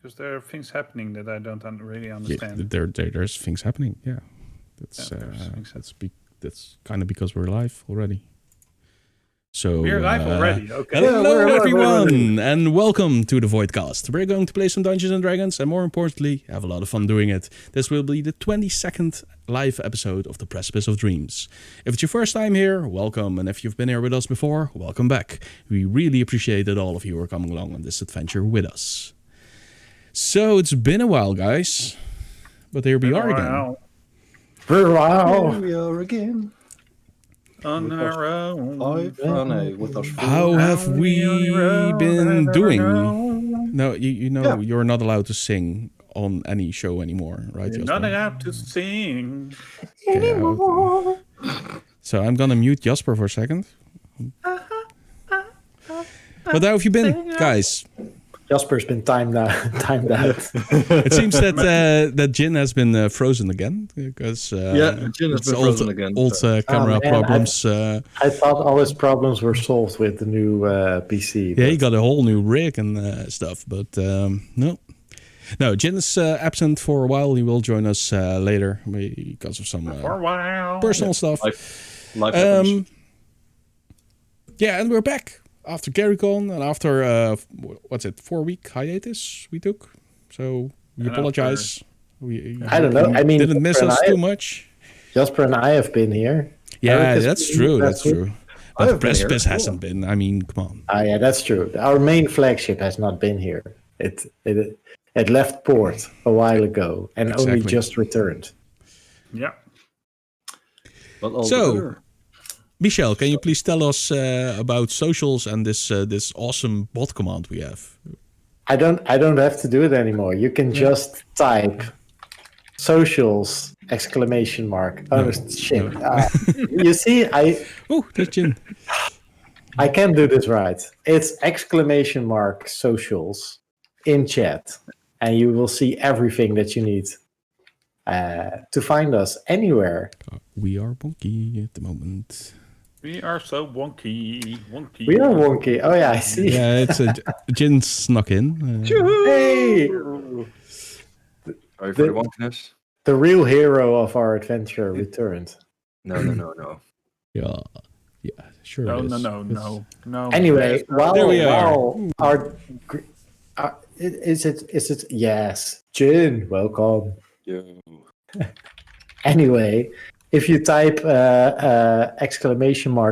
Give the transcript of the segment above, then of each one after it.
Because there are things happening that I don't really understand. Yeah, there's things happening. Yeah, that's kind of because we're live already. So we're live already. Okay. Hello everyone, and welcome to the Voidcast. We're going to play some Dungeons and Dragons, and more importantly, have a lot of fun doing it. This will be the 22nd live episode of the Precipice of Dreams. If it's your first time here, welcome, and if you've been here with us before, welcome back. We really appreciate that all of you are coming along on this adventure with us. So it's been a while, guys, but here we are again. For a while. Here we are again. On our own. How have we been doing? No, you know you're not allowed to sing on any show anymore, right? You're not allowed to sing anymore. So I'm gonna mute Jasper for a second. But how have you been, guys? Jasper's been timed out. It seems that Jin has been frozen again because Jin has been frozen again. Old camera problems. I thought all his problems were solved with the new PC. Yeah, he got a whole new rig and stuff, but no, Jin is absent for a while. He will join us later because of some for a while. Personal stuff. Life happens. Yeah, and we're back. After GaryCon and after 4-week hiatus we took, so we apologize. I don't know. I mean, didn't miss us too much. Jasper and I have been here. Yeah, that's true. That's true. But the Precipice hasn't been. I mean, come on. Yeah, that's true. Our main flagship has not been here. It left port a while ago and only just returned. Yeah. So. Michel, can you please tell us about socials and this awesome bot command we have? I don't have to do it anymore. You can just type socials ! Oh shit! No. You see, that's Jin. I can't do this right. It's ! Socials in chat, and you will see everything that you need to find us anywhere. We are wonky at the moment. We are so wonky. We are wonky. Oh yeah, I see. Yeah, it's Jin snuck in. Hey! Are you for the wonkiness? The real hero of our adventure returned. No. Yeah, sure. No. Anyway, there we are. Is it? Yes, Jin, welcome. Yeah. Anyway. If you type !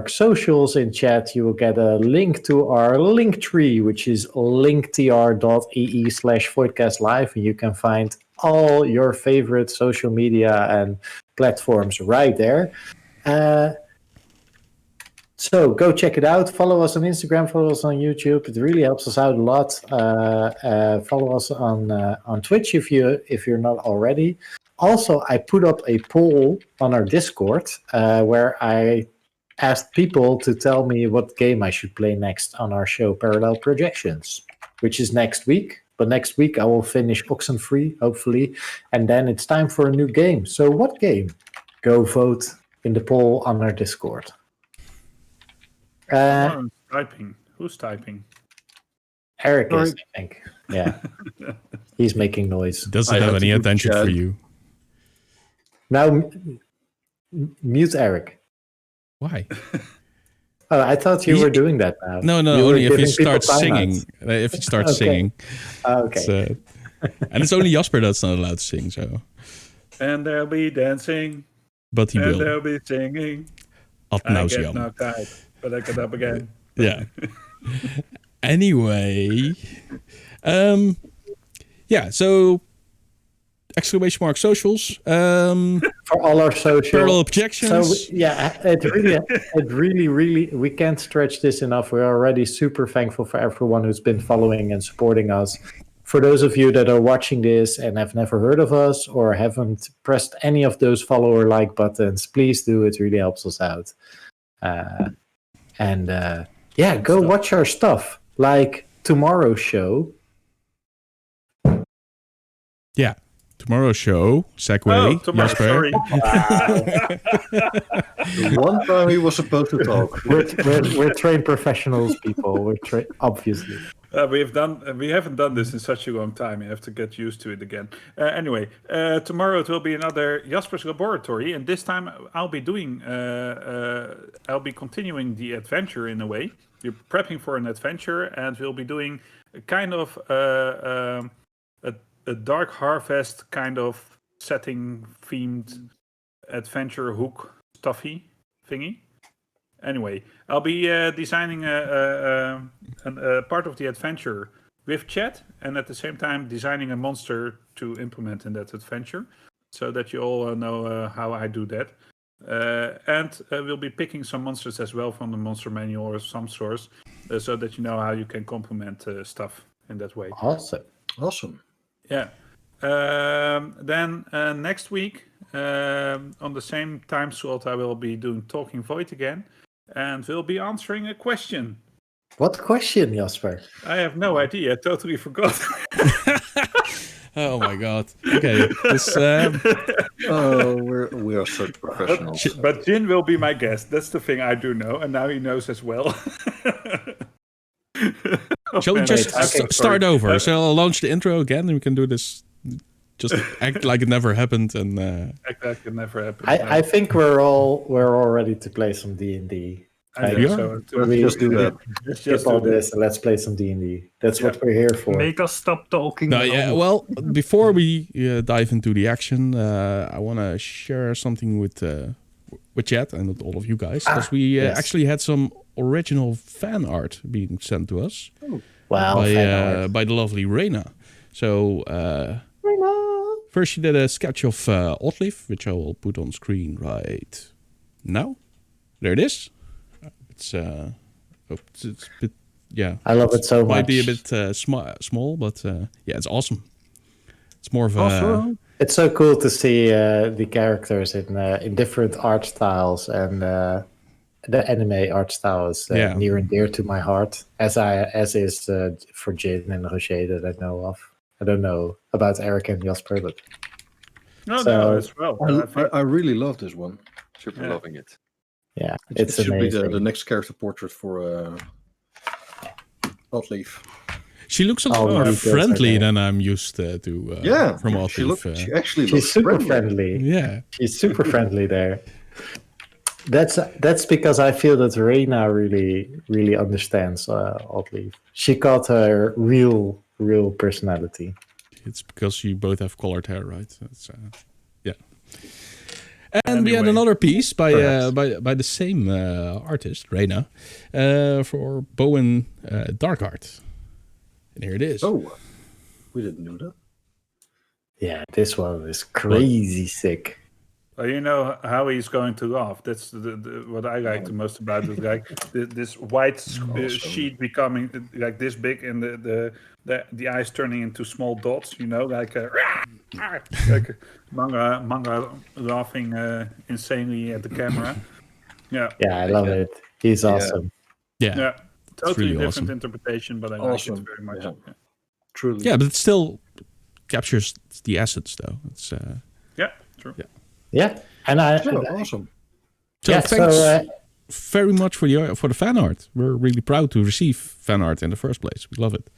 Socials in chat, you will get a link to our link tree, which is linktr.ee/voidcastlive, and you can find all your favorite social media and platforms right there. So go check it out. Follow us on Instagram. Follow us on YouTube. It really helps us out a lot. Follow us on Twitch if you're not already. Also, I put up a poll on our Discord where I asked people to tell me what game I should play next on our show, Parallel Projections, which is next week. But next week I will finish Oxenfree, hopefully, and then it's time for a new game. So what game? Go vote in the poll on our Discord. Who's typing? Eric is, I think. Yeah. He's making noise. Doesn't have any attention for you. Now, mute Eric. Why? I thought you were doing that now. No, only if you start singing. If you start singing. Okay. And it's only Jasper that's not allowed to sing, so. And they'll be dancing. But he will. And they'll be singing. Ad nauseam. I get knocked out, but I get up again. Yeah. Anyway. So... ! Socials for all our social parallel projections. So it really we can't stretch this enough. We're already super thankful for everyone who's been following and supporting us. For those of you that are watching this and have never heard of us or haven't pressed any of those follow or like buttons, please do. It really helps us out. Go watch our stuff, like tomorrow's show. Yeah. Tomorrow's show, segue. Sorry. The one time he was supposed to talk. We're trained professionals, people. We're obviously. We haven't done this in such a long time. You have to get used to it again. Anyway, tomorrow it will be another Jasper's Laboratory, and this time I'll be continuing the adventure in a way. We're prepping for an adventure, and we'll be doing a kind of a Dark Harvest kind of setting themed adventure hook stuffy thingy. Anyway, I'll be designing a part of the adventure with chat, and at the same time designing a monster to implement in that adventure, so that you all know how I do that. And we'll be picking some monsters as well from the monster manual or some source, so that you know how you can complement stuff in that way. Awesome. Yeah. Then next week, on the same time slot, I will be doing Talking Void again. And we'll be answering a question. What question, Jasper? I have no idea. I totally forgot. Oh my god. Okay. This, Oh, we are such professionals. But Jin will be my guest. That's the thing I do know. And now he knows as well. shall we just start over? Shall I launch the intro again and we can do this? Just act like it never happened and Act like it never happened. I think we're all ready to play some D&D. I think so. Let's just do that. Let's Skip just all do this and let's play some D&D. That's what we're here for. Make us stop talking. No, yeah. Well, before we dive into the action, I want to share something with chat and with all of you guys, because we actually had some original fan art being sent to us by the lovely Reina. So first, she did a sketch of Oddleaf, which I will put on screen right now. There it is. It's a bit, yeah. I love it so much. Might be a bit small, but yeah, it's awesome. It's more of a. It's so cool to see the characters in different art styles, and the anime art style is near and dear to my heart, as is for Jin and Rocher that I know of. I don't know about Eric and Jasper, but no, as well. I really love this one. Super loving it. Yeah, It it's should amazing. be the next character portrait for Oddleaf. She looks a lot more friendly than I'm used to from Oddleaf. She's super friendly. Yeah, she's super friendly there. That's because I feel that Reina really understands Oddleaf. She got her real personality. It's because you both have colored hair, right? That's, yeah. And we had another piece by the same artist, Reina, for Bowen Dark Art. And here it is. Oh, we didn't know that. Yeah, this one is crazy sick. Well, you know how he's going to laugh. That's what I like the most about it. Like this white sheet becoming like this big, and the eyes turning into small dots. You know, like like manga laughing insanely at the camera. Yeah, I love it. He's awesome. Yeah. Totally really different awesome interpretation, but I like it very much. Yeah. Truly. Yeah, but it still captures the essence, though. It's true. Yeah, and awesome. So thanks very much for the fan art. We're really proud to receive fan art in the first place. We love it.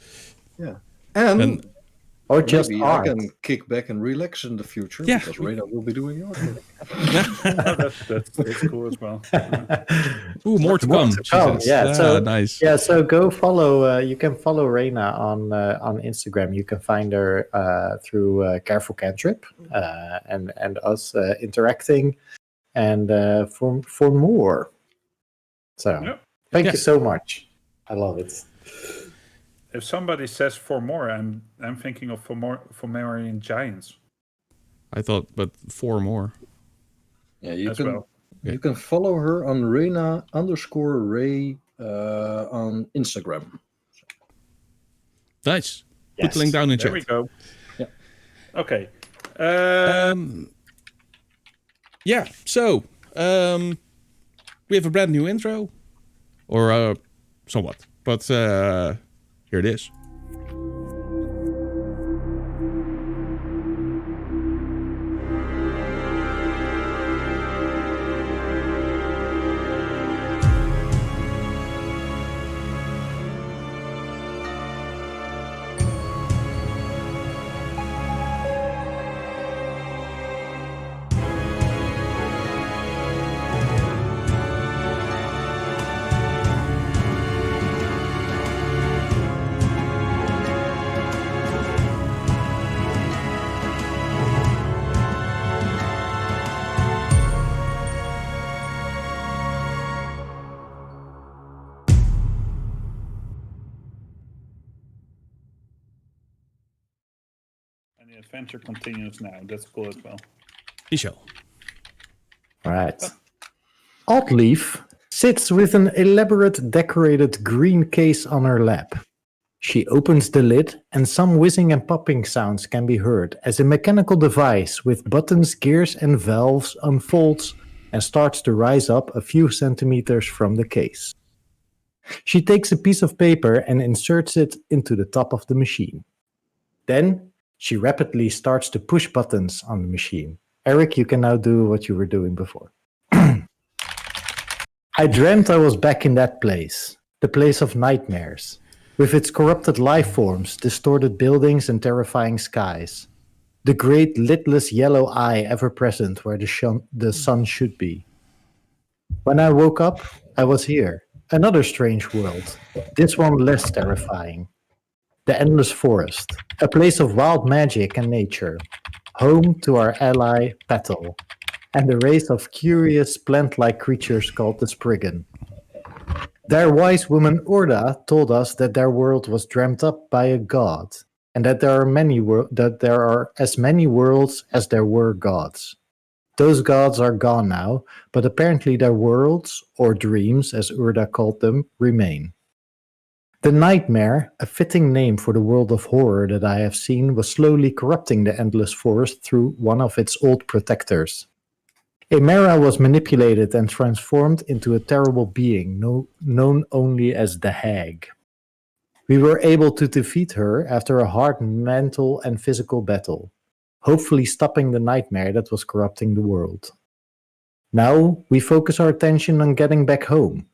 Yeah, and or just maybe art. I can kick back and relax in the future because Reina will be doing the art. That's cool as well. Ooh, more to come. Yeah, so nice. Yeah, so go follow. You can follow Reina on Instagram. You can find her through Careful Cantrip and us interacting, and for more. So thank you so much. I love it. If somebody says for more, I'm thinking of for Marian Giants. I thought, but 4 more. Yeah, you can follow her on Reina_Ray on Instagram. Nice. Put the link down in chat. There we go. Yeah. Okay. Yeah. So we have a brand new intro, or somewhat, but here it is. The adventure continues now. That's cool as well. Michel. All right. Oddleaf sits with an elaborate decorated green case on her lap. She opens the lid and some whizzing and popping sounds can be heard as a mechanical device with buttons, gears and valves unfolds and starts to rise up a few centimeters from the case. She takes a piece of paper and inserts it into the top of the machine. Then she rapidly starts to push buttons on the machine. Eric, you can now do what you were doing before. I dreamt I was back in that place, the place of nightmares, with its corrupted life forms, distorted buildings and terrifying skies. The great lidless yellow eye ever present where the sun should be. When I woke up, I was here. Another strange world, this one less terrifying. The endless forest, a place of wild magic and nature, home to our ally Petal, and a race of curious plant-like creatures called the Spriggan. Their wise woman Urda told us that their world was dreamt up by a god, and that there are as many worlds as there were gods. Those gods are gone now, but apparently their worlds, or dreams as Urda called them, remain. The nightmare, a fitting name for the world of horror that I have seen, was slowly corrupting the endless forest through one of its old protectors. Emera was manipulated and transformed into a terrible being known only as the Hag. We were able to defeat her after a hard mental and physical battle, hopefully stopping the nightmare that was corrupting the world. Now we focus our attention on getting back home.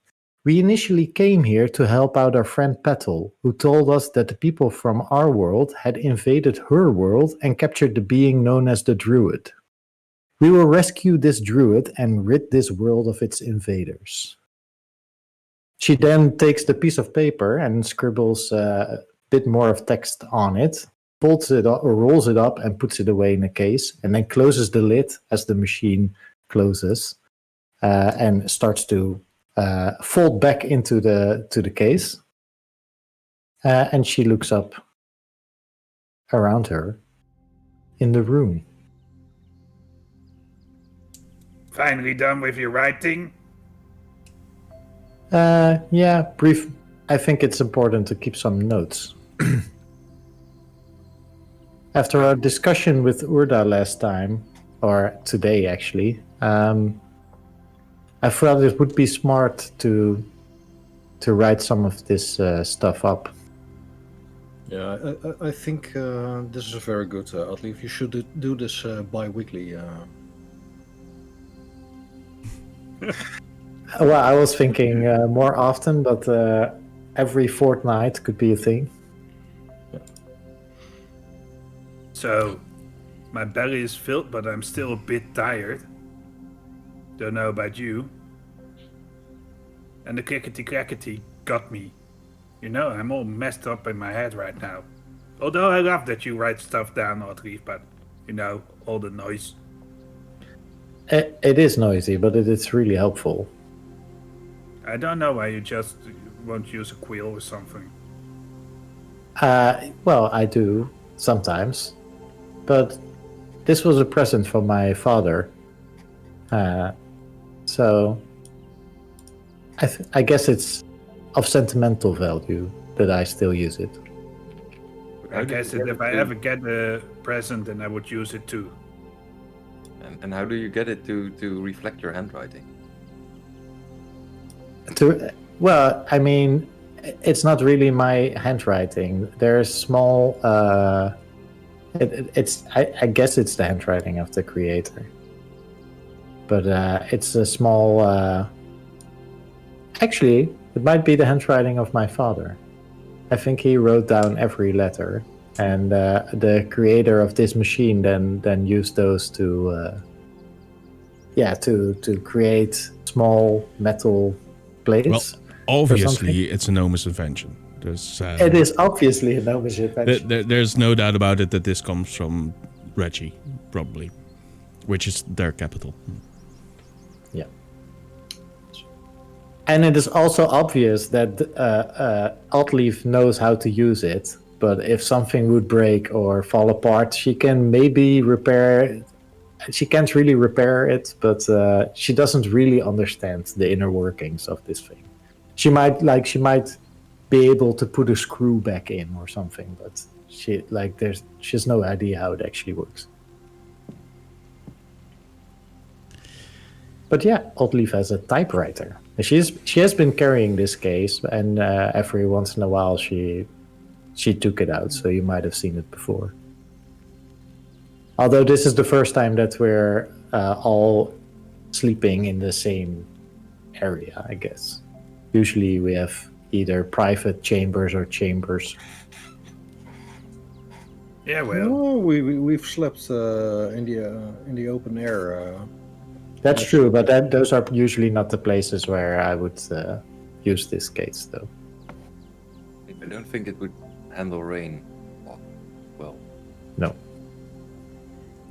We initially came here to help out our friend Petal, who told us that the people from our world had invaded her world and captured the being known as the Druid. We will rescue this druid and rid this world of its invaders. She then takes the piece of paper and scribbles a bit more of text on it, folds it up, or rolls it up and puts it away in a case, and then closes the lid as the machine closes and starts to fold back into the case. And she looks up around her in the room. Finally done with your writing? Yeah, brief. I think it's important to keep some notes. After our discussion with Urda last time, or today actually, I thought it would be smart to write some of this stuff up. Yeah, I think this is a very good Oddleaf. You should do this bi-weekly. Well, I was thinking more often, but every fortnight could be a thing. Yeah. So, my belly is filled, but I'm still a bit tired. Don't know about you. And the clickety-clackety got me. You know, I'm all messed up in my head right now. Although I love that you write stuff down, Oddleaf, but, you know, all the noise. It is noisy, but it is really helpful. I don't know why you just won't use a quill or something. Well, I do sometimes, but this was a present from my father, so I guess it's of sentimental value that I still use it. I guess that if I ever get a present, then I would use it too. And how do you get it to reflect your handwriting? Well, I mean, it's not really my handwriting. There's small. I guess it's the handwriting of the creator, but it's a small. Actually, it might be the handwriting of my father. I think he wrote down every letter, and the creator of this machine then used those to create small metal plates. Well, obviously, it's a Nomus invention. It is obviously a Nomus invention. There's no doubt about it that this comes from Reggie, probably, which is their capital. Yeah. And it is also obvious that Oddleaf knows how to use it, But if something would break or fall apart, she can maybe repair. She can't really repair it, but she doesn't really understand the inner workings of this thing. She might be able to put a screw back in or something, but she has no idea how it actually works. But yeah, Oddleaf has a typewriter. She has been carrying this case, and every once in a while she took it out, so you might have seen it before. Although this is the first time that we're all sleeping in the same area, I guess. Usually we have either private chambers or chambers. Yeah, well, No, we've slept in the open air. That's true, but those are usually not the places where I would use this case, though. I don't think it would handle rain well. No.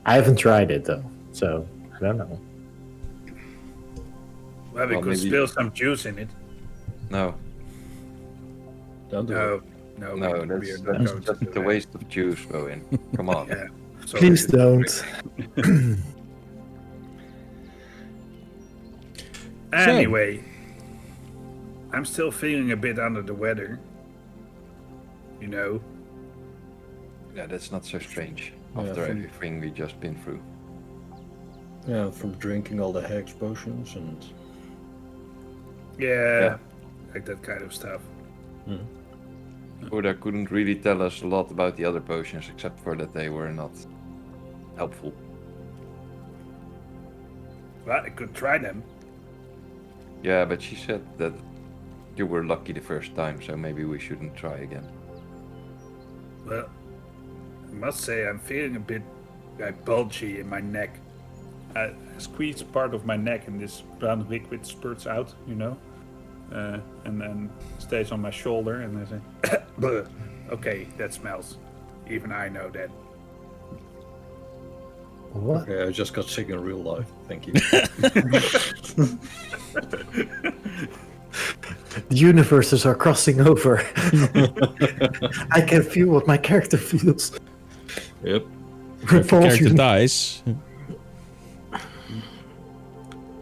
I haven't tried it, though, so I don't know. well, we Well, could maybe- spill some juice in it. No, Don't do it. No, no, we're that's not going to do a that. waste of juice, Owen. Come on. Yeah. Sorry. Please don't. Anyway, I'm still feeling a bit under the weather. You know. Yeah, that's not so strange Yeah, after from- everything we just been through. Yeah, from drinking all the hex potions and Yeah. Like that kind of stuff. Oda couldn't really tell us a lot about the other potions except for that they were not helpful. Well, I could try them. Yeah, but she said that you were lucky the first time, so maybe we shouldn't try again. Well, I must say I'm feeling a bit bulgy in my neck. I squeeze part of my neck and this brown liquid spurts out, you know, and then stays on my shoulder, and I say, "Bleh. Okay, that smells. Even I know that." What? okay, I just got sick in real life. Thank you. The universes are crossing over. I can feel what my character feels. Yep. If the character Revulsion. dies,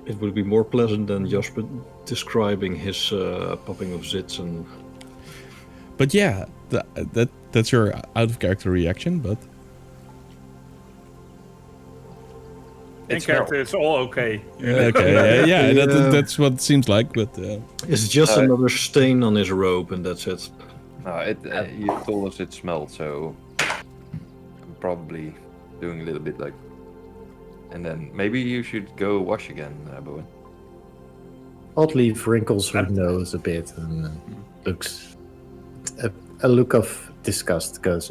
It would be more pleasant than Jasper describing his popping of zits and but yeah, that's your out of character reaction. But In character, it's all okay. okay, yeah, Yeah. that's what it seems like. But it's just another stain on his robe, and that's it. No, you told us it smelled, so I'm probably doing a little bit like. And then maybe you should go wash again, Bowen. Oddleaf wrinkles her nose a bit and looks. A look of disgust goes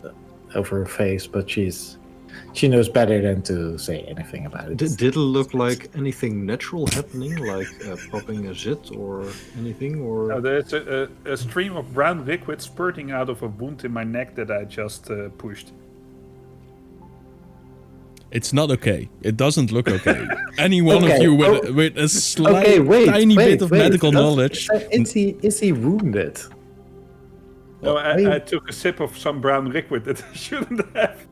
over her face, but she knows better than to say anything about it. Did it look like anything natural happening, like popping a zit or anything, or Oh, there's a stream of brown liquid spurting out of a wound in my neck that I just pushed. it's not okay. It doesn't look okay. Any one of Okay, you oh, with a slight, Okay, wait, tiny wait, bit of wait. medical knowledge. Is he wounded? No, Wait. I took a sip of some brown liquid that I shouldn't have.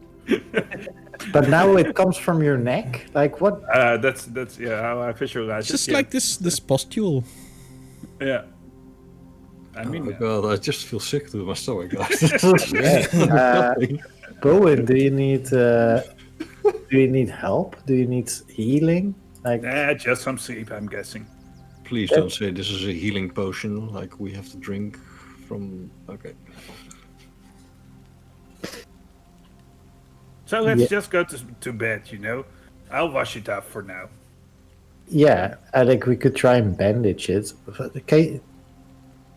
But now it comes from your neck. Like what? That's how I visualize It's it. just yeah. like this pustule. Yeah. I oh mean, my god, I just feel sick to my stomach, guys. Bowen, do you need help? Do you need healing? Like just some sleep, I'm guessing. Please don't say this is a healing potion, like we have to drink from. Okay. So let's Yeah. just go to bed, you know. I'll wash it off for now. yeah, I think we could try and bandage it. But okay,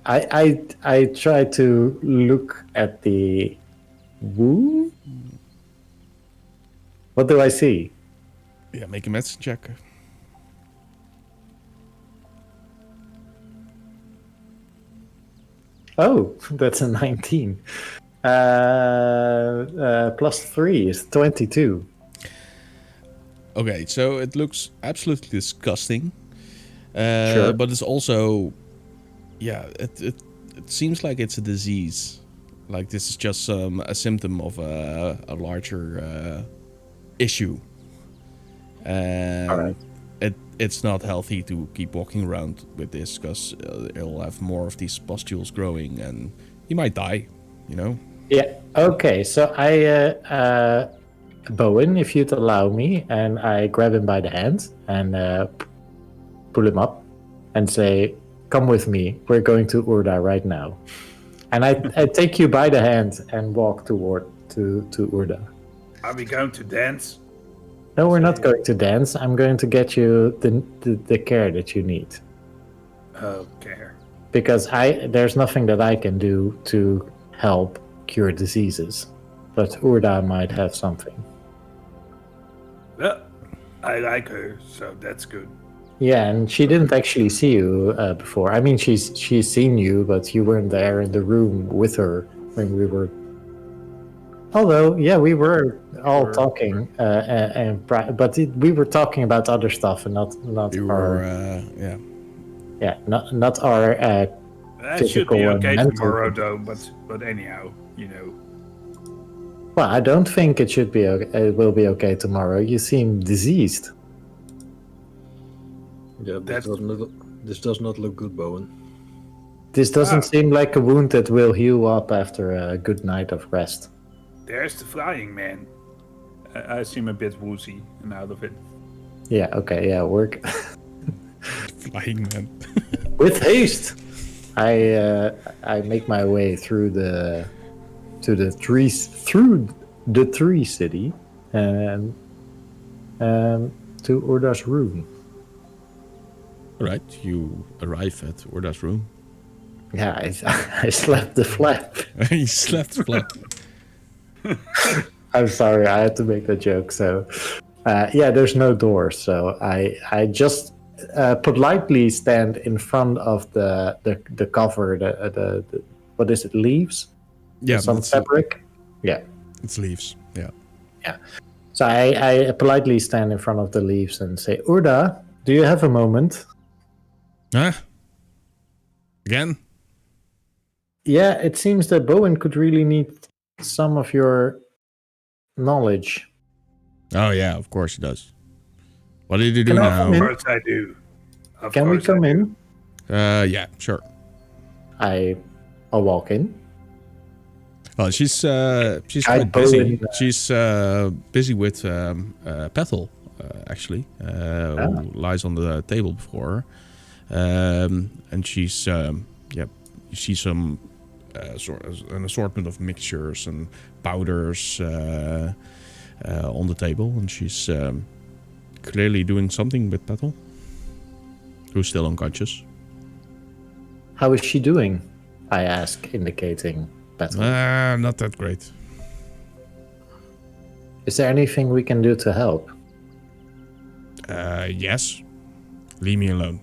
I try to look at the wound. What do I see? Yeah, make a medicine check. Oh, that's a 19. Plus 3 is 22. Okay, so it looks absolutely disgusting. Sure. But it's also, yeah, it seems like it's a disease. like this is just a symptom of a larger issue. And Alright. it's not healthy to keep walking around with this, because it'll have more of these pustules growing and you might die, you know? Yeah. Okay. So Bowen, if you'd allow me, and I grab him by the hand and pull him up and say, "Come with me. We're going to Urda right now." And I take you by the hand and walk to Urda. Are we going to dance? No, we're not going to dance. I'm going to get you the care that you need. Okay. Because there's nothing that I can do to help cure diseases. But Urda might have something. Well, I like her, so that's good. Yeah, and she didn't actually see you before. I mean, she's seen you, but you weren't there in the room with her when we were. Although, yeah, we were all talking, but we were talking about other stuff and not We our were, not our That should be physical and okay mental tomorrow, things. though. But anyhow, you know. Well, I don't think it should be. It will be okay tomorrow. You seem diseased. Yeah, this does not look good, Bowen. This doesn't seem like a wound that will heal up after a good night of rest. There's the flying man. I seem a bit woozy and out of it. Yeah. Okay. Yeah. Work flying man. with haste. I make my way through the tree city and to Urda's room. Right, you arrive at Urda's room. Yeah, I slapped the flap. He slept flat. I'm sorry, I had to make that joke. So, yeah, there's no door, so I just politely stand in front of the cover, the what is it, leaves? Yeah, Some fabric. Yeah. It's leaves. Yeah. Yeah. So I politely stand in front of the leaves and say, Urda, do you have a moment? Huh? Again? Yeah, it seems that Bowen could really need some of your knowledge. Oh yeah, of course he does. What did you do Can I now? come Of in? course I do. Of Can we course I come do. in? Yeah, sure. I'll walk in. Well, she's Hi, quite busy. Bowen. She's busy with Petal, actually, who lies on the table before her. And she's you see some an assortment of mixtures and powders on the table, and she's clearly doing something with Petal, who's still unconscious. How is she doing? I ask, indicating Petal. Not that great. Is there anything we can do to help? Yes. Leave me alone.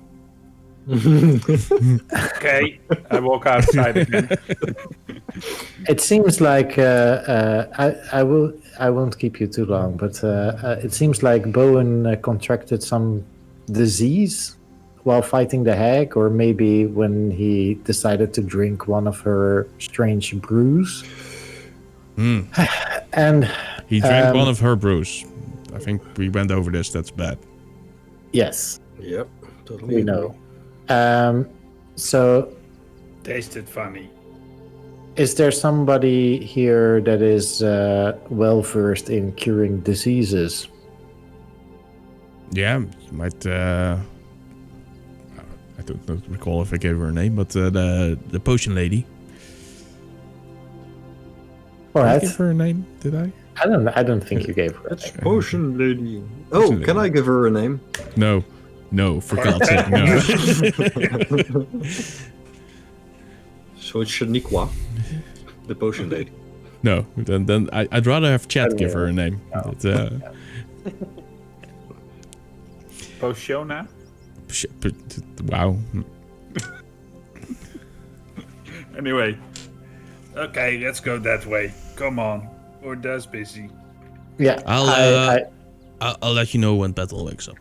Okay, I walk outside again. It seems like I won't keep you too long, but it seems like Bowen contracted some disease while fighting the hag, or maybe when he decided to drink one of her strange brews. And He drank one of her brews. I think we went over this. That's bad. yes, Yep, totally. we know. So Tasted funny. is there somebody here that is well versed in curing diseases? Yeah, you might. I don't recall if I gave her a name, but the potion lady. All Did I right. give her a name? Did I? I don't think you gave her. That's a name. potion lady. Oh, Potion can lady. I give her a name? No, for God's sake, no. So it's Shaniqua, the potion lady. No, then I'd rather have Chad give her a name. But, Potiona? wow. Anyway. Okay, let's go that way. Come on. Urda's busy. Yeah, I'll let you know when Petal wakes up.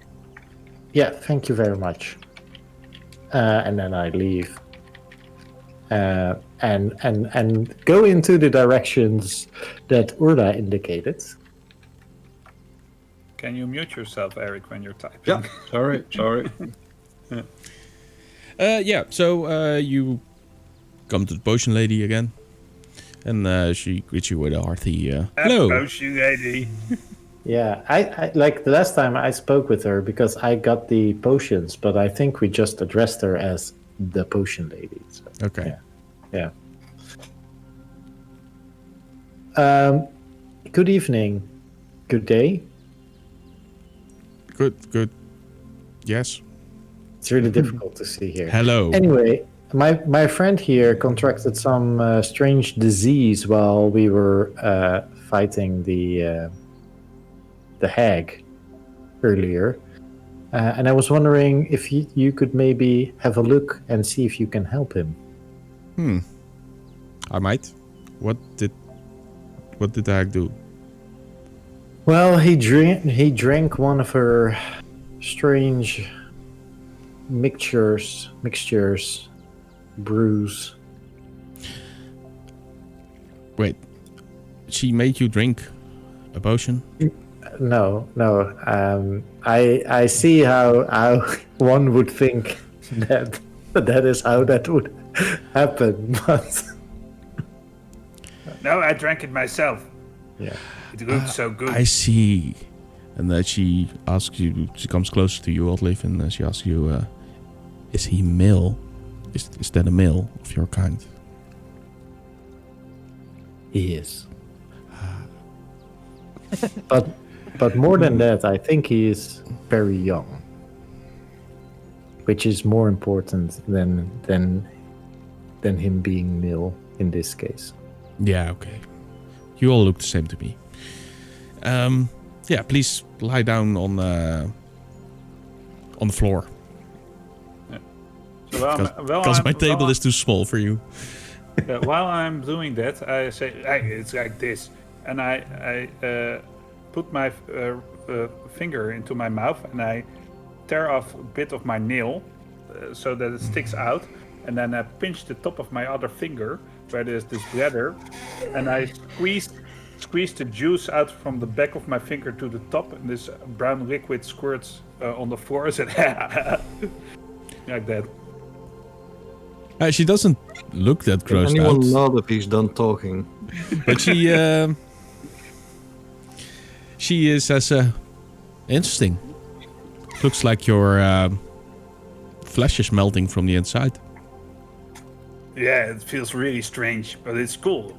yeah. Thank you very much. And then I leave. and go into the directions that Urda indicated. Can you mute yourself, Eric, when you're typing? Yeah, sorry. So you come to the potion lady again, and she greets you with a hearty hello. Potion lady. Yeah, I like the last time I spoke with her because I got the potions, but I think we just addressed her as the potion lady. So, Okay. yeah. Good evening. Good day. Good. Yes. It's really difficult to see here. Hello. Anyway, my friend here contracted some strange disease while we were fighting the hag earlier, and I was wondering if you could maybe have a look and see if you can help him. I might. What did the hag do? Well, he drank one of her strange mixtures, brews. Wait, she made you drink a potion? No. I see how one would think that is how that would happen, but No, I drank it myself. yeah. It looked so good. I see. And that she asks you, she comes closer to you, Oddleif, and she asks you, is he male? Is that a male of your kind? He is. But more than that, I think he is very young, which is more important than him being male in this case. Yeah, okay. You all look the same to me. Yeah, please lie down on the floor. So Because my table is too small for you. While I'm doing that, I say, hey, it's like this. And I put my finger into my mouth and I tear off a bit of my nail so that it sticks out. And then I pinch the top of my other finger where there's this bladder. And I squeeze the juice out from the back of my finger to the top. And this brown liquid squirts on the floor. I said, like that. She doesn't look that Can grossed anyone out. nod if he's done talking? But she is as interesting. Looks like your flesh is melting from the inside. Yeah, it feels really strange, but it's cool.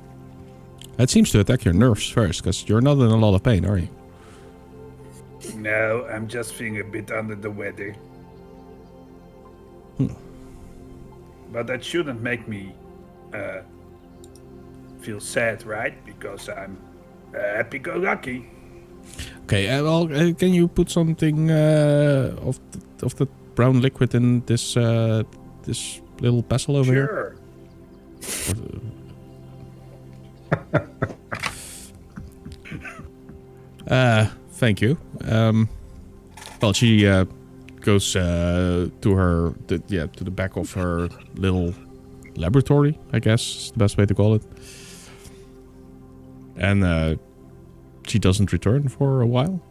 That seems to attack your nerves first, because you're not in a lot of pain, are you? No, I'm just feeling a bit under the weather. But that shouldn't make me feel sad, right? Because I'm happy-go-lucky. Okay, well, can you put something of the brown liquid in this this little pestle over here? Sure. Thank you. Well, she goes to the back of her little laboratory, I guess is the best way to call it. And she doesn't return for a while.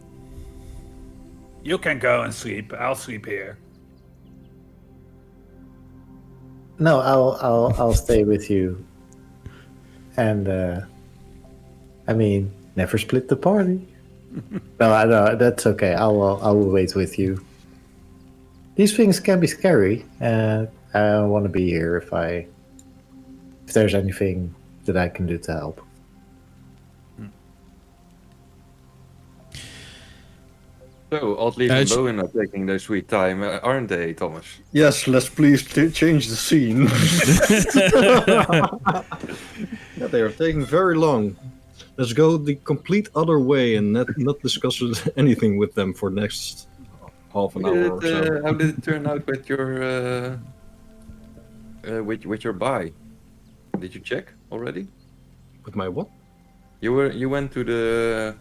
You can go and sleep. I'll sleep here. No, I'll stay with you. And I mean, never split the party. No, I know that's okay. I will wait with you. These things can be scary. I want to be here if there's anything that I can do to help. So, Oddleif and Bowen are taking their sweet time, aren't they, Thomas? Yes, let's please change the scene. Yeah, they are taking very long. Let's go the complete other way and not discuss anything with them for next half an hour or so. How did it turn out with your with your buy? Did you check already? With my what? You went to the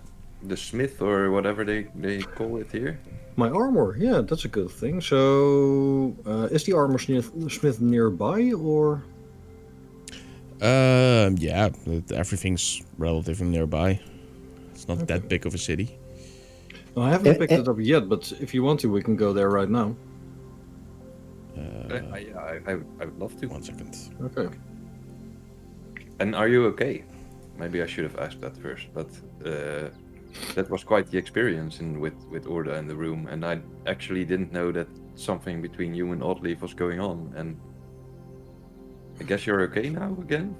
smith or whatever they call it here. My armor, yeah, that's a good thing. So, is the armor smith nearby, or? Yeah, everything's relatively nearby. It's not that big of a city. Well, I haven't picked it up yet, but if you want to, we can go there right now. I would love to. 1 second. Okay. And are you okay? Maybe I should have asked that first, but that was quite the experience with Orda in the room, and I actually didn't know that something between you and Oddleaf was going on, and I guess you're okay now again?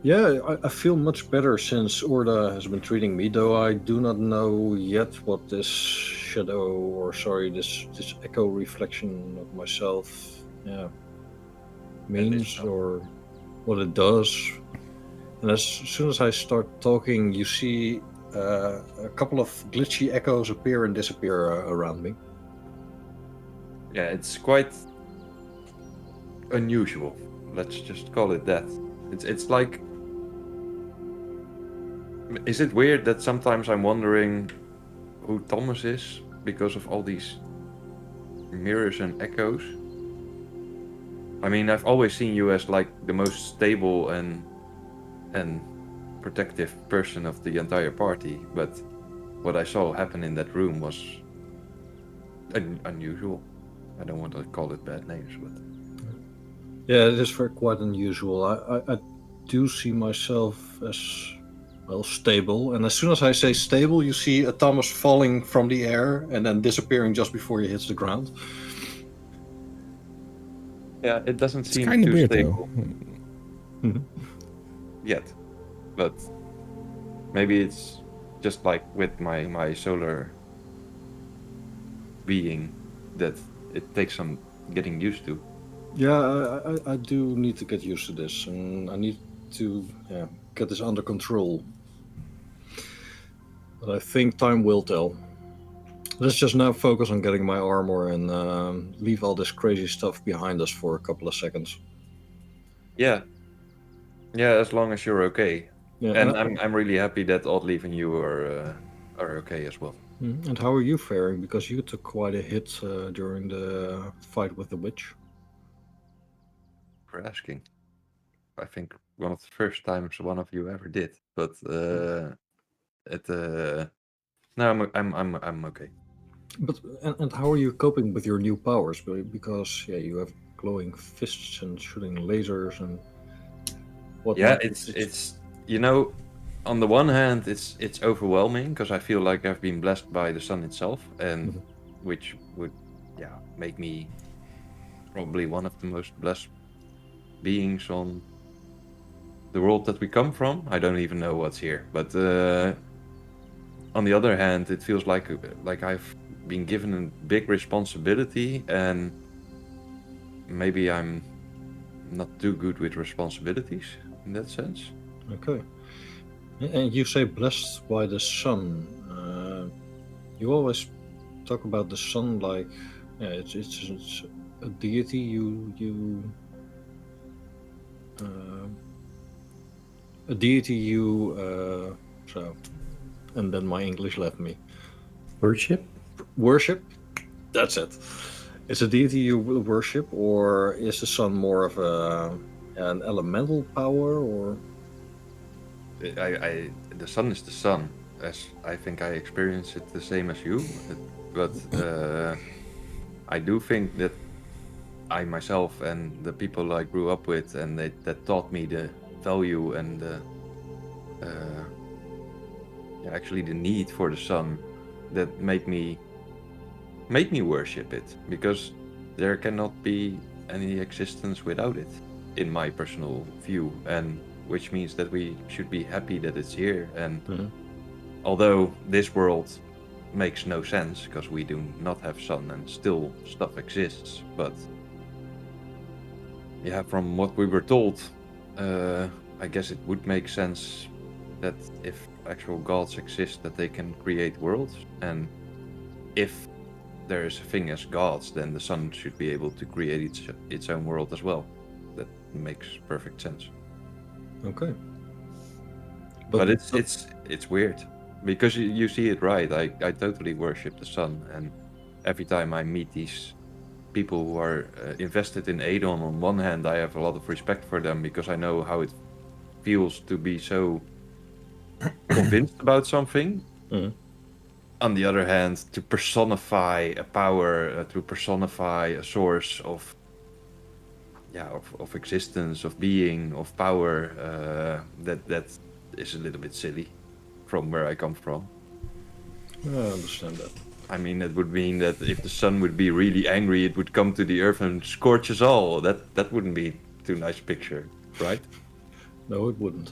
Yeah, I feel much better since Orda has been treating me, though I do not know yet what this shadow, or sorry, this echo reflection of myself, means, or what it does. And as soon as I start talking, you see a couple of glitchy echoes appear and disappear around me. Yeah, it's quite unusual. Let's just call it that. It's like... Is it weird that sometimes I'm wondering who Thomas is because of all these mirrors and echoes? I mean, I've always seen you as like the most stable and protective person of the entire party, but what I saw happen in that room was unusual. I don't want to call it bad names, but... Yeah, it is quite unusual. I do see myself as, well, stable, and as soon as I say stable, you see a Thomas falling from the air and then disappearing just before he hits the ground. Yeah, it doesn't seem Kind of too weird, stable though. yet, but maybe it's just like with my solar being that it takes some getting used to. Yeah, I do need to get used to this, and I need to get this under control. But I think time will tell. Let's just now focus on getting my armor and leave all this crazy stuff behind us for a couple of seconds. Yeah, as long as you're okay. Yeah, and I'm really happy that Oddleaf and you are okay as well. And how are you faring? Because you took quite a hit during the fight with the witch. For asking. I think one of the first times one of you ever did, but no, I'm okay. But and how are you coping with your new powers? Because you have glowing fists and shooting lasers and whatnot. Yeah, it's you know, on the one hand it's overwhelming because I feel like I've been blessed by the sun itself, and which would make me probably one of the most blessed beings on the world that we come from. I don't even know what's here, but on the other hand, it feels like I've been given a big responsibility, and maybe I'm not too good with responsibilities in that sense. Okay. And you say blessed by the sun. You always talk about the sun like it's a deity so, and then my English left me. Worship? That's it. It's a deity you will worship, or is the sun more of an elemental power, or? The sun is the sun, as I think I experience it the same as you, but I do think that I myself and the people I grew up with and that taught me the value and actually the need for the sun, that made me worship it, because there cannot be any existence without it, in my personal view, and which means that we should be happy that it's here. And although this world makes no sense because we do not have sun and still stuff exists, but from what we were told, I guess it would make sense that if actual gods exist, that they can create worlds, and if there is a thing as gods, then the sun should be able to create its own world as well. That makes perfect sense. Okay. But it's weird, because you see it right. I totally worship the sun, and every time I meet these people who are invested in Aedon, on one hand I have a lot of respect for them because I know how it feels to be so convinced about something. Mhm. On the other hand, to personify a power, to personify a source of existence, of being, of power, that is a little bit silly from where I come from. I understand that. I mean, it would mean that if the sun would be really angry, it would come to the earth and scorch us all. That wouldn't be too nice picture, right? No, it wouldn't.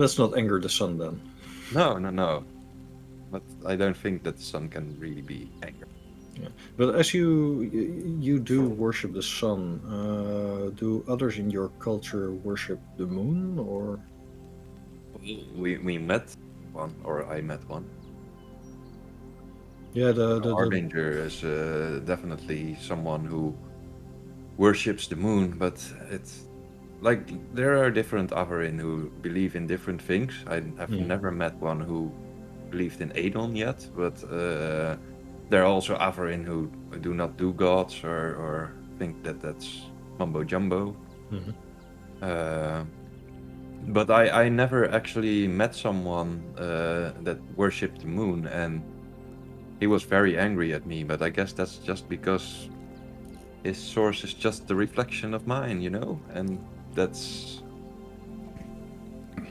Let's not anger the sun then. No. But I don't think that the sun can really be angry. Yeah. But as you do worship the sun, do others in your culture worship the moon, or? We met one, or I met one. Yeah, the Harbinger is definitely someone who worships the moon, but it's like there are different Avarin who believe in different things. I've never met one who believed in Aedon yet, but there are also Avarin who do not do gods or think that that's mumbo jumbo. But I never actually met someone that worshipped the moon, and he was very angry at me, but I guess that's just because his source is just the reflection of mine, you know? And that's...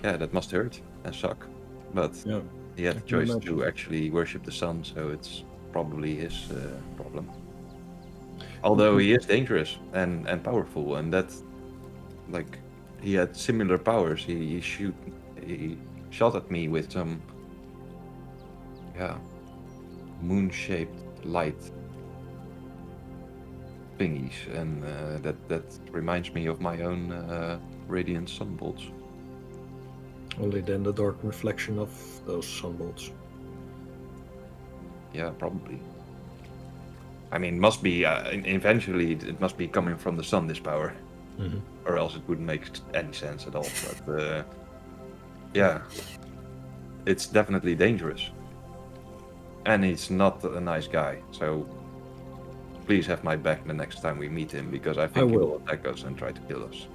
yeah, that must hurt and suck. But Yeah. he had I the can choice imagine. to actually worship the sun, so it's probably his problem. Although he is dangerous and powerful, and that, like, he had similar powers. He shot at me with some, moon-shaped light thingies, and that reminds me of my own radiant sunbolts. Only then the dark reflection of those sunbolts. Yeah, probably. I mean, must be eventually it must be coming from the sun, this power, or else it wouldn't make any sense at all. But yeah, it's definitely dangerous, and he's not a nice guy. So please have my back the next time we meet him, because I think he will attack us and try to kill us.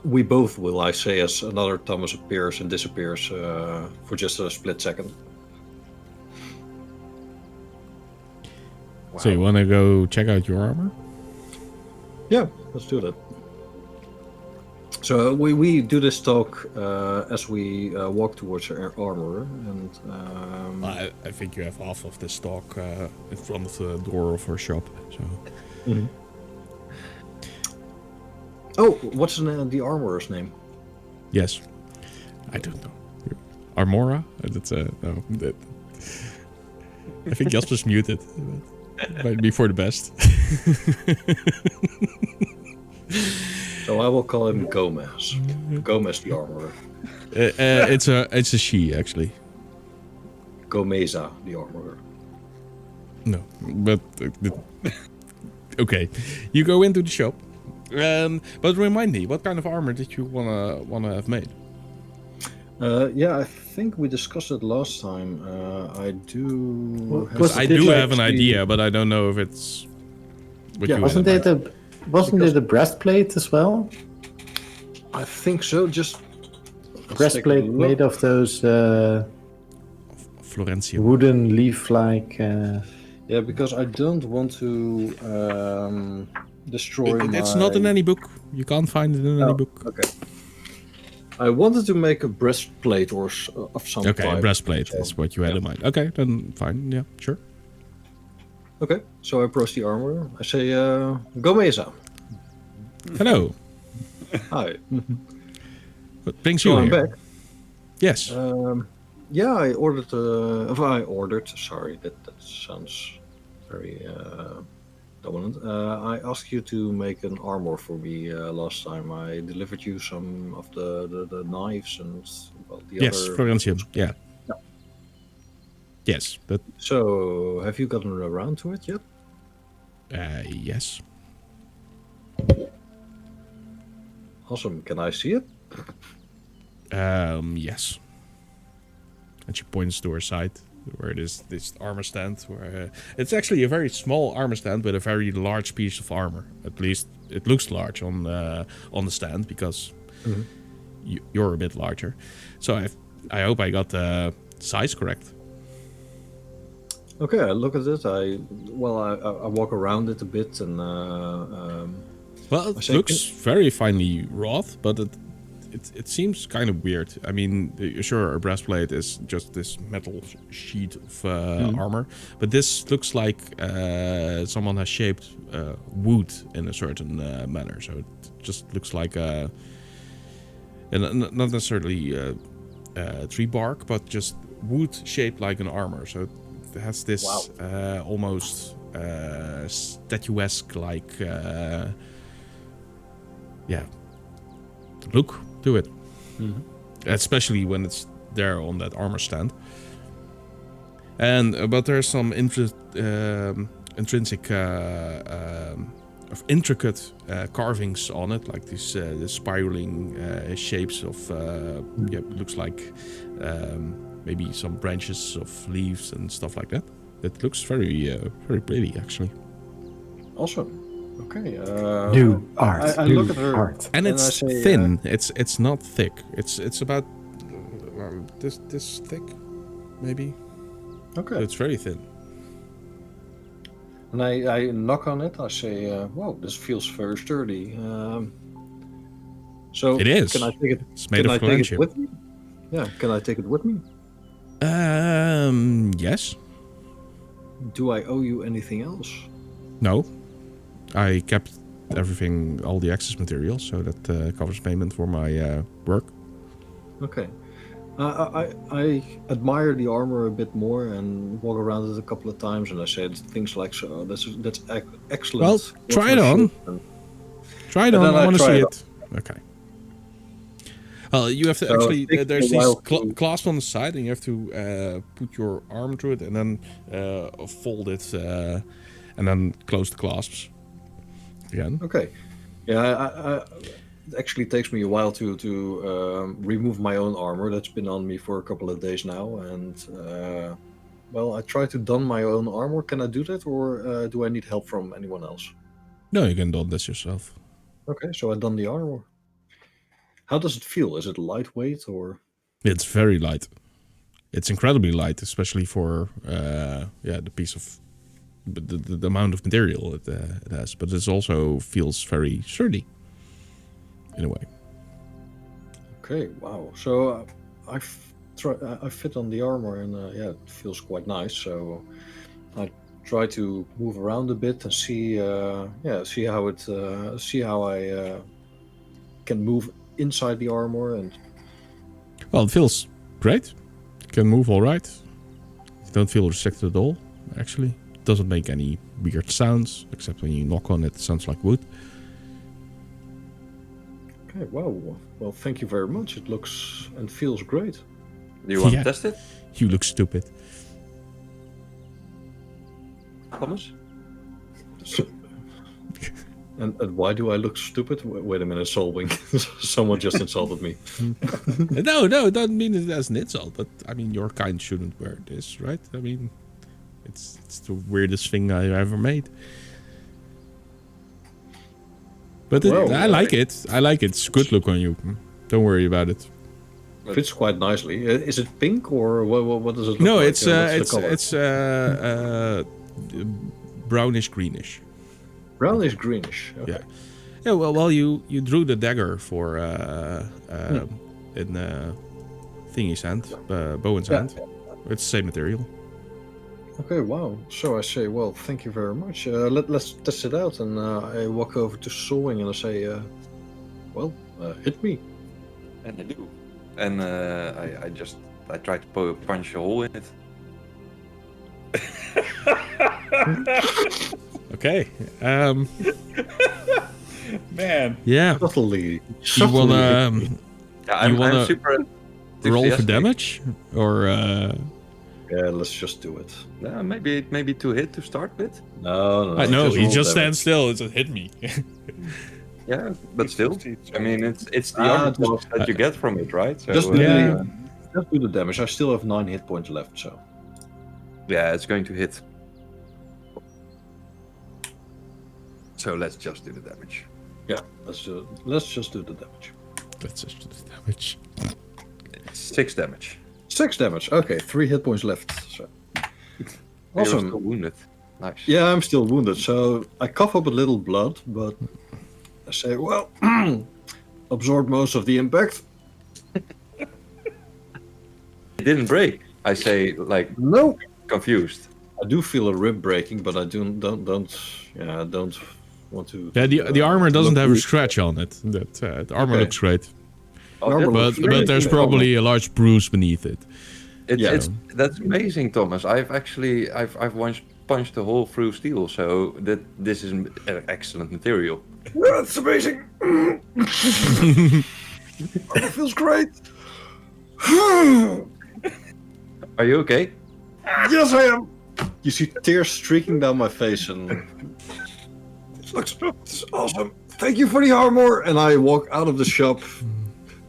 We both will, I say, as another Thomas appears and disappears for just a split second. Wow. So you want to go check out your armor? Yeah, let's do that. So we do this talk as we walk towards our armor, and I think you have half of this talk in front of the door of our shop. So. Oh, what's the armorer's name? Yes, I don't know. Armora? That's no. I think Jasper's muted. Might be for the best. So I will call him Gomez. Gomez the armorer. It's a she actually. Gomeza the armorer. No, but okay. You go into the shop. But remind me, what kind of armor did you wanna have made? Yeah, I think we discussed it last time. I do. I do have an idea, but I don't know if it's. What you wasn't it a breastplate as well? I think so. Just Breastplate made of those Florencia wooden leaf-like. Yeah, because I don't want to destroy. It's not in any book. You can't find it in any book. Okay. I wanted to make a breastplate of some type. Okay, a breastplate is what you had in mind. Okay, then fine. Yeah, sure. Okay, so I approach the armor. I say, Gomeza. Hello. Hi. What brings So you I'm here? back. Yes. Yeah, I ordered. Sorry, that sounds very dominant. I asked you to make an armor for me last time. I delivered you some of the knives and the yes, other. Florencia. Yeah. Yes, but So, have you gotten around to it yet? yes. Awesome. Can I see it? Yes. And she points to her side, where it is this armor stand. Where it's actually a very small armor stand with a very large piece of armor. At least it looks large on the stand, because you're a bit larger. So I hope I got the size correct. Okay, I look at it. I walk around it a bit, and Well, it looks very finely wrought, but it seems kind of weird. I mean, sure, a breastplate is just this metal sheet of armor, but this looks like someone has shaped wood in a certain manner. So it just looks like not necessarily tree bark, but just wood shaped like an armor. So it has this almost statuesque, like look to it, especially when it's there on that armor stand. And but there's some intrinsic of intricate carvings on it, like these spiraling shapes of looks like maybe some branches of leaves and stuff like that. It looks very pretty, actually. Awesome. Okay. New art. I look at her, art. And it's thin. It's not thick. It's about this thick, maybe. Okay. So it's very thin. And I knock on it. I say, "Whoa, this feels very sturdy." So It is. Can I take it? It's made Can of I take it Kalanship. with me? Yeah. Can I take it with me? Yes. Do I owe you anything else? No. I kept everything, all the access materials, so that covers payment for my work. Okay. I admire the armor a bit more and walk around it a couple of times, and I said things like, "So that's excellent." Well, try it on. Try it And on. then I I want to try see it it. Okay. Well, you have to So actually. it takes There's me a these while to- clasps on the side, and you have to put your arm through it, and then fold it, and then close the clasps again. Okay. Yeah, it actually takes me a while to remove my own armor that's been on me for a couple of days now, and I try to don my own armor. Can I do that, or do I need help from anyone else? No, you can do this yourself. Okay, so I don the armor. How does it feel? Is it lightweight or? It's very light. It's incredibly light, especially for the piece of the amount of material it has. But it also feels very sturdy in a way. Okay, wow. So I fit on the armor, and it feels quite nice. So I try to move around a bit and see how I can move inside the armor. And Well, it feels great. You can move all right. You don't feel restricted at all, actually. It doesn't make any weird sounds, except when you knock on it, it sounds like wood. okay, wow. Well, thank you very much. It looks and feels great. Do you want Yeah. to test it, You look stupid. Thomas? So, and why do I look stupid? Wait a minute, Solwing. Someone just insulted me. No, it doesn't mean it as an insult, but I mean, your kind shouldn't wear this, right? I mean, it's the weirdest thing I ever made. But I like it. I like it. It's a good look on you. Don't worry about it. Fits quite nicely. Is it pink or what does it look No, like? it's What's the color? it's brownish greenish. Brownish greenish. Okay. Yeah. Yeah. Well, you drew the dagger for in thingy's hand, Bowen's hand. It's the same material. Okay, wow. So I say, well, thank you very much. Let's test it out. And I walk over to Solwing and I say, hit me. And I do. And I try to punch a hole in it. Okay. Man, Yeah. Subtly. You wanna Yeah, I'm wanna super roll for enthusiastic. damage, or Yeah, let's just do it. Yeah, maybe to hit to start with. No. I know he roll just damage. stands still. It's a hit me. Yeah, but still, I mean, it's the Ah, armor class that you get from it, right? So, Just Yeah. do the damage. I still have 9 hit points left, so. yeah, it's going to hit. So let's just do the damage. Yeah, let's just do the damage. That's just the damage. 6 damage. 6 damage. Okay, 3 hit points left. So. You're Awesome. still wounded. Nice. Yeah, I'm still wounded, so I cough up a little blood, but I say, well, absorb most of the impact. It didn't break. I say, like, No. confused. I do feel a rib breaking, but I don't want to. Yeah, the armor doesn't look have a weak. scratch on it. The armor Okay. looks great, Armor but looks great. there's probably a large bruise beneath it. It's that's amazing, Thomas. I've once punched a hole through steel, so that this is an excellent material. That's amazing. It feels great. Are you okay? Yes, I am. You see tears streaking down my face, and this looks awesome. Thank you for the armor. And I walk out of the shop,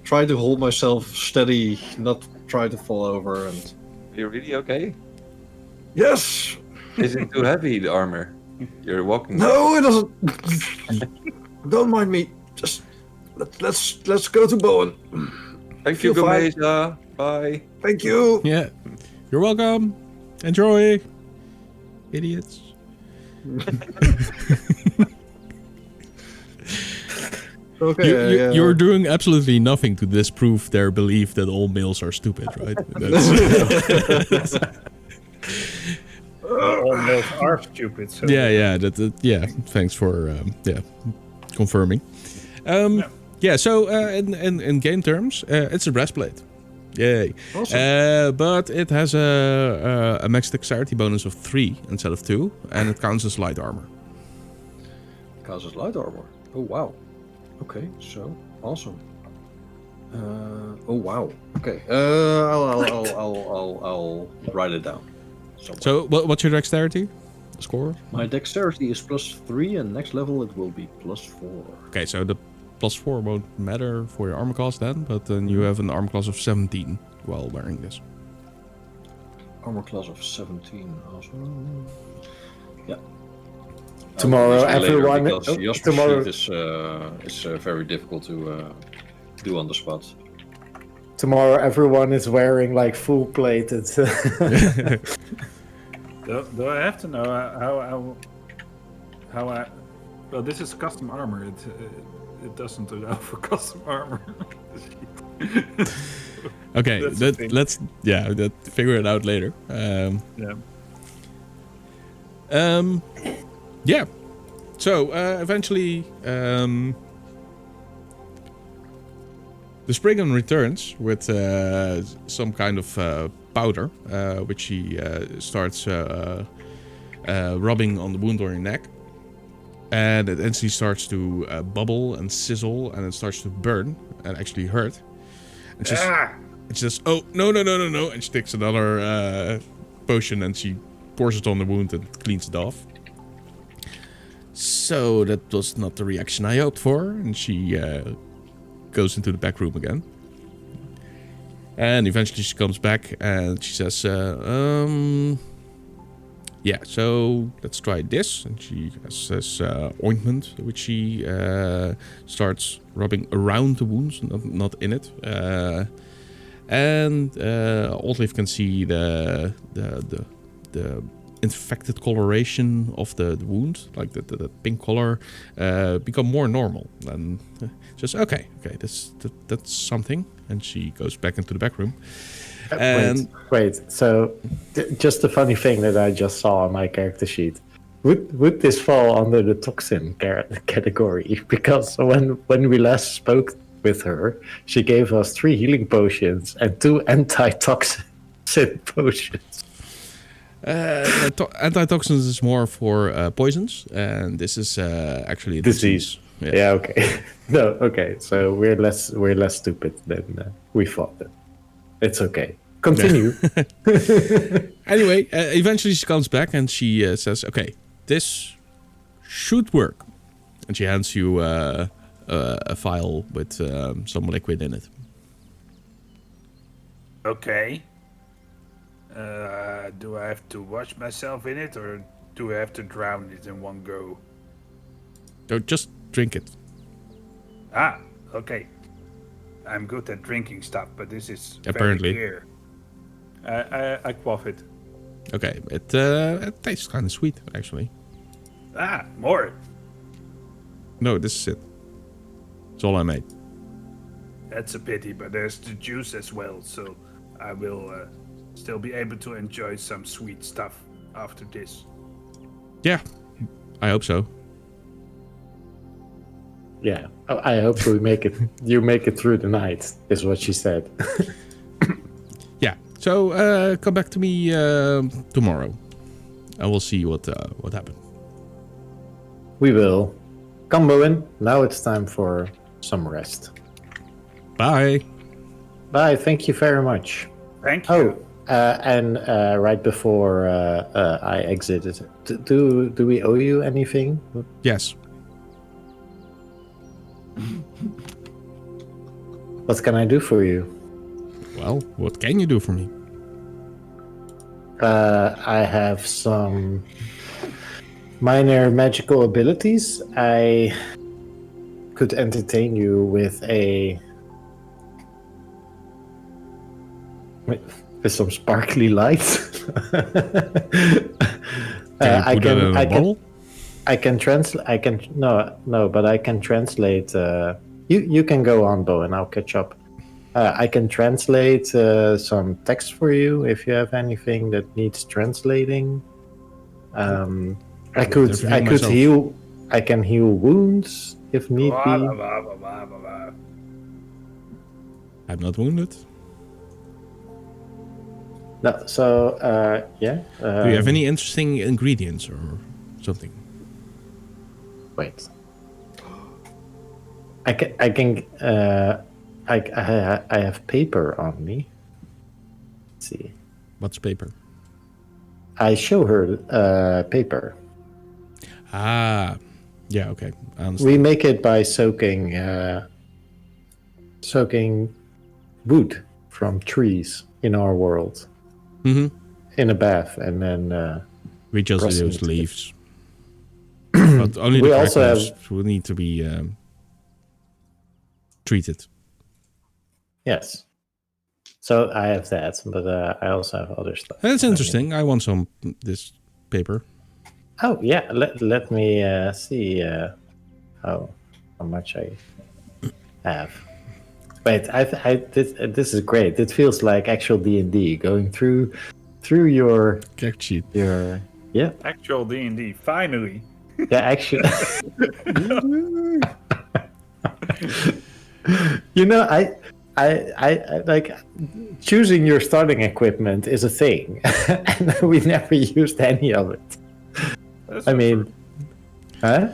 try to hold myself steady, not try to fall over. And Are you really okay? yes, Is it too heavy, the armor? You're walking. no, it doesn't. Don't mind me. Just let's go to Bowen. Thank you, feel fine. Gomeza. Bye. Thank you. Yeah, you're welcome. Enjoy, idiots. Okay, You're doing absolutely nothing to disprove their belief that all males are stupid, right? That's, All males are stupid. So yeah. Yeah. Thanks for confirming. Yeah. So in game terms, it's a breastplate. Yay! Awesome. But it has a max dexterity bonus of 3 instead of 2, and it counts as light armor. Causes light armor. Oh wow. Okay, so awesome. Oh wow. Okay. I'll write it down. somewhere. So what's your dexterity score? My dexterity is +3, and next level it will be +4. Okay, so the +4 won't matter for your armor class then, but then you have an armor class of 17 while wearing this. Armor class of 17. Awesome. Yeah. Tomorrow, Later, everyone. because Jasper's Tomorrow, sheet is very difficult to do on the spot. tomorrow, everyone is wearing like full plated. Do I have to know how I? Well, this is custom armor. It doesn't allow for custom armor. Okay, That's the thing. let's figure it out later. Yeah. Yeah. So eventually, the Spriggan returns with some kind of powder, which he starts rubbing on the wound on your neck, and it instantly starts to bubble and sizzle, and it starts to burn and actually hurt. And she says, "Oh no!" And she takes another potion and she pours it on the wound and cleans it off. So that was not the reaction I hoped for, and she goes into the back room again. And eventually she comes back and she says, yeah, so let's try this. And she says ointment, which she starts rubbing around the wounds, not in it. And Oldleaf can see the infected coloration of the wound, like the pink color, become more normal. And just okay, that's something. And she goes back into the back room. And wait. So, just a funny thing that I just saw on my character sheet. Would this fall under the toxin category? Because when we last spoke with her, she gave us 3 healing potions and 2 anti-toxin potions. Antitoxins is more for poisons, and this is actually a disease. Yes. Yeah. Okay. No. Okay. So we're less stupid than we thought. Then it's okay. Continue. Anyway, eventually she comes back and she says, "Okay, this should work," and she hands you a vial with some liquid in it. Okay. Do I have to wash myself in it, or do I have to drown it in one go? So just drink it. Ah, okay. I'm good at drinking stuff, but this is Apparently. very clear. I quaff it. Okay, it tastes kind of sweet, actually. More. No, this is it. It's all I made. That's a pity, but there's the juice as well, so I will still be able to enjoy some sweet stuff after this. Yeah, I hope so. Yeah, I hope you make it through the night, is what she said. Yeah, so come back to me tomorrow. And we'll see what happened. We will. Come, Bowen. Now it's time for some rest. Bye. Bye. Thank you very much. Thank you. And right before I exited, do we owe you anything? Yes. What can I do for you? Well, what can you do for me? I have some minor magical abilities. I could entertain you with some sparkly lights. Can you put it in a bottle? I can translate. But I can translate. You can go on, Bo, and I'll catch up. I can translate some text for you if you have anything that needs translating. I could heal. I can heal wounds if need be. I'm not wounded. No, so yeah. Do you have any interesting ingredients or something? Wait. I have paper on me. Let's see. What's paper? I show her paper. Ah, yeah, okay. I understand. We make it by soaking wood from trees in our world in a bath, and then we just pressing use it. leaves. But only We the also crackers will need to be treated. Yes. So I have that, but I also have other stuff. That's interesting. I want some this paper. Oh yeah, let me see how much I have. Wait, this is great. It feels like actual D&D going through your Character sheet. yeah Actual D&D, finally. yeah actually. You know, I like choosing your starting equipment is a thing, and we never used any of it. That's I not mean, true. huh?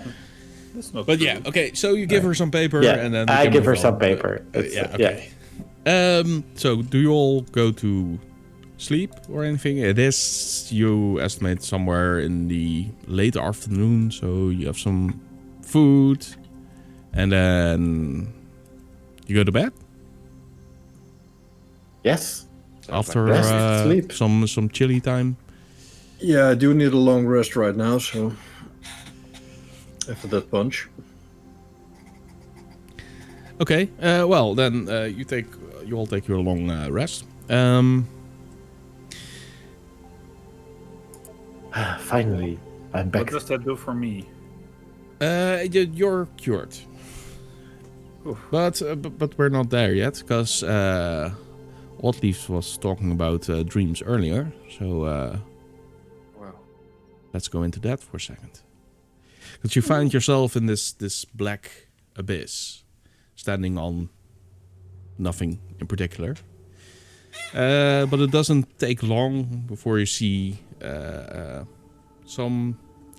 That's not But true. yeah, okay. So you give her some paper, Yeah, and then I can give her move some on. paper. Yeah, okay. So do you all go to sleep or anything? It is, you estimate, somewhere in the late afternoon, so you have some food, and then you go to bed Yes. after Rest, sleep. some chilly time. Yeah, I do need a long rest right now, so after that punch. Okay. Well, then you all take your long rest. Finally, I'm back. What does that do for me? You're cured. Oof. But we're not there yet, because Oddleaf was talking about dreams earlier. So Wow. let's go into that for a second. Because you find yourself in this black abyss, standing on nothing in particular. But it doesn't take long before you see some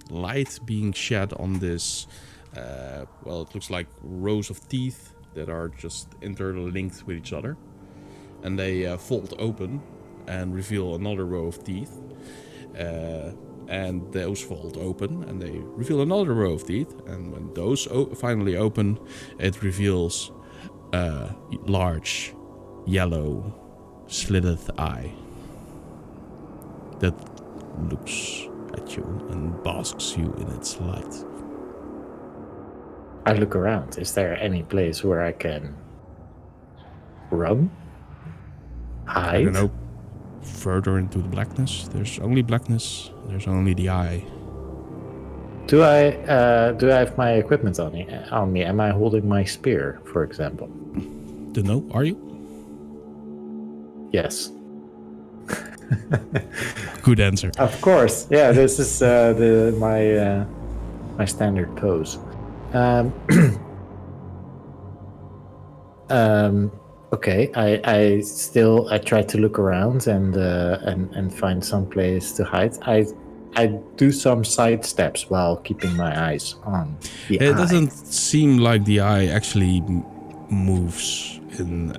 light being shed on this. Well, it looks like rows of teeth that are just interlinked with each other, and they fold open and reveal another row of teeth. And those fold open and they reveal another row of teeth. And when those finally open, it reveals a large, yellow, slitted eye that looks at you and basks you in its light. I look around. Is there any place where I can Run? I Hide? don't know. Further into the blackness. There's only blackness. There's only the eye. Do I have my equipment on me? Am I holding my spear, for example? Don't know. Are you? Yes. Good answer. Of course. Yeah, this is my standard pose. Okay. I try to look around and find some place to hide. I do some side steps while keeping my eyes on the eye. It doesn't seem like the eye actually moves in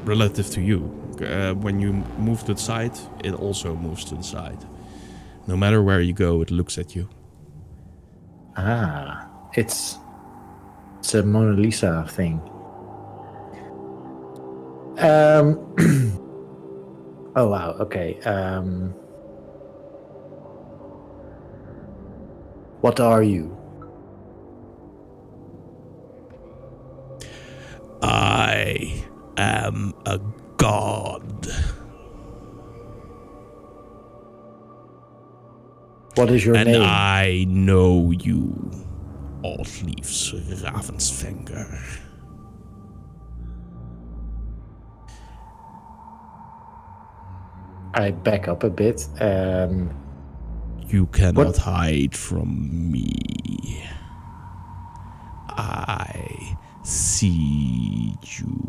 relative to you. When you move to the side, it also moves to the side. No matter where you go, it looks at you. It's a Mona Lisa thing. Oh wow. Okay. What are you? I am a god. What is your And name? I know you, Oddleaf's Ravensfinger. I back up a bit. You cannot What? hide from me. I see you.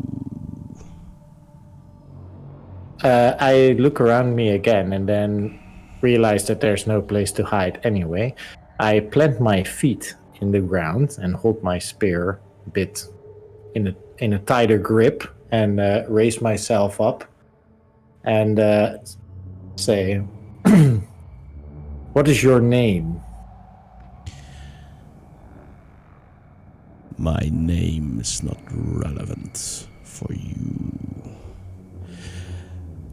I look around me again and then realize that there's no place to hide anyway. I plant my feet in the ground and hold my spear a bit in a tighter grip and raise myself up and say, "What is your name?" My name is not relevant for you.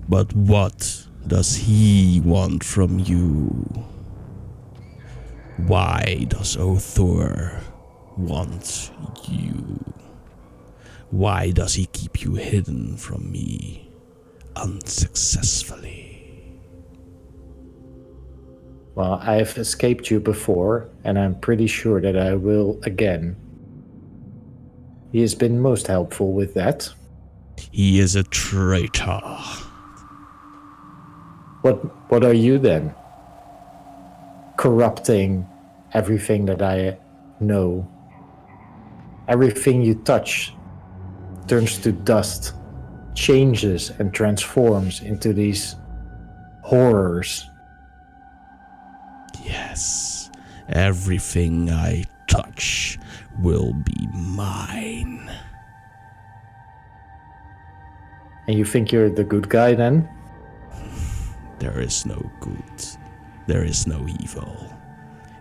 But what does he want from you? Why does Othor want you? Why does he keep you hidden from me unsuccessfully? Well, I've escaped you before, and I'm pretty sure that I will again. He has been most helpful with that. He is a traitor. What are you then? Corrupting everything that I know. Everything you touch turns to dust, changes and transforms into these horrors. Yes, everything I touch will be mine. And you think you're the good guy then? There is no good. There is no evil.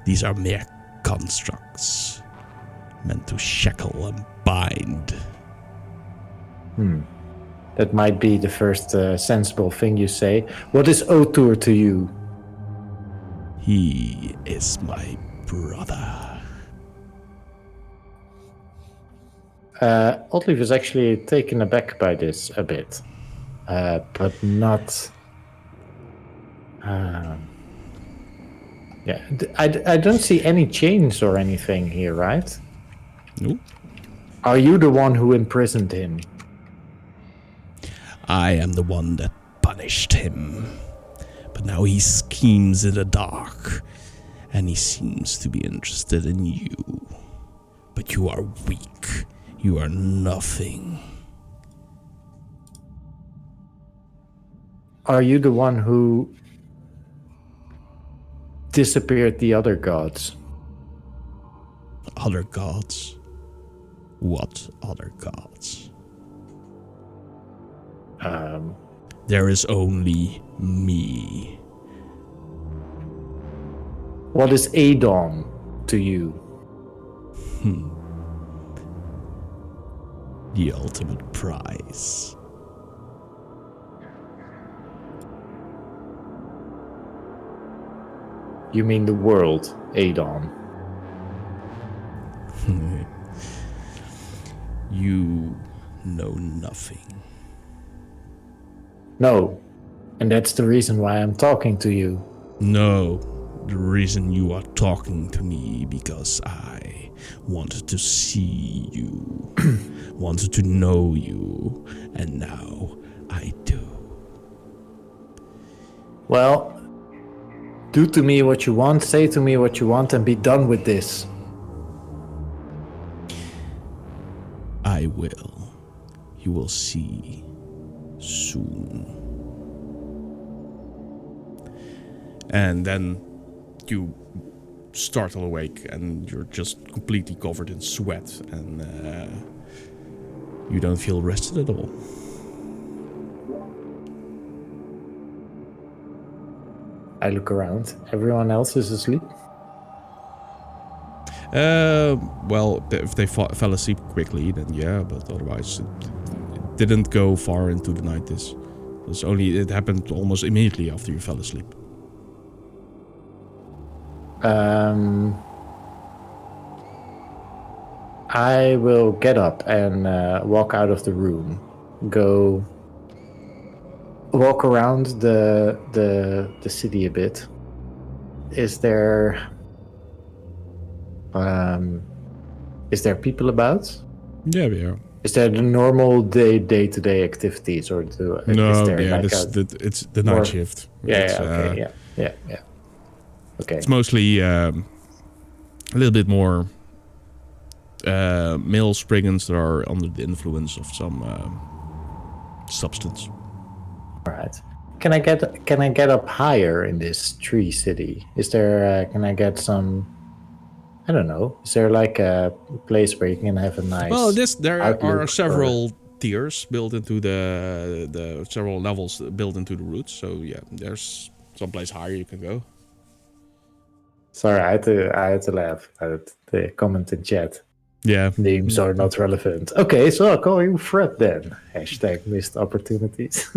These are mere constructs meant to shackle and bind. That might be the first sensible thing you say. What is Othor to you? He is my brother. Oddleaf is actually taken aback by this a bit, but not. Yeah, I don't see any chains or anything here, right? No, Are you the one who imprisoned him? I am the one that punished him. But now he schemes in the dark, and he seems to be interested in you. But you are weak. You are nothing. Are you the one who disappeared the other gods? Other gods? What other gods? There is only me. What is Aedon to you? The ultimate prize. You mean the world, You know nothing. No. And that's the reason why I'm talking to you. No, the reason you are talking to me because I wanted to see you, wanted to know you, and now I do. Well, do to me what you want, say to me what you want, and be done with this. I will. You will see soon. And then you startle awake and you're just completely covered in sweat and you don't feel rested at all. I look around. Everyone else is asleep? Well, if they fell asleep quickly, then yeah, but otherwise it didn't go far into the night. It happened almost immediately after you fell asleep. I will get up and walk out of the room. Go walk around the city a bit. Is there people about? Yeah, we are. Is there the normal day-to-day activities, or is there it's the night shift. Yeah. Okay. It's mostly a little bit more male Spriggans that are under the influence of some substance. All right. Can I get up higher in this tree city? Is there? Can I get some? I don't know. Is there like a place where you can have a nice? Well, there are outlook several tiers built into the several levels built into the roots. So yeah, there's some place higher you can go. Sorry, I had to laugh at the comment in chat. Yeah. Names are not relevant. Okay, so I'll call you Fred then. # missed opportunities.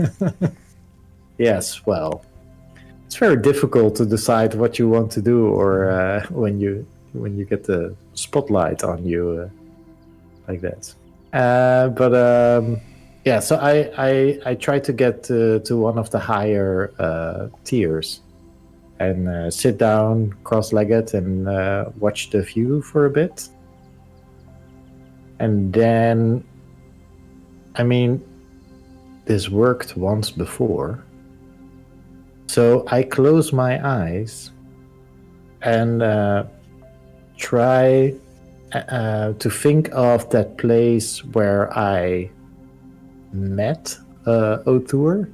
Yes, well, it's very difficult to decide what you want to do, or when you get the spotlight on you like that. Yeah, so I try to get to one of the higher tiers and sit down cross-legged and watch the view for a bit. And then, I mean, this worked once before. So I close my eyes and try to think of that place where I met O'Toole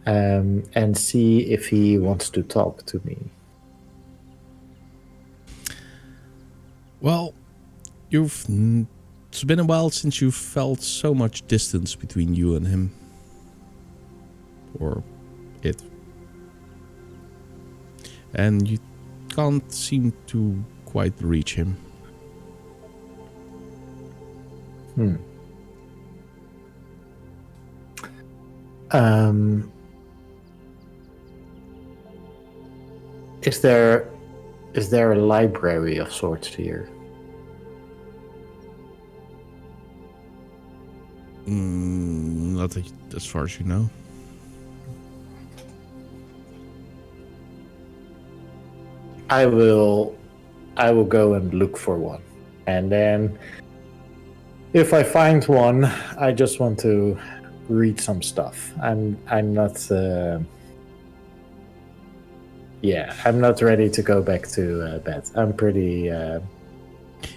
and see if he wants to talk to me. Well, it's been a while since you felt so much distance between you and him. Or it. And you can't seem to quite reach him. Is there a library of sorts here? Not as far as you know. I will go and look for one, and then if I find one, I just want to read some stuff. I'm not. I'm not ready to go back to bed. I'm pretty.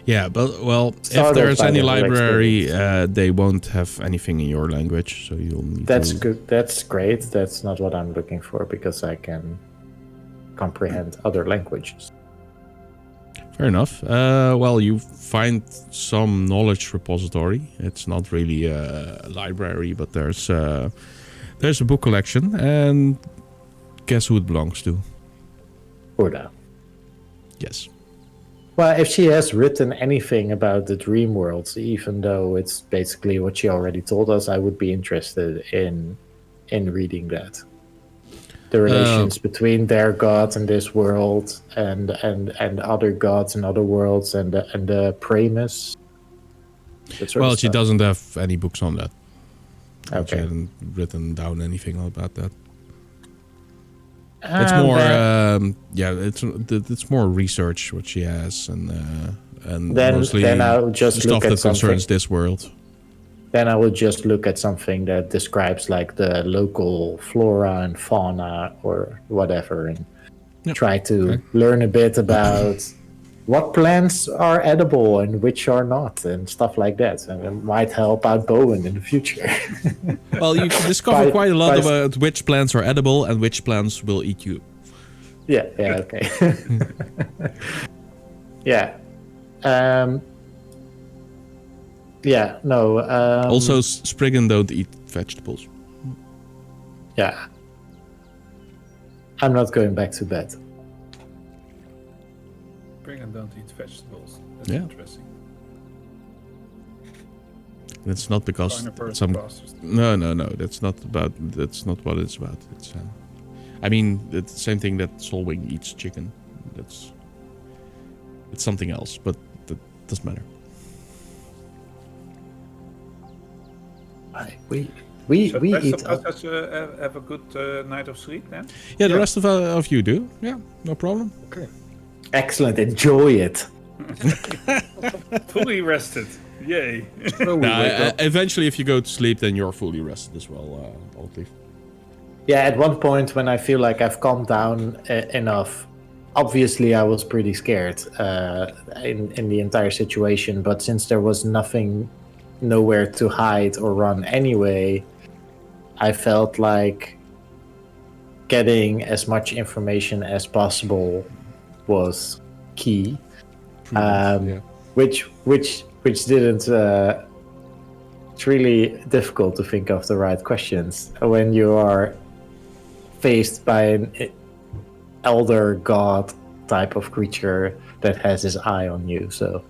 Yeah, but well, if there's any library, they won't have anything in your language, so you'll need. That's good. That's great. That's not what I'm looking for because I can comprehend other languages. Fair enough. Well, you find some knowledge repository. It's not really a library, but there's a book collection, and guess who it belongs to? Urda. Yes. Well, if she has written anything about the dream worlds, even though it's basically what she already told us, I would be interested in reading that. The relations between their gods and this world, and other gods and other worlds, and the Praemus. that sort Well, of she stuff? doesn't have any books on that. She Okay. hasn't written down anything about that. Um, It's more, then- it's more research what she has, and Then- mostly then I'll just stuff look at that concerns something. this world. Then I will just look at something that describes like the local flora and fauna or whatever, and try to okay. learn a bit about what plants are edible and which are not, and stuff like that. And it might help out Bowen in the future. Well, you can discover By- quite a lot by- about which plants are edible and which plants will eat you. Yeah, okay. Yeah. Yeah, no. Also, Spriggan don't eat vegetables. Yeah. I'm not going back to bed. Bring and don't eat vegetables. That's Yeah. interesting. It's not because Carnivorous some. bastards. No. That's not about. That's not what it's about. It's. I mean, it's the same thing that Solwing eats chicken. It's something else, but that doesn't matter. We So we the rest eat. of us have a good night of sleep then? Yeah, the rest of you do. Yeah, no problem. Excellent. Enjoy it. Fully rested. Yay. So we wake up. Eventually, if you go to sleep, then you're fully rested as well. Oddly. Yeah, at one point when I feel like I've calmed down enough, obviously I was pretty scared in the entire situation. But since there was nowhere to hide or run anyway, I felt like getting as much information as possible was key. Yeah. Which didn't. It's really difficult to think of the right questions when you are faced by an elder god type of creature that has his eye on you. So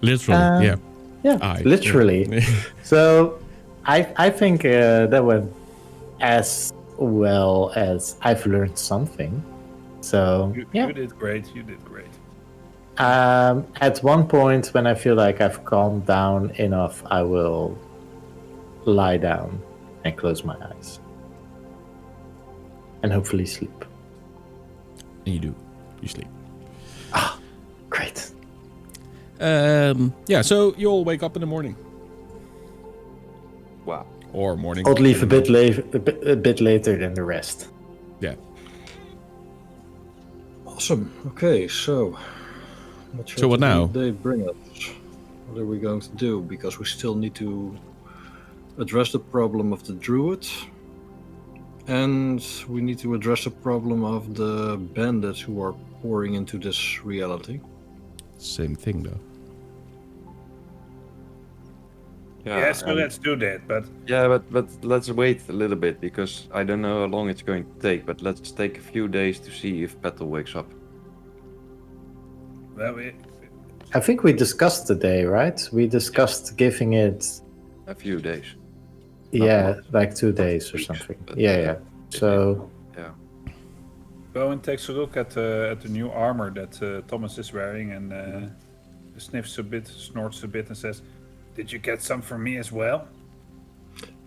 Literally, yeah. yeah, Eye, literally. yeah. So I think that went as well as I've learned something. So You did great. You did great. At one point when I feel like I've calmed down enough, I will lie down and close my eyes and hopefully sleep. And you do. You sleep. Great. Yeah, so you all wake up in the morning. Wow. Or morning. I'll leave a bit later than the rest. Yeah. Awesome. Okay, so So what now? They bring us. What are we going to do? Because we still need to address the problem of the druid, and we need to address the problem of the bandits who are pouring into this reality. Same thing, though. Yeah, so let's do that. But Yeah, but let's wait a little bit because I don't know how long it's going to take. But let's take a few days to see if Petal wakes up. well, I think we discussed today, right? We discussed giving it, A few days. yeah, much. like 2 days or Weeks, something. but, Yeah. So Yeah. Bowen takes a look at the new armor that Thomas is wearing and sniffs a bit, snorts a bit, and says, "Did you get some for me as well?"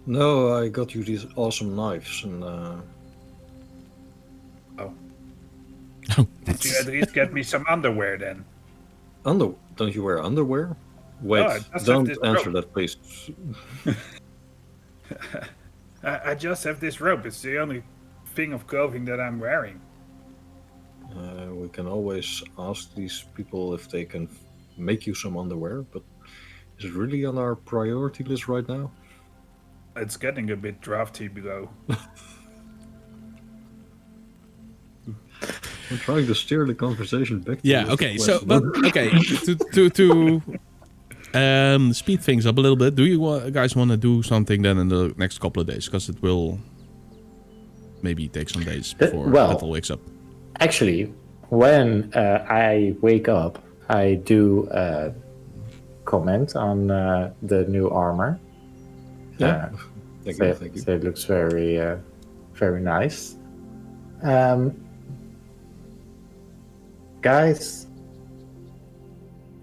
No, I got you these awesome knives, and Did you at least get me some underwear then? Don't you wear underwear? Wait, I just have don't this answer rope. that, please. I just have this rope. It's the only thing of clothing that I'm wearing. We can always ask these people if they can make you some underwear, but is it really on our priority list right now? It's getting a bit drafty below. I'm trying to steer the conversation back to Yeah, this okay, so, question. but, okay, to speed things up a little bit, do you guys want to do something then in the next couple of days? Because it will maybe take some days before well- Petal wakes up. actually, when I wake up, I do comment on the new armor. Yeah. Thank you. So it looks very nice. Guys,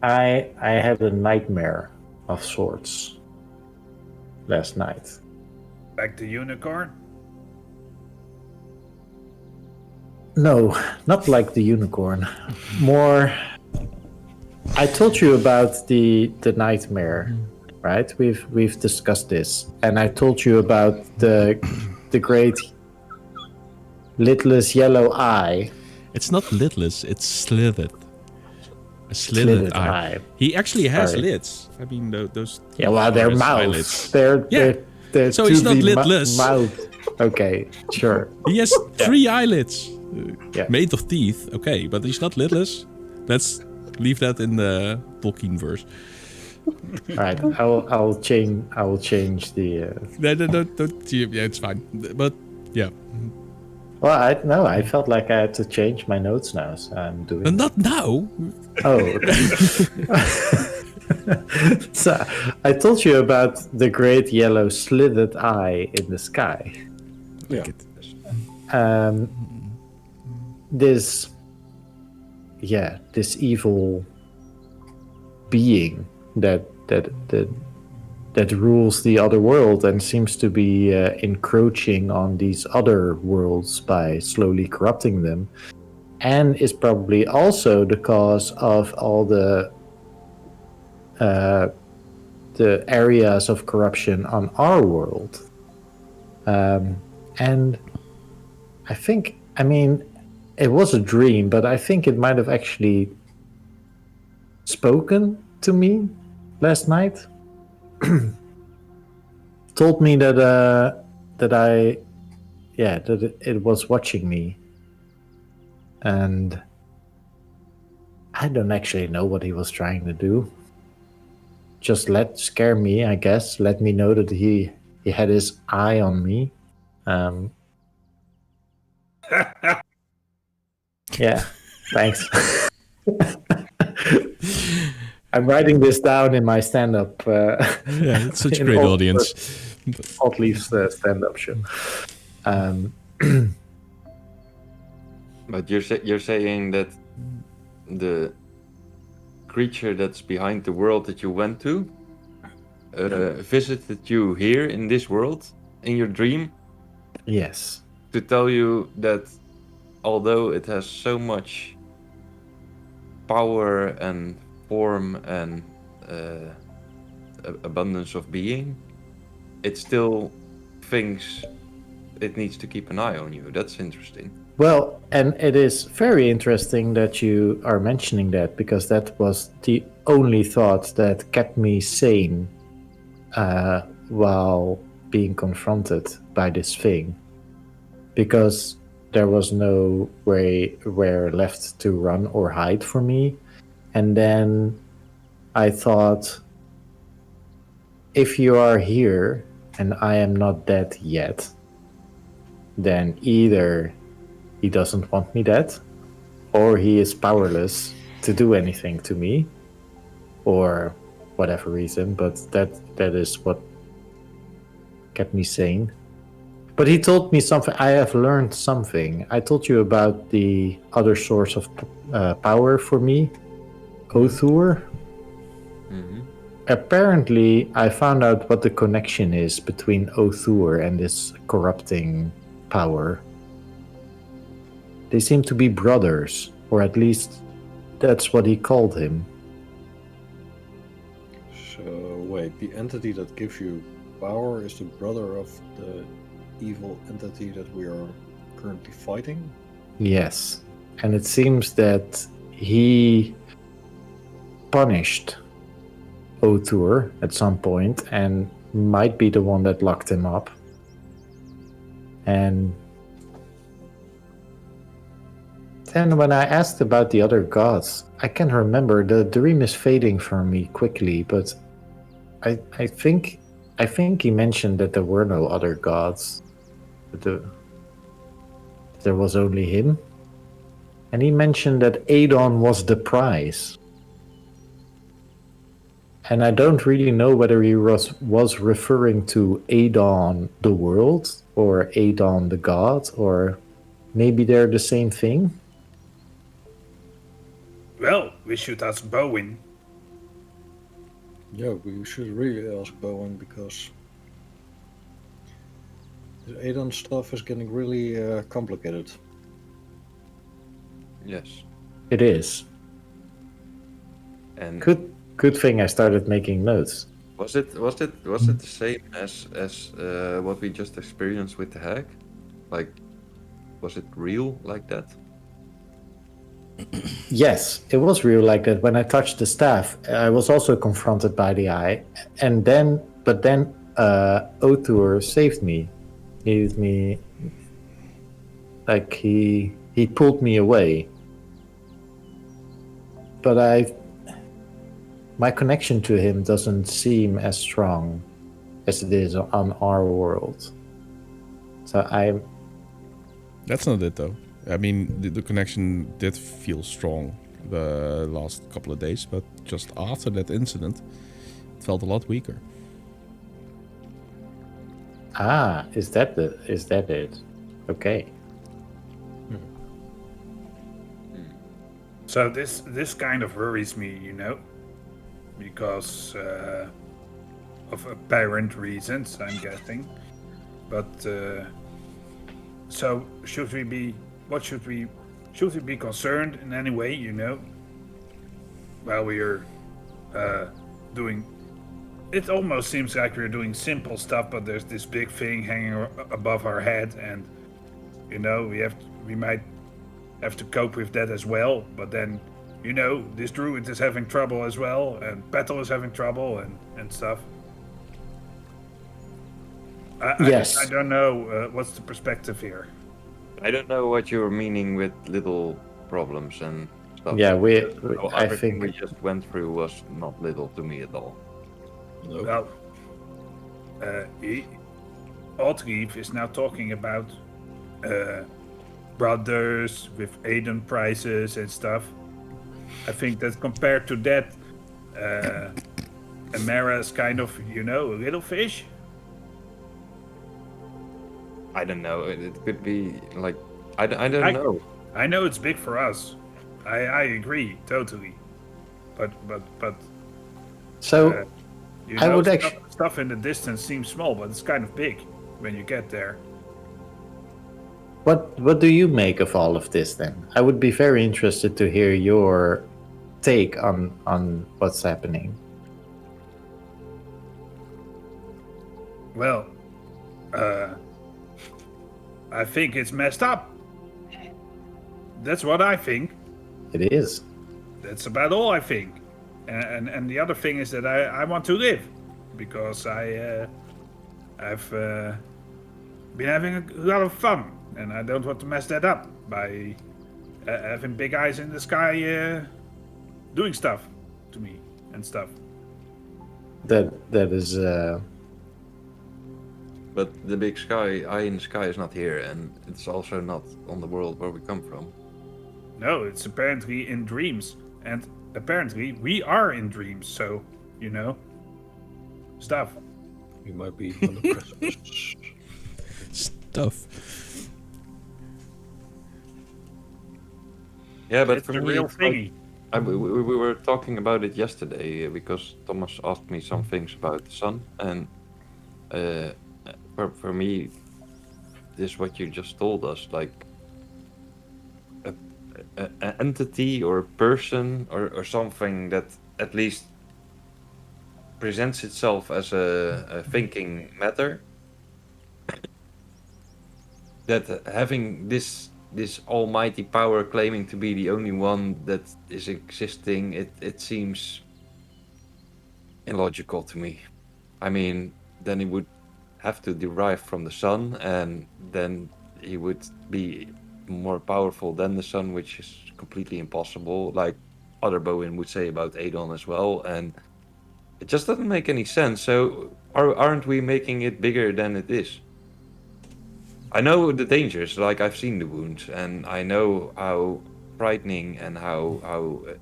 I had a nightmare of sorts last night. Like the unicorn? No, not like the unicorn. More, I told you about the nightmare, right? We've discussed this, and I told you about the great lidless yellow eye. It's not lidless, it's slithered. A slithered eye. He actually has lids. I mean, those. Yeah, well, they're his mouths. eyelids. They're So he's not lidless. Mouth. Okay, sure. He has 3 eyelids. Yeah. Made of teeth, okay, but he's not lidless. Let's leave that in the Tolkien verse. All right, I will change the. No, don't. Yeah, it's fine. But yeah. Well, I felt like I had to change my notes now, so I'm doing. But not now. Oh. Okay. So I told you about the great yellow slithered eye in the sky. Yeah. This evil being that rules the other world and seems to be encroaching on these other worlds by slowly corrupting them, and is probably also the cause of all the areas of corruption on our world. And I mean, it was a dream, but I think it might have actually spoken to me last night. Told me that it was watching me, and I don't actually know what he was trying to do. Just scare me, I guess. Let me know that he had his eye on me. Yeah, thanks. I'm writing this down in my stand-up. Yeah, it's such a great audience. Oddleaf's stand-up show. But you're saying that the creature that's behind the world that you went to visited you here in this world in your dream? Yes. To tell you that although it has so much power and form and abundance of being, it still thinks it needs to keep an eye on you. That's interesting. Well, and it is very interesting that you are mentioning that, because that was the only thought that kept me sane while being confronted by this thing. Because there was no where left to run or hide for me. And then I thought, if you are here and I am not dead yet, then either he doesn't want me dead, or he is powerless to do anything to me, or whatever reason. But that is what kept me sane. But he told me something. I have learned something. I told you about the other source of power for me, Othur. Mm-hmm. Apparently, I found out what the connection is between Othur and this corrupting power. They seem to be brothers, or at least that's what he called him. So, wait, the entity that gives you power is the brother of the evil entity that we are currently fighting? Yes. And it seems that he punished Othur at some point and might be the one that locked him up. And then when I asked about the other gods, I can remember the dream is fading from me quickly, but I think he mentioned that there were no other gods. That there was only him. And he mentioned that Aedon was the prize. And I don't really know whether he was referring to Aedon the world, or Aedon the god, or maybe they're the same thing. Well, we should ask Bowen. Yeah, we should really ask Bowen because the Aedon stuff is getting really complicated. Yes. It is. And Good thing I started making notes. was it the same as what we just experienced with the hack? Like, was it real like that? Yes, it was real like that. When I touched the staff, I was also confronted by the eye, and then Otur saved me. He pulled me away. But my connection to him doesn't seem as strong as it is on our world. So That's not it, though. I mean, the connection did feel strong the last couple of days, but just after that incident, it felt a lot weaker. is that it? Okay. So this kind of worries me, because of apparent reasons, I'm guessing. But so should we be concerned in any way, while we are doing? It almost seems like we're doing simple stuff, but there's this big thing hanging above our head, and we might have to cope with that as well. But then, this druid is having trouble as well, and Petal is having trouble and stuff. Yes. I don't know what's the perspective here. I don't know what you're meaning with little problems and stuff. Yeah, I Everything think we just went through was not little to me at all. No. Well, Altgrief is now talking about brothers with Aedon prices and stuff. I think that compared to that, Amara is kind of, a little fish. I don't know. It could be like I don't know. I know it's big for us. I agree totally, but so. I would stuff in the distance seems small, but it's kind of big when you get there. What do you make of all of this then? I would be very interested to hear your take on what's happening. Well, I think it's messed up. That's what I think. It is. That's about all I think. And the other thing is that I want to live, because I've been having a lot of fun, and I don't want to mess that up by having big eyes in the sky doing stuff to me and stuff. That is. But the big eye in the sky is not here, and it's also not on the world where we come from. No, it's apparently in dreams, and apparently we are in dreams, so stuff. We might be on the precipice. Stuff. Yeah, but It's for a me, real it's like- thingy. we were talking about it yesterday because Thomas asked me some things about the sun, and for me, this what you just told us, like an entity or a person or something that at least presents itself as a thinking matter, that having this almighty power claiming to be the only one that is existing, it seems illogical to me. I mean, then it would have to derive from the sun, and then he would be more powerful than the sun, which is completely impossible, like other Bowen would say about Aedon as well, and it just doesn't make any sense. So aren't we making it bigger than it is? I know the dangers, like I've seen the wounds, and I know how frightening and how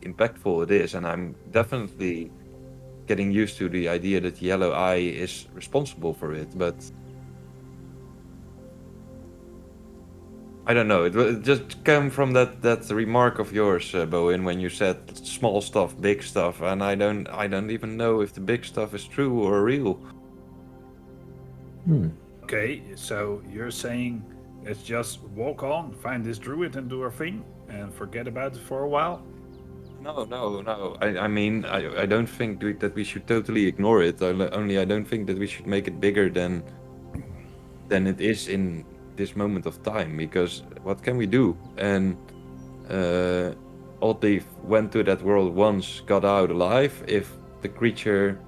impactful it is, and I'm definitely getting used to the idea that the yellow eye is responsible for it, but I don't know. It just came from that remark of yours, Bowen, when you said small stuff, big stuff, and I don't even know if the big stuff is true or real. Okay, so you're saying let's just walk on, find this druid, and do our thing, and forget about it for a while? No. I mean, I don't think that we should totally ignore it. Only I don't think that we should make it bigger than it is in this moment of time. Because what can we do? And Oddleaf went to that world once, got out alive. If the creature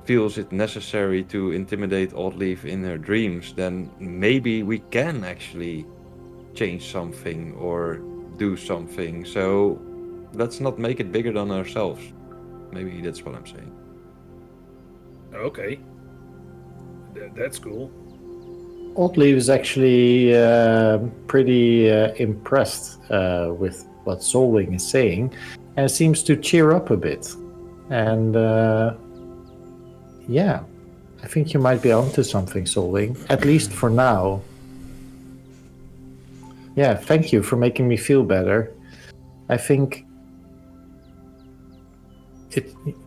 feels it necessary to intimidate Oddleaf in her dreams, then maybe we can actually change something or do something. So let's not make it bigger than ourselves. Maybe that's what I'm saying. Okay. That's cool. Oddleaf is actually pretty impressed with what Solwing is saying, and seems to cheer up a bit. And yeah, I think you might be onto something, Solwing, at least for now. Yeah, thank you for making me feel better. I think...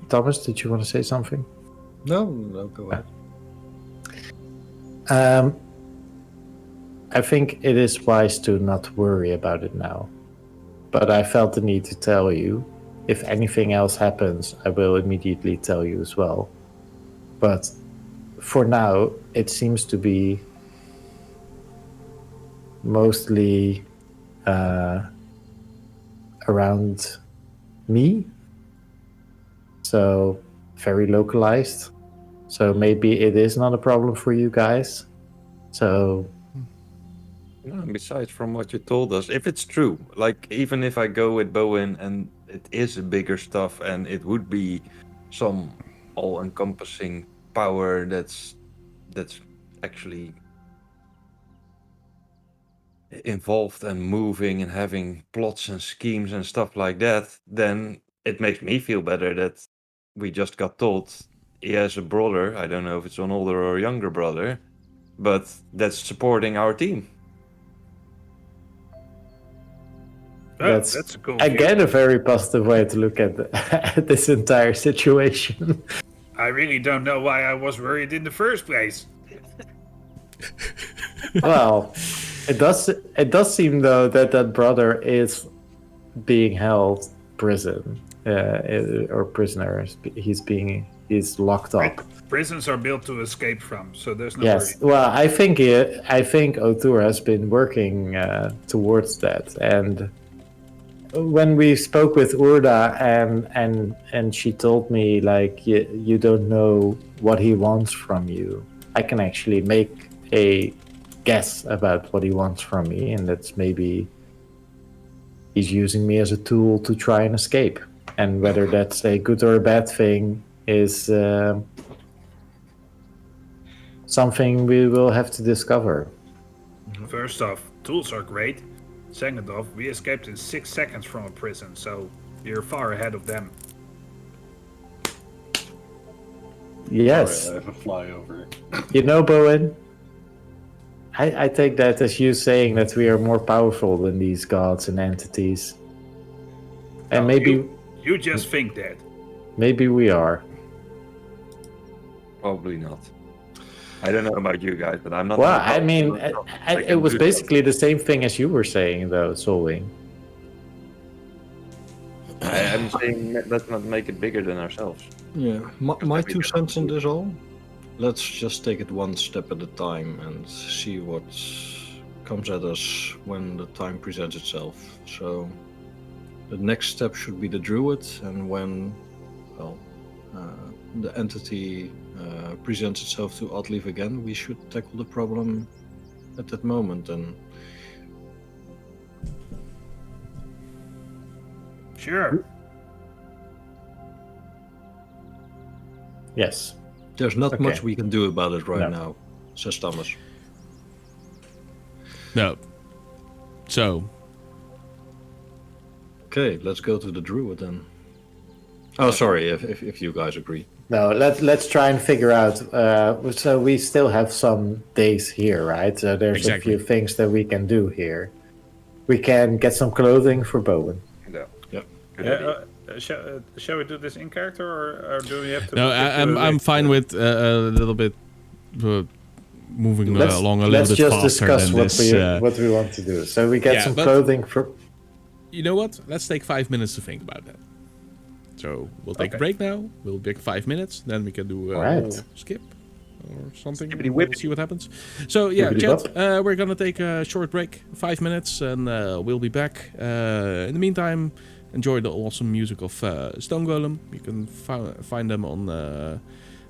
Thomas, did you want to say something? No, go ahead. I think it is wise to not worry about it now. But I felt the need to tell you. If anything else happens, I will immediately tell you as well. But for now, it seems to be mostly around me. So very localized. So maybe it is not a problem for you guys. So No, besides, from what you told us, if it's true, like even if I go with Bowen and it is a bigger stuff and it would be some all-encompassing power that's actually involved and moving and having plots and schemes and stuff like that, then it makes me feel better that we just got told he has a brother. I don't know if it's an older or younger brother, but that's supporting our team. that's a cool again view. a very positive way to look at, at this entire situation. I really don't know why I was worried in the first place. Well, it does seem though that brother is being held prison or prisoner. He's locked up. Prisons are built to escape from, so there's no Yes. worry. Well, I think O'Toole has been working towards that, and when we spoke with Urda and she told me like you don't know what he wants from you, I can actually make a guess about what he wants from me, and that's maybe he's using me as a tool to try and escape. And whether that's a good or a bad thing is something we will have to discover. First off, tools are great. Second off, we escaped in 6 seconds from a prison, so you're far ahead of them. Yes. Sorry, I have a flyover. You know, Bowen, I take that as you saying that we are more powerful than these gods and entities. And No, maybe you just think that. maybe we are. Probably not. I don't know about you guys, but I'm not. Well, I mean, I it can was do basically the same thing as you were saying, though, Solwing. I'm saying let's not make it bigger than ourselves. Yeah, my we 2 can cents in do this all. Let's just take it one step at a time and see what comes at us when the time presents itself. So the next step should be the druid, and when, well, the entity presents itself to Oddleaf again, we should tackle the problem at that moment. And Sure. Yes. there's not Okay. much we can do about it right No. now, says Thomas. No. So, Okay, let's go to the druid then. Oh, sorry, if you guys agree. No, let's try and figure out. So we still have some days here, right? So there's Exactly. a few things that we can do here. We can get some clothing for Bowen. Yeah. Yep. Good idea. Shall we do this in character, or do we have to? No, I'm fine with a little bit moving along a little Let's bit just faster discuss than this. what we want to do. So we get some but- clothing for. You know what? Let's take 5 minutes to think about that. So we'll take a break now. We'll take 5 minutes, then we can do a Alright. skip or something. Skippity We'll whippity. see what happens. So yeah, Skippity chat. bop. We're gonna take a short break, 5 minutes, and we'll be back. In the meantime, enjoy the awesome music of Stone Golem. You can find them on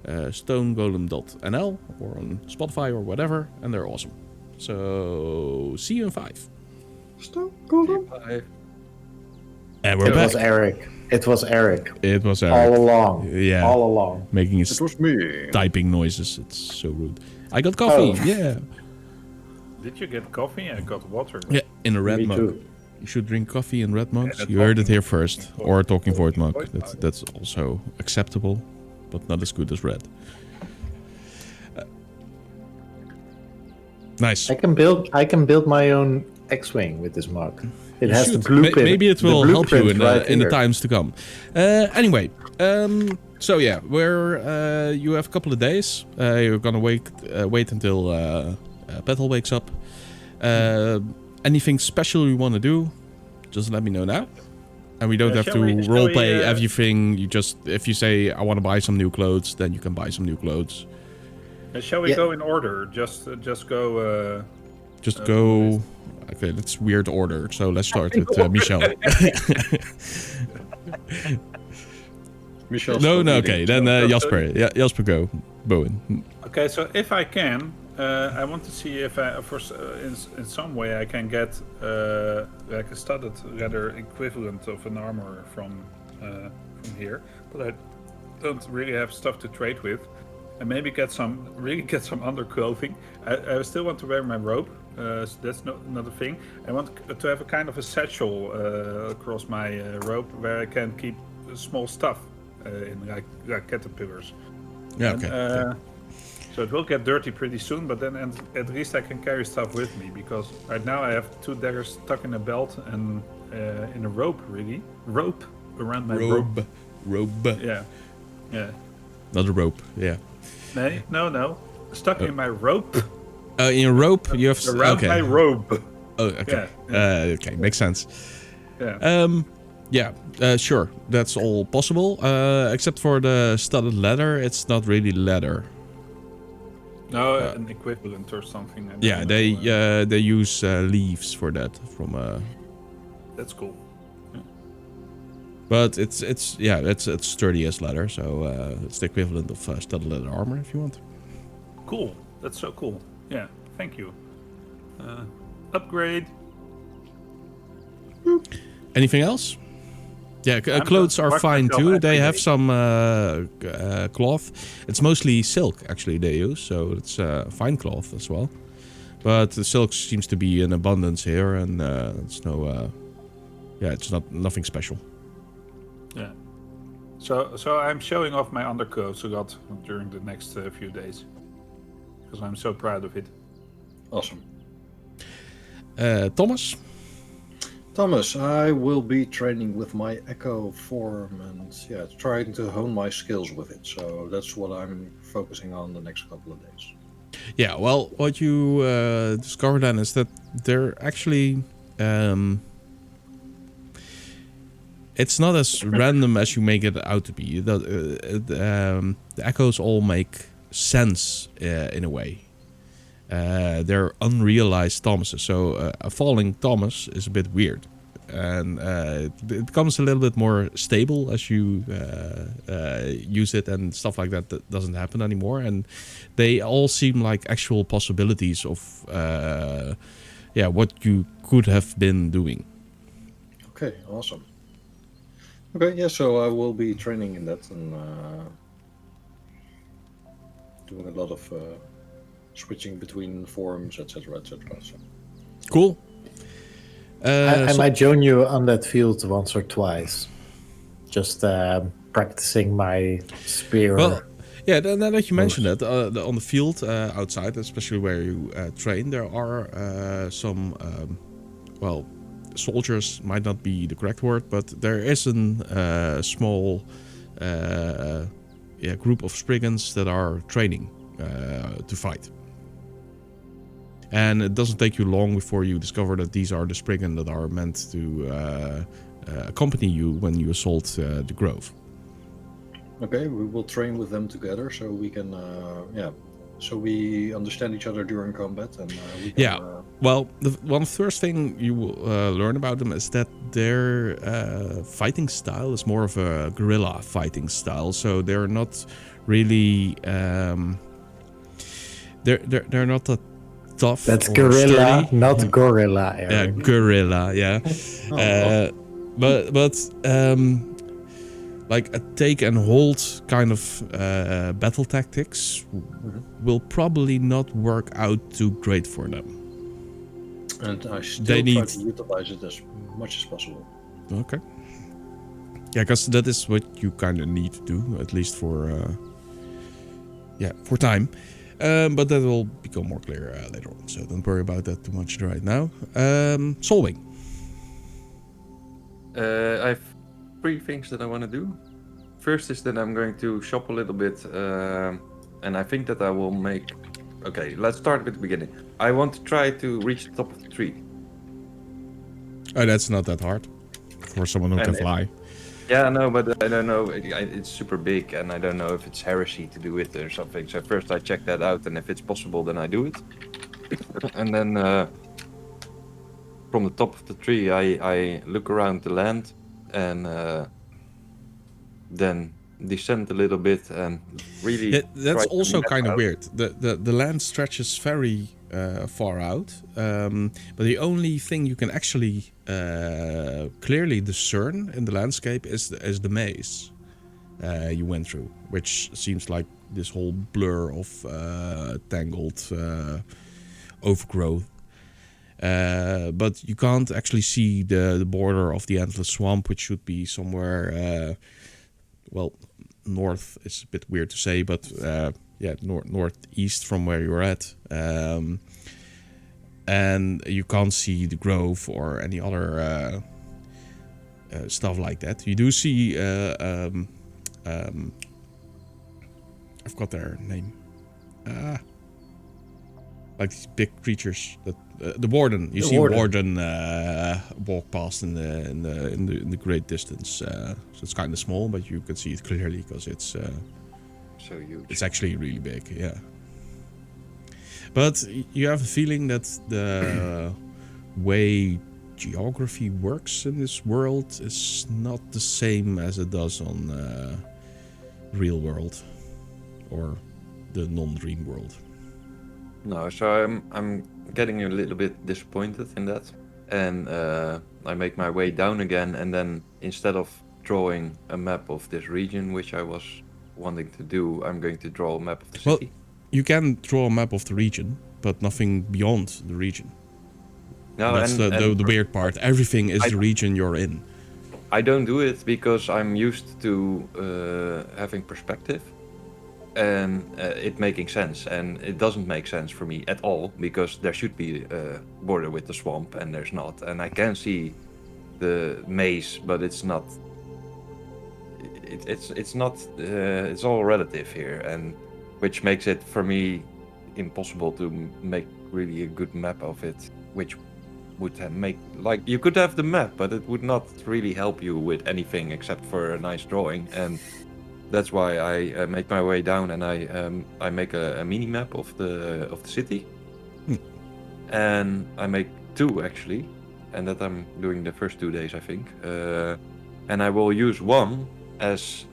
stonegolem.nl or on Spotify or whatever, and they're awesome. So see you in 5. Bye. And we're It back. was Eric. It was Eric. It was Eric. All along. Yeah. All along. Making his It was me. typing noises. It's so rude. I got coffee. Oh. Yeah. Did you get coffee? I got water. Yeah, in a red Me mug. too. You should drink coffee in red mugs. that's You heard it talking- here first. Or talking void mug. void mug. That's also acceptable, but not as good as red. Nice. I can build my own X-wing with this mug. It You has the should. blueprint. Maybe it the will help you blueprint right in the here. times to come. Anyway, so yeah, you have a couple of days. You're gonna wait until Petal wakes up. Anything special you want to do? Just let me know now. And we don't have to shall we, roleplay everything. You just, if you say I want to buy some new clothes, then you can buy some new clothes. Shall we Yeah. go in order? Just go. Just go. Okay, that's weird order. So let's start with Michel. Michel's No, still okay. eating. Then Jasper. Yeah, Jasper, go. Bowen. Okay, so if I can, I want to see if in some way I can get like a studded leather equivalent of an armor from here, but I don't really have stuff to trade with, and maybe get some underclothing. I still want to wear my robe, so that's not a thing. I want to have a kind of a satchel across my robe where I can keep small stuff in like caterpillars. Yeah, And, okay. so it will get dirty pretty soon, but then at least I can carry stuff with me, because right now I have 2 daggers stuck in a belt and in a rope, really. Rope around my rope. Robe. Yeah. Not a rope. Yeah. No. Stuck in my rope In a rope, you have. around Okay. my robe. Oh, okay. Okay, makes sense. Yeah. Sure. That's all possible. Except for the studded leather, it's not really leather. No, an equivalent or something. I don't Yeah, know. they use leaves for that from. That's cool. But it's sturdy as leather, so it's the equivalent of studded leather armor if you want. Cool. That's so cool. Yeah. Thank you. Upgrade. Anything else? Yeah, I'm clothes gonna are wash fine myself too. every They have day. some cloth. It's mostly silk actually they use, so it's fine cloth as well. But the silk seems to be in abundance here, and it's it's nothing special. Yeah. So I'm showing off my underclothes I got during the next few days, because I'm so proud of it. Awesome. Thomas, I will be training with my Echo form and trying to hone my skills with it. So that's what I'm focusing on the next couple of days. yeah. Well, what you discovered then is that they're actually it's not as random as you make it out to be. The echoes all make sense in a way. They're unrealized Thomases. So a falling Thomas is a bit weird. And it becomes a little bit more stable as you use it, and stuff like that doesn't happen anymore. And they all seem like actual possibilities of what you could have been doing. Okay, awesome. Okay, yeah, so I will be training in that and doing a lot of switching between forms, etc., etc. So. Cool. I might join you on that field once or twice. Just practicing my spear. Well, yeah, now that you mentioned that, on the field outside, especially where you train, there are some, soldiers might not be the correct word, but there is a small group of Spriggans that are training to fight. And it doesn't take you long before you discover that these are the Spriggan that are meant to accompany you when you assault the grove. Okay, we will train with them together, so we can, so we understand each other during combat, and we can, Well, one first thing you will learn about them is that their fighting style is more of a guerrilla fighting style. So they're not really, they're not that tough. That's or guerrilla, sturdy. not gorilla. Eric. Yeah, guerrilla. Yeah, but like a take and hold kind of battle tactics will probably not work out too great for them. And I still They try need- to utilize it as much as possible. Okay. Yeah, because that is what you kind of need to do, at least for time. But that will become more clear later on, so don't worry about that too much right now. Solving. I have 3 things that I want to do. First is that I'm going to shop a little bit, and I think that I will make... Okay, let's start with the beginning. I want to try to reach the top of the tree. Oh, that's not that hard for someone who And can it- fly. Yeah, no, but I don't know. It's super big, and I don't know if it's heresy to do it or something. So first I check that out, and if it's possible, then I do it. And then from the top of the tree, I look around the land, and then descend a little bit, and really. Yeah, that's try to also map kind of out. weird. The land stretches very far out, but the only thing you can actually clearly discern in the landscape is the maze you went through, which seems like this whole blur of tangled overgrowth. But you can't actually see the border of the Endless Swamp, which should be somewhere, north is a bit weird to say, but northeast from where you're at. And you can't see the grove or any other stuff like that. You do see, I've got their name. Like these big creatures that the warden. You see warden walk past in the great distance. So it's kind of small, but you can see it clearly because it's So huge. it's actually really big. Yeah. But you have a feeling that the way geography works in this world is not the same as it does on real world or the non-dream world. No, so I'm getting a little bit disappointed in that, and I make my way down again, and then instead of drawing a map of this region, which I was wanting to do, I'm going to draw a map of the Well, city. you can draw a map of the region, but nothing beyond the region. No, That's the weird part. Everything is the region you're in. I don't do it because I'm used to having perspective and it making sense, and it doesn't make sense for me at all because there should be a border with the swamp and there's not, and I can see the maze, but it's not. It's not. It's all relative here, and which makes it for me impossible to make really a good map of it, which would make, like, you could have the map, but it would not really help you with anything except for a nice drawing, and that's why I make my way down and I make a mini map of the city, and I make 2 actually, and that I'm doing the first 2 days I think, and I will use one as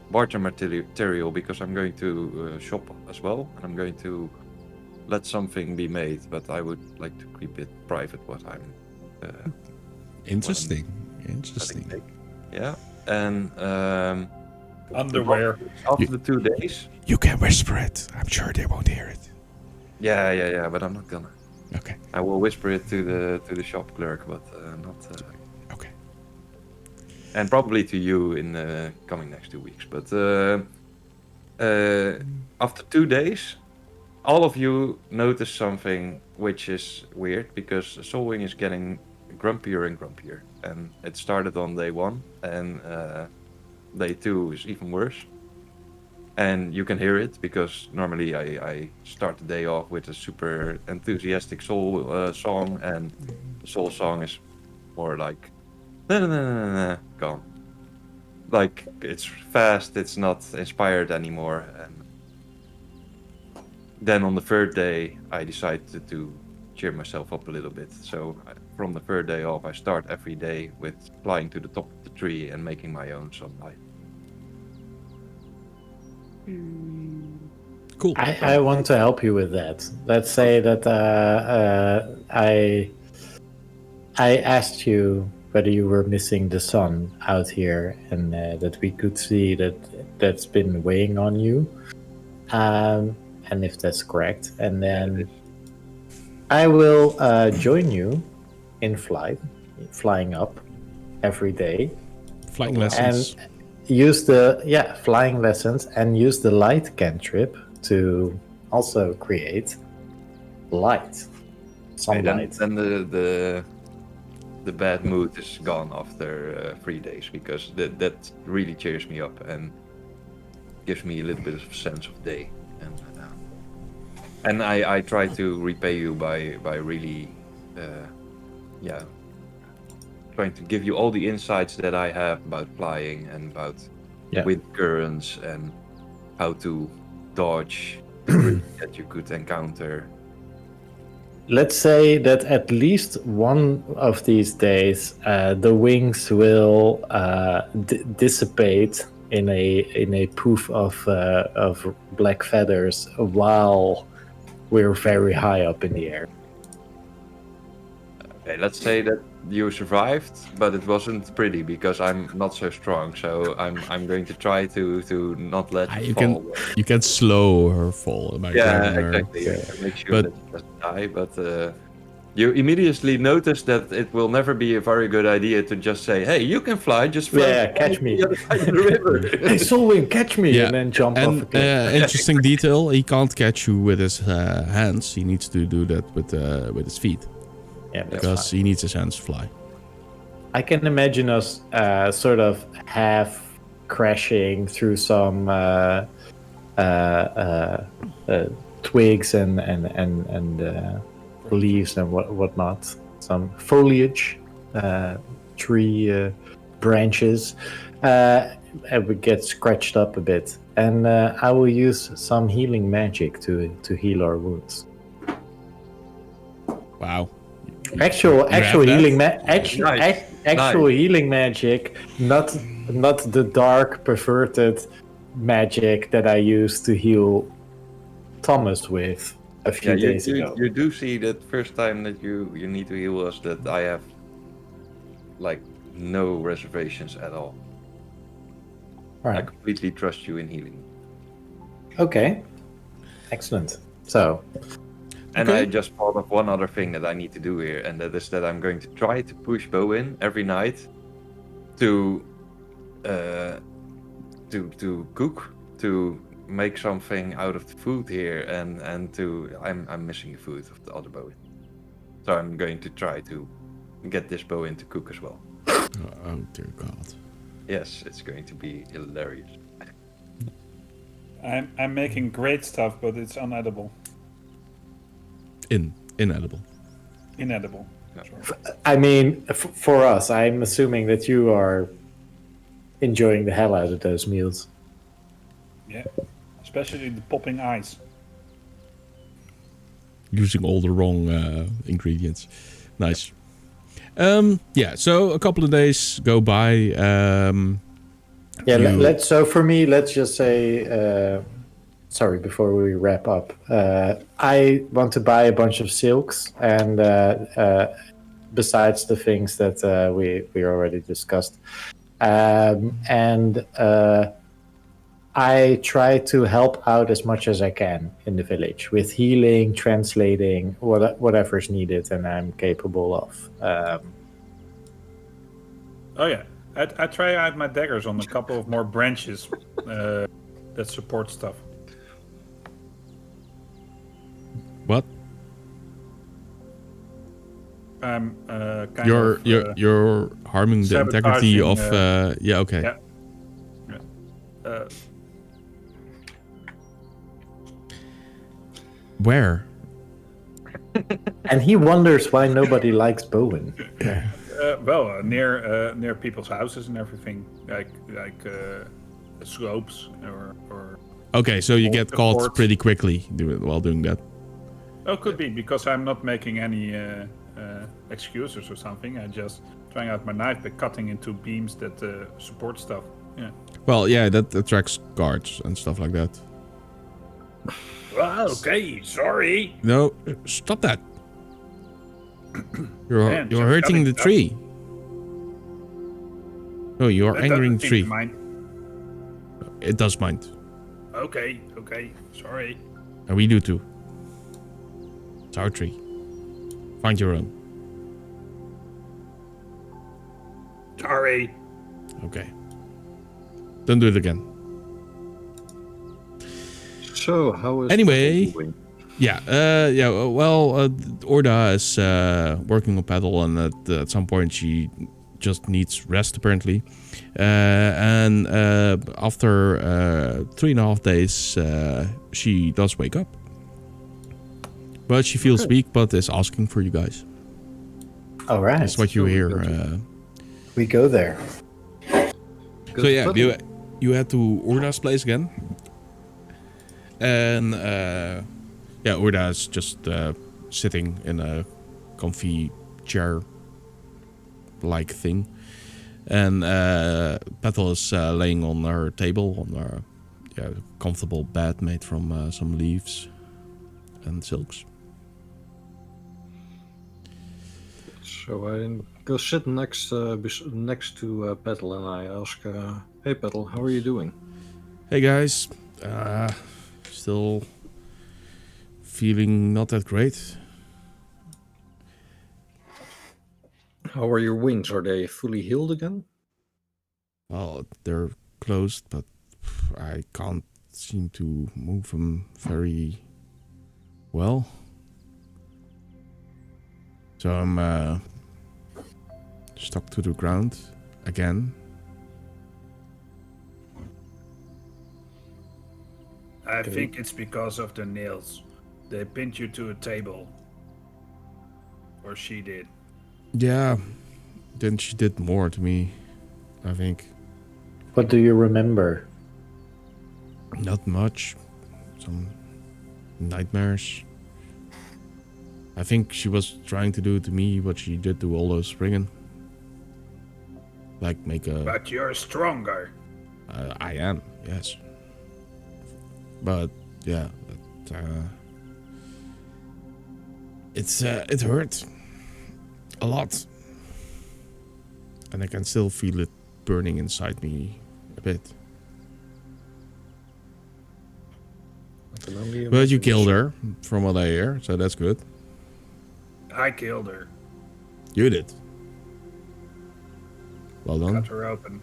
barter material because I'm going to shop as well, and I'm going to let something be made, but I would like to keep it private what I'm Interesting. Yeah, and Underwear. after the 2 days. You can whisper it. I'm sure they won't hear it. Yeah, but I'm not gonna. Okay. I will whisper it to the shop clerk, but not. Okay. and probably to you in the coming next 2 weeks. But after 2 days, all of you notice something which is weird because Solwing is getting grumpier and grumpier, and it started on day 1, and day 2 is even worse. And you can hear it because normally I start the day off with a super enthusiastic soul song, and the soul song is more like gone. Like it's fast, it's not inspired anymore. And then on the 3rd day, I decided to cheer myself up a little bit. So from the 3rd day off, I start every day with flying to the top of the tree and making my own sunlight. Cool. I want to help you with that. Let's say that I asked you whether you were missing the sun out here, and that we could see that that's been weighing on you, and if that's correct, and then I will join you in flying up every day, Flying lessons. and use the flying lessons, and use the light cantrip to also create light, sunlight. Then the bad mood is gone after 3 days, because that really cheers me up and gives me a little bit of a sense of day. And I try to repay you by really trying to give you all the insights that I have about flying and about wind currents and how to dodge the risk that you could encounter. Let's say that at least one of these days, the wings will dissipate in a poof of black feathers while we're very high up in the air. Okay, let's say that you survived, but it wasn't pretty because I'm not so strong. So I'm going to try to not let you fall. You can slow her fall. By grabbing her. Exactly. Make sure that she doesn't die. But you immediately notice that it will never be a very good idea to just say, "Hey, you can fly. Just fly catch me." the other side of the river." Hey, Solwing, catch me, and then jump off a cliff. Interesting detail: he can't catch you with his hands. He needs to do that with his feet. Yeah, because he needs his hands to fly. I can imagine us sort of half crashing through some twigs and leaves and whatnot, some foliage, tree branches, and we get scratched up a bit. And I will use some healing magic to heal our wounds. Wow. Actual healing Nice. healing magic, not the dark perverted magic that I used to heal Thomas with a few days ago. You do see that first time that you need to heal us, that I have like no reservations at all. Right. I completely trust you in healing. Okay. Excellent. So. And I just thought of one other thing that I need to do here, and that is that I'm going to try to push Bowen every night to cook, to make something out of the food here, and to I'm missing the food of the other Bowen, so I'm going to try to get this Bowen to cook as well. Oh dear God! Yes, it's going to be hilarious. I'm making great stuff, but it's unedible. Inedible. Inedible. Yeah. Sure. I mean, for us, I'm assuming that you are enjoying the hell out of those meals. Yeah, especially the popping eyes. Using all the wrong ingredients. Nice. So a couple of days go by. So for me, let's just say. Sorry, before we wrap up, I want to buy a bunch of silks, and besides the things that we already discussed, and I try to help out as much as I can in the village with healing, translating, whatever's needed, and I'm capable of. Oh yeah, I try out my daggers on a couple of more branches that support stuff. What? I'm kind You're of you're harming the integrity of sabotaging, yeah, okay. yeah. Where? And he wonders why nobody likes Bowen. Near people's houses and everything, like slopes or. Okay, so you get The caught fort. pretty quickly while doing that. Oh, could be because I'm not making any excuses or something. I just trying out my knife by cutting into beams that support stuff. Yeah. Well, yeah, that attracts guards and stuff like that. Well, okay, sorry. No, stop that. You're Man, you're just hurting cutting the stuff. tree. No, you're That angering doesn't the seem to tree. mind. It does mind. Okay, sorry. And we do too. It's our tree. Find your own. Sorry. Okay. Don't do it again. So, how is Anyway. Petal doing? Orda is working on Petal, and at some point she just needs rest, apparently. And after 3.5 days, she does wake up. But she feels weak, but is asking for you guys. All right. That's what you hear. We go there. So yeah, you head to Orda's place again. And Orda is just sitting in a comfy chair-like thing. And Petal is laying on her table on her comfortable bed made from some leaves and silks. So I go sit next to Petal and I ask, "Hey Petal, how are you doing?" Hey guys, still feeling not that great. How are your wings? Are they fully healed again? Well, they're closed, but I can't seem to move them very well. So I'm stuck to the ground again. I think it's because of the nails. They pinned you to a table. Or she did. Yeah, then she did more to me, I think. What do you remember? Not much. Some nightmares. I think she was trying to do to me what she did to all those Springen. Like make a... But you're stronger. I am, yes. But yeah, it hurt a lot, and I can still feel it burning inside me a bit. I can only But you imagine. killed her, from what I hear, so that's good. I killed her. You did. Well done. Cut her open.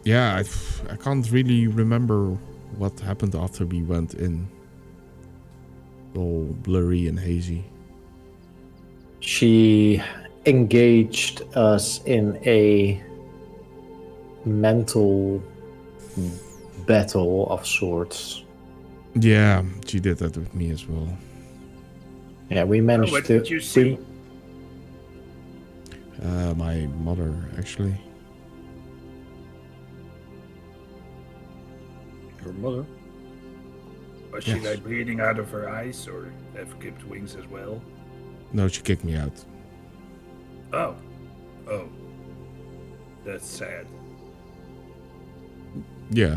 Yeah, I can't really remember what happened after we went in. All blurry and hazy. She engaged us in a mental battle of sorts. Yeah, she did that with me as well. Yeah, we managed what to. did you see? My mother, actually. Your mother? Was she Yes. like bleeding out of her eyes or have clipped wings as well? No, she kicked me out. Oh. That's sad. Yeah.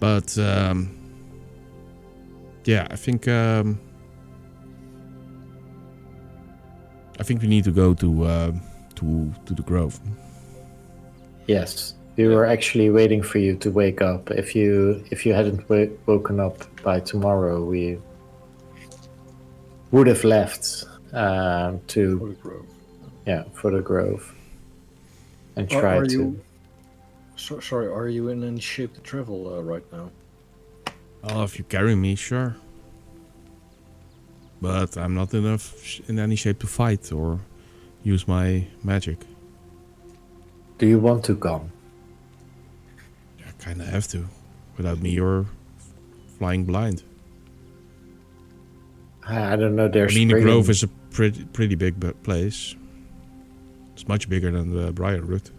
But yeah, I think we need to go to the grove. Yes, we were actually waiting for you to wake up. If you hadn't woken up by tomorrow, we would have left For to the grove. for the grove and Are- try are to. you- Sorry, are you in any shape to travel right now? Oh, if you carry me, sure. But I'm not in any shape to fight or use my magic. Do you want to come? I kind of have to. Without me, you're flying blind. I don't know. There's I mean, the Grove is a pretty big place. It's much bigger than the Briar Root.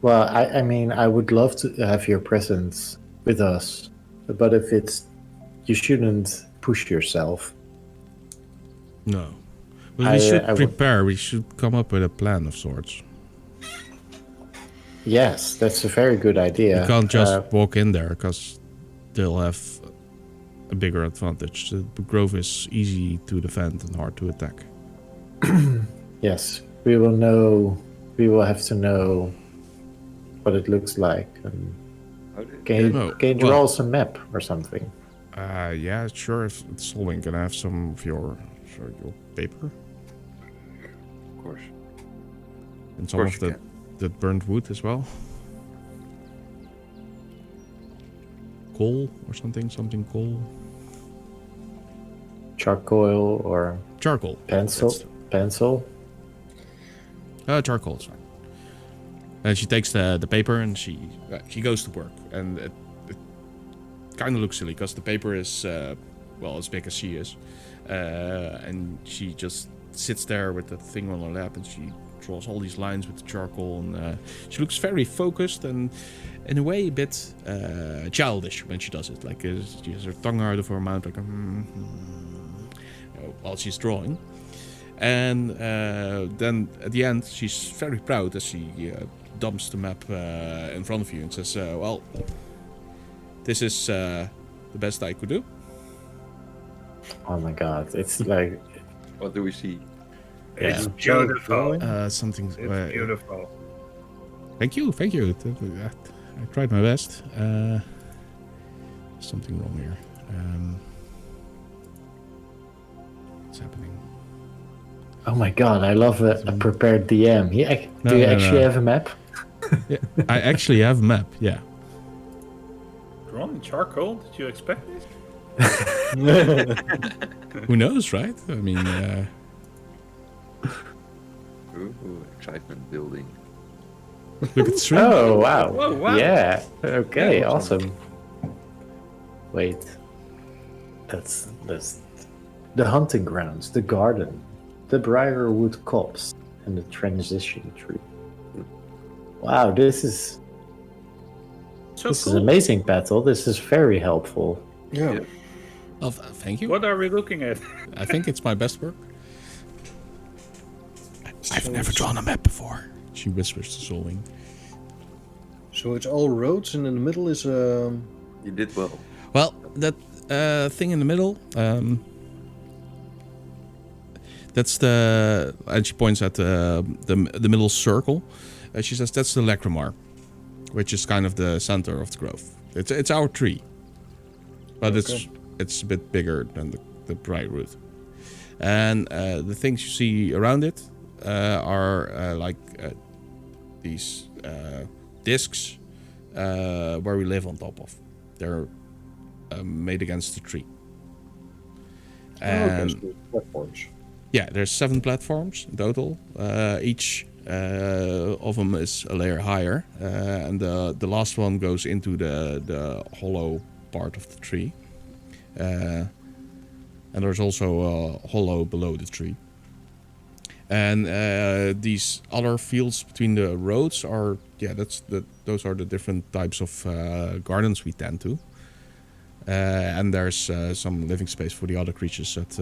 Well, I mean, I would love to have your presence with us, but if it's, you shouldn't push yourself. No. But we should prepare. We should come up with a plan of sorts. Yes, that's a very good idea. You can't just walk in there because they'll have a bigger advantage. The Grove is easy to defend and hard to attack. Yes, we will know. We will have to know what it looks like. And can you draw us a map or something? Yeah, sure. If it's Solving, can I have some of your paper? Of course. And some of the burnt wood as well. Coal or something coal. Charcoal or charcoal. Pencil. Charcoal is fine. And she takes the paper and she goes to work. And it kind of looks silly because the paper is as big as she is, and she just sits there with the thing on her lap and she draws all these lines with the charcoal, and she looks very focused and in a way a bit childish when she does it. Like she has her tongue out of her mouth, like while she's drawing. And then at the end, she's very proud as she dumps the map in front of you and says, "Well, this is the best I could do." Oh my God! It's like. What do we see? It's beautiful. Something. It's beautiful. Thank you. I tried my best. Something wrong here. What's happening? Oh my God! I love a prepared DM. Do you actually have a map? Yeah, I actually have a map. Yeah. Drawn in charcoal? Did you expect this? Who knows, right? I mean. Ooh, excitement building. Look at three. Oh wow. Whoa, wow! Yeah. Okay. Awesome. Wait. That's the hunting grounds, the garden, the Briarwood copse, and the transition tree. Wow, this is amazing, Battle. This is very helpful. Yeah. Oh, thank you. What are we looking at? I think it's my best work. I've never drawn a map before. She whispers to Solving. So it's all roads, and in the middle is You did well. Well, that thing in the middle, that's the... And she points at the middle circle. She says that's the Lacrimar, which is kind of the center of the grove. It's our tree. But it's a bit bigger than the bright root. And the things you see around it are like these discs where we live on top of. They're made against the tree. And platforms. yeah, there's 7 platforms in total. Each of them is a layer higher, and the last one goes into the hollow part of the tree. And there's also a hollow below the tree. And these other fields between the roads are, those are the different types of gardens we tend to. And there's some living space for the other creatures that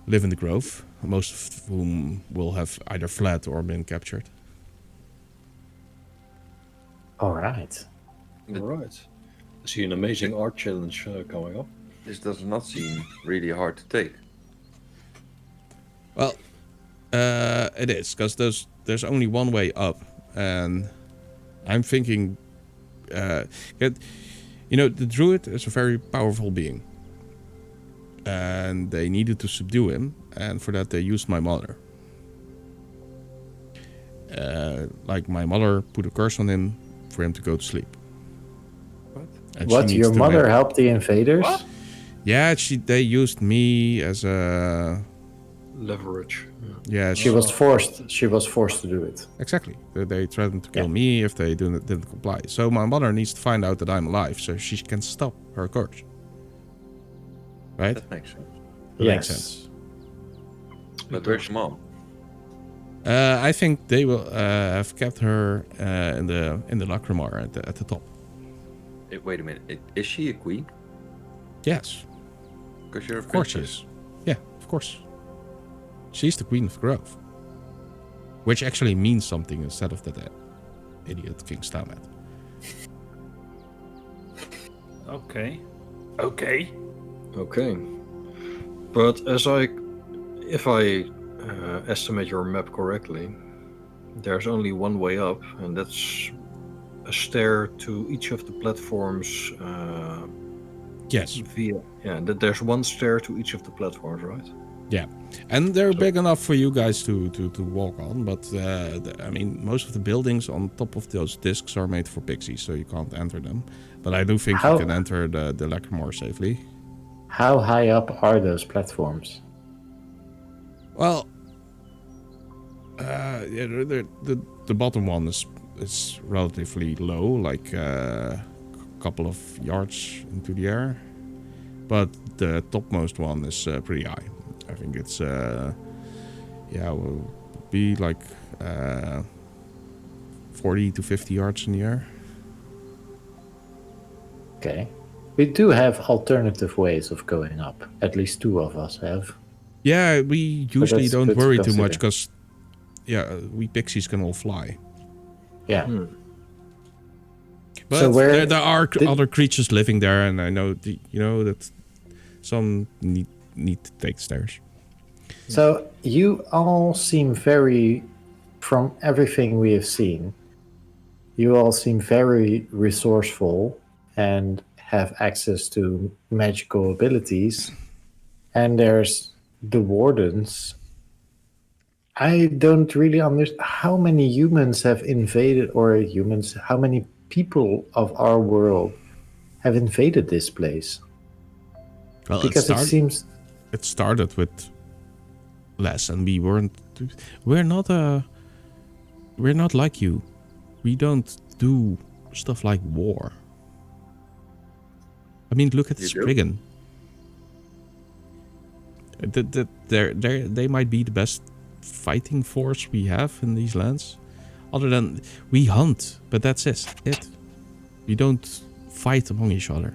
live in the grove, most of whom will have either fled or been captured. All right. All right. I see an amazing art challenge coming up. This does not seem really hard to take. Well, it is, because there's only one way up, and I'm thinking, the druid is a very powerful being. and they needed to subdue him, and for that they used my mother. Like my mother put a curse on him for him to go to sleep. And she What? needs Your to mother win. helped the invaders? What? Yeah, they used me as a... Leverage. Yeah, She was forced to do it. exactly. They threatened to kill me if they didn't comply. So my mother needs to find out that I'm alive so she can stop her curse. Right? That makes sense. That Yes. makes sense. But where's your mom? I think they will have kept her in the Lacrimar at the top. Wait a minute. Is she a queen? Yes, Because you're a of course she princess. is. Yeah, of course. She's the Queen of the Grove. Which actually means something instead of that idiot King Stamet. Okay. Okay. Okay. But if I estimate your map correctly, there's only one way up, and that's a stair to each of the platforms. Yes. There's one stair to each of the platforms, right? Yeah, and they're big enough for you guys to walk on, but I mean, most of the buildings on top of those discs are made for pixies, so you can't enter them. But I do think you can enter the Lacrimar safely. How high up are those platforms? Well, yeah, the bottom one is relatively low, like a couple of yards into the air, but the topmost one is pretty high. I think it's will be like 40 to 50 yards in the air. Okay. We do have alternative ways of going up. At least two of us have. Yeah, we usually that's don't good to worry too much consider. because we pixies can all fly. Yeah. But So where there are did- other creatures living there, and I know that some need to take stairs. So you all seem from everything we have seen, you all seem very resourceful and have access to magical abilities. And there's the wardens. I don't really understand how many humans have invaded, how many people of our world have invaded this place. Well, Because it seems... it started with less, and we're not like you. We don't do stuff like war. I mean, look at You do? Spriggan. They might be the best fighting force we have in these lands. Other than we hunt, but that's it. We don't fight among each other.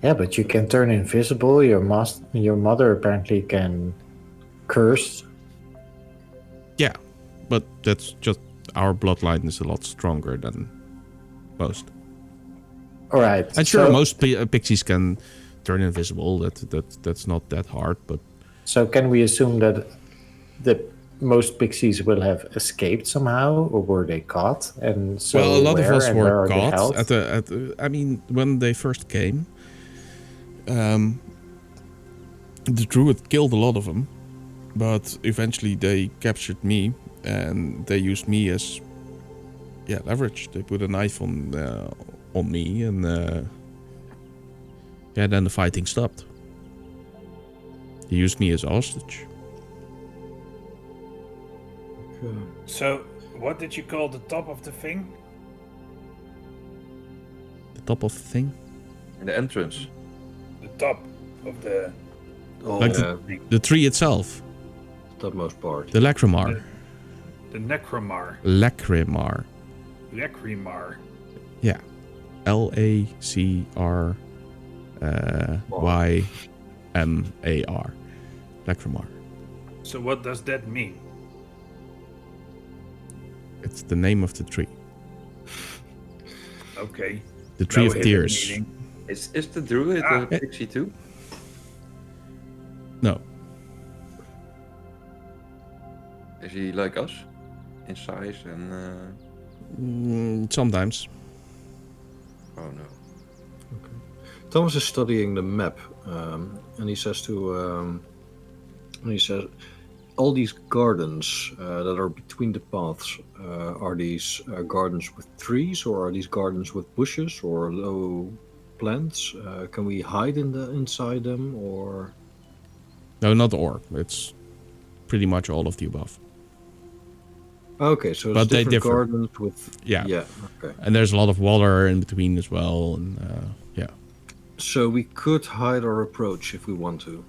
Yeah, but you can turn invisible. Your mother apparently can curse. Yeah, but that's just our bloodline is a lot stronger than most. All right. And sure, so, most pixies can turn invisible. That's not that hard, but So can we assume that most pixies will have escaped somehow, or were they caught? And so well, a lot of where us and where were are they caught held? at the. I mean, when they first came, the druid killed a lot of them, but eventually they captured me and they used me as leverage. They put a knife on me, and then the fighting stopped. They used me as a hostage. So, what did you call the top of the thing? The top of the thing. In the entrance. The top of the... Like the tree itself. Topmost part. The Lacrimar. The Necromar. Lacrimar. Lacrimar. Yeah. Lacrymar. Lacrimar. So what does that mean? It's the name of the tree. Okay. The tree Now of we have a tears. meaning. Is the druid a pixie too? No. Is he like us? In size and... Sometimes. Oh no. Thomas is studying the map. and he says all these gardens that are between the paths, are these gardens with trees, or are these gardens with bushes or low plants? Can we hide inside them, or? No, not or. It's pretty much all of the above. Okay, so it's But they different differ. gardens with... Yeah. Yeah, okay. And there's a lot of water in between as well, and yeah. So we could hide our approach if we want to.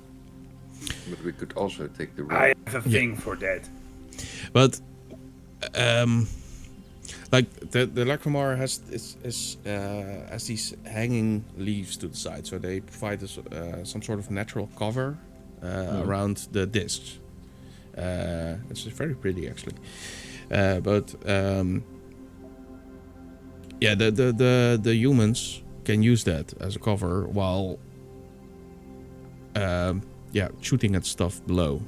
But we could also take the I road. have a thing for that. But like the Lacrimar has these hanging leaves to the side, so they provide us some sort of natural cover around the discs. It's very pretty actually. But yeah, the humans can use that as a cover while shooting at stuff below.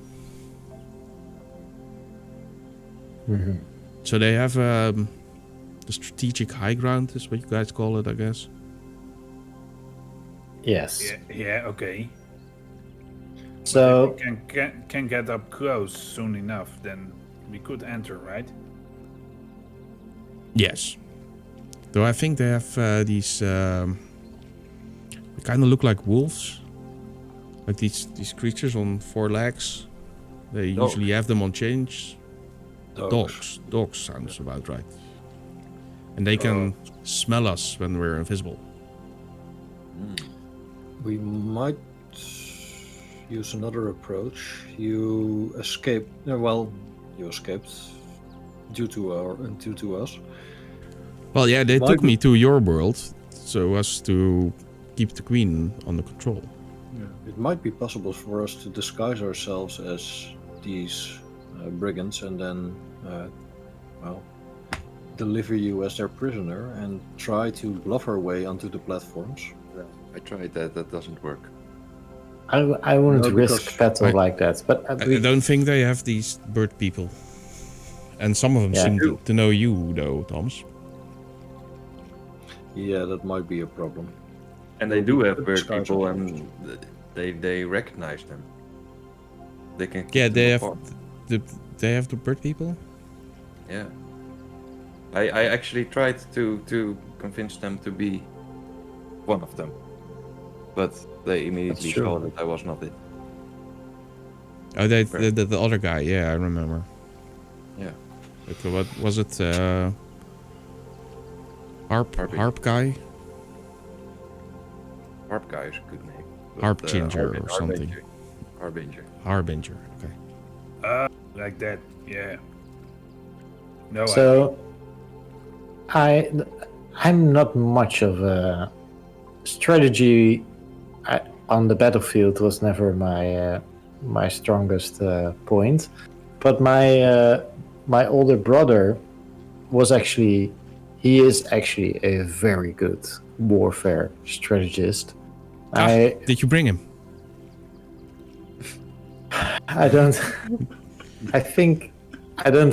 Mhm. So they have the strategic high ground is what you guys call it, I guess. Yes. Yeah, okay. So If we can get up close soon enough, then we could enter, right? Yes. Though I think they have these they kind of look like wolves. Like these creatures on 4 legs. They Dogs. usually have them on chains. Dogs. Dogs sounds about right. And they can smell us when we're invisible. We might use another approach. You escaped. You escaped due to us. Well, yeah, they Why took do- me to your world so as to keep the queen under control. It might be possible for us to disguise ourselves as these brigands and then, deliver you as their prisoner and try to bluff our way onto the platforms. I tried that. That doesn't work. I wouldn't No, risk because battle I- like that. But I don't think they have these bird people. And some of them Yeah. seem to know you, though, Thomas. Yeah, that might be a problem. And they do have bird Disguise people, ourselves. and they recognize them. They can. keep Yeah, them they have apart. they have the bird people. Yeah. I actually tried to convince them to be one of them, but they immediately true. saw that I was not it. Oh, the other guy. Yeah, I remember. Yeah. Okay, what was it? Harpy. Harp guy, Harp guy is a good name. Harp Ginger or something. Harbinger. Harbinger. Okay. Like that, yeah. No, so I'm not much of a strategy on the battlefield was never my strongest point, but my older brother is actually a very good warfare strategist. Did you bring him? I don't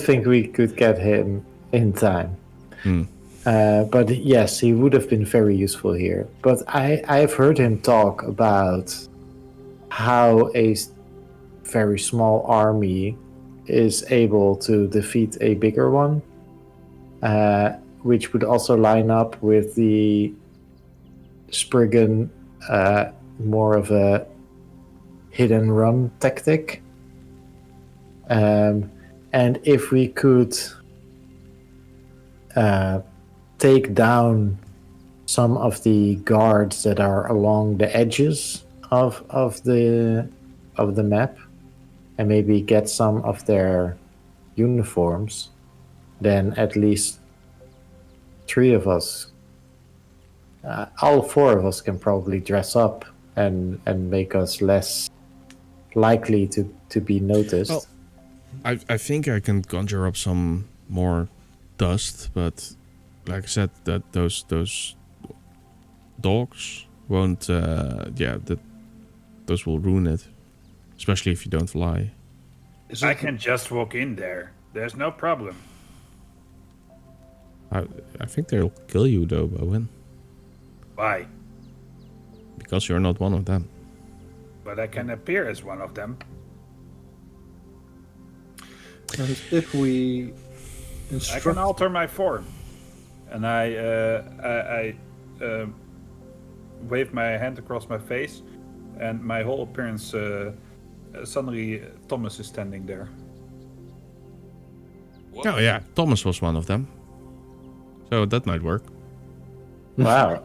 think we could get him in time. But yes, he would have been very useful here. But I've heard him talk about how a very small army is able to defeat a bigger one, which would also line up with the Spriggan, more of a hit and run tactic. And if we could take down some of the guards that are along the edges of the map, and maybe get some of their uniforms, then at least 3 of us, all 4 of us, can probably dress up and make us less likely to be noticed. Well, I think I can conjure up some more dust, but like I said, that those dogs won't. Those will ruin it, especially if you don't fly. I can just walk in there. There's no problem. I think they'll kill you though, Bowen, Why? because you're not one of them. but I can appear as one of them. And if we I instruct... can alter my form, and I wave my hand across my face, and my whole appearance. Suddenly, Thomas is standing there. Oh yeah, Thomas was one of them. So that might work. Wow.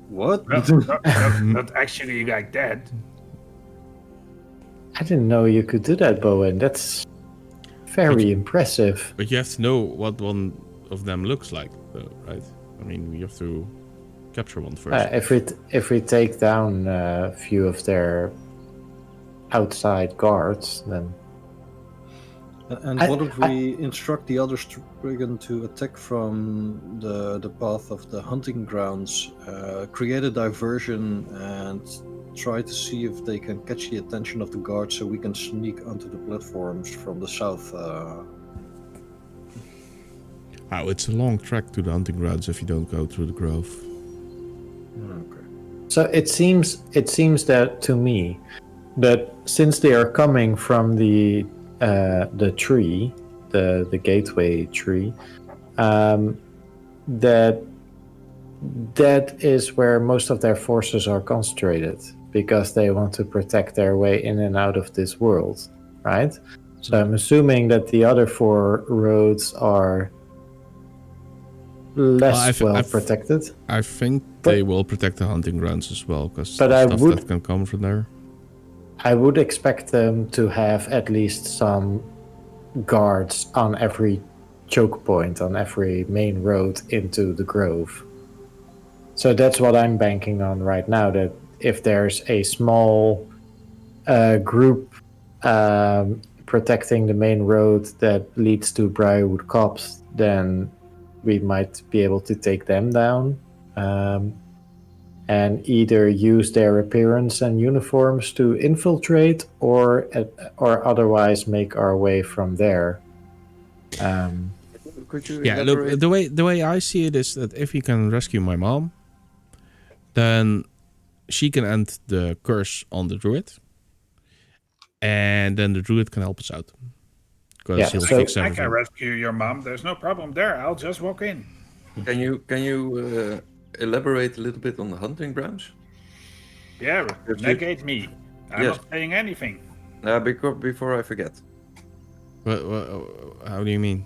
What? Not actually like that. I didn't know you could do that, Bowen. That's very impressive. But you have to know what one of them looks like, though, right? I mean, we have to capture one first. If we take down a few of their outside guards, then... And what if we instruct the other Strigan to attack from the path of the hunting grounds, create a diversion, and try to see if they can catch the attention of the guards so we can sneak onto the platforms from the south? Oh, it's a long trek to the hunting grounds if you don't go through the grove. Okay. So it seems that to me that since they are coming from the tree, the gateway tree, that is where most of their forces are concentrated, because they want to protect their way in and out of this world, right? So I'm assuming that the other 4 roads are less well protected. I think they will protect the hunting grounds as well, because stuff that can come from there. I would expect them to have at least some guards on every choke point, on every main road into the grove. So that's what I'm banking on right now, that if there's a small group protecting the main road that leads to Briarwood Copse, then we might be able to take them down. And either use their appearance and uniforms to infiltrate, or otherwise make our way from there. Could you Yeah, look, the way I see it is that if we can rescue my mom, then she can end the curse on the druid, and then the druid can help us out. Because he'll fix I everything. can rescue your mom. There's no problem there. I'll just walk in. Can you elaborate a little bit on the hunting grounds? Yeah, negate me. I'm Yes. not saying anything. Before I forget. How do you mean?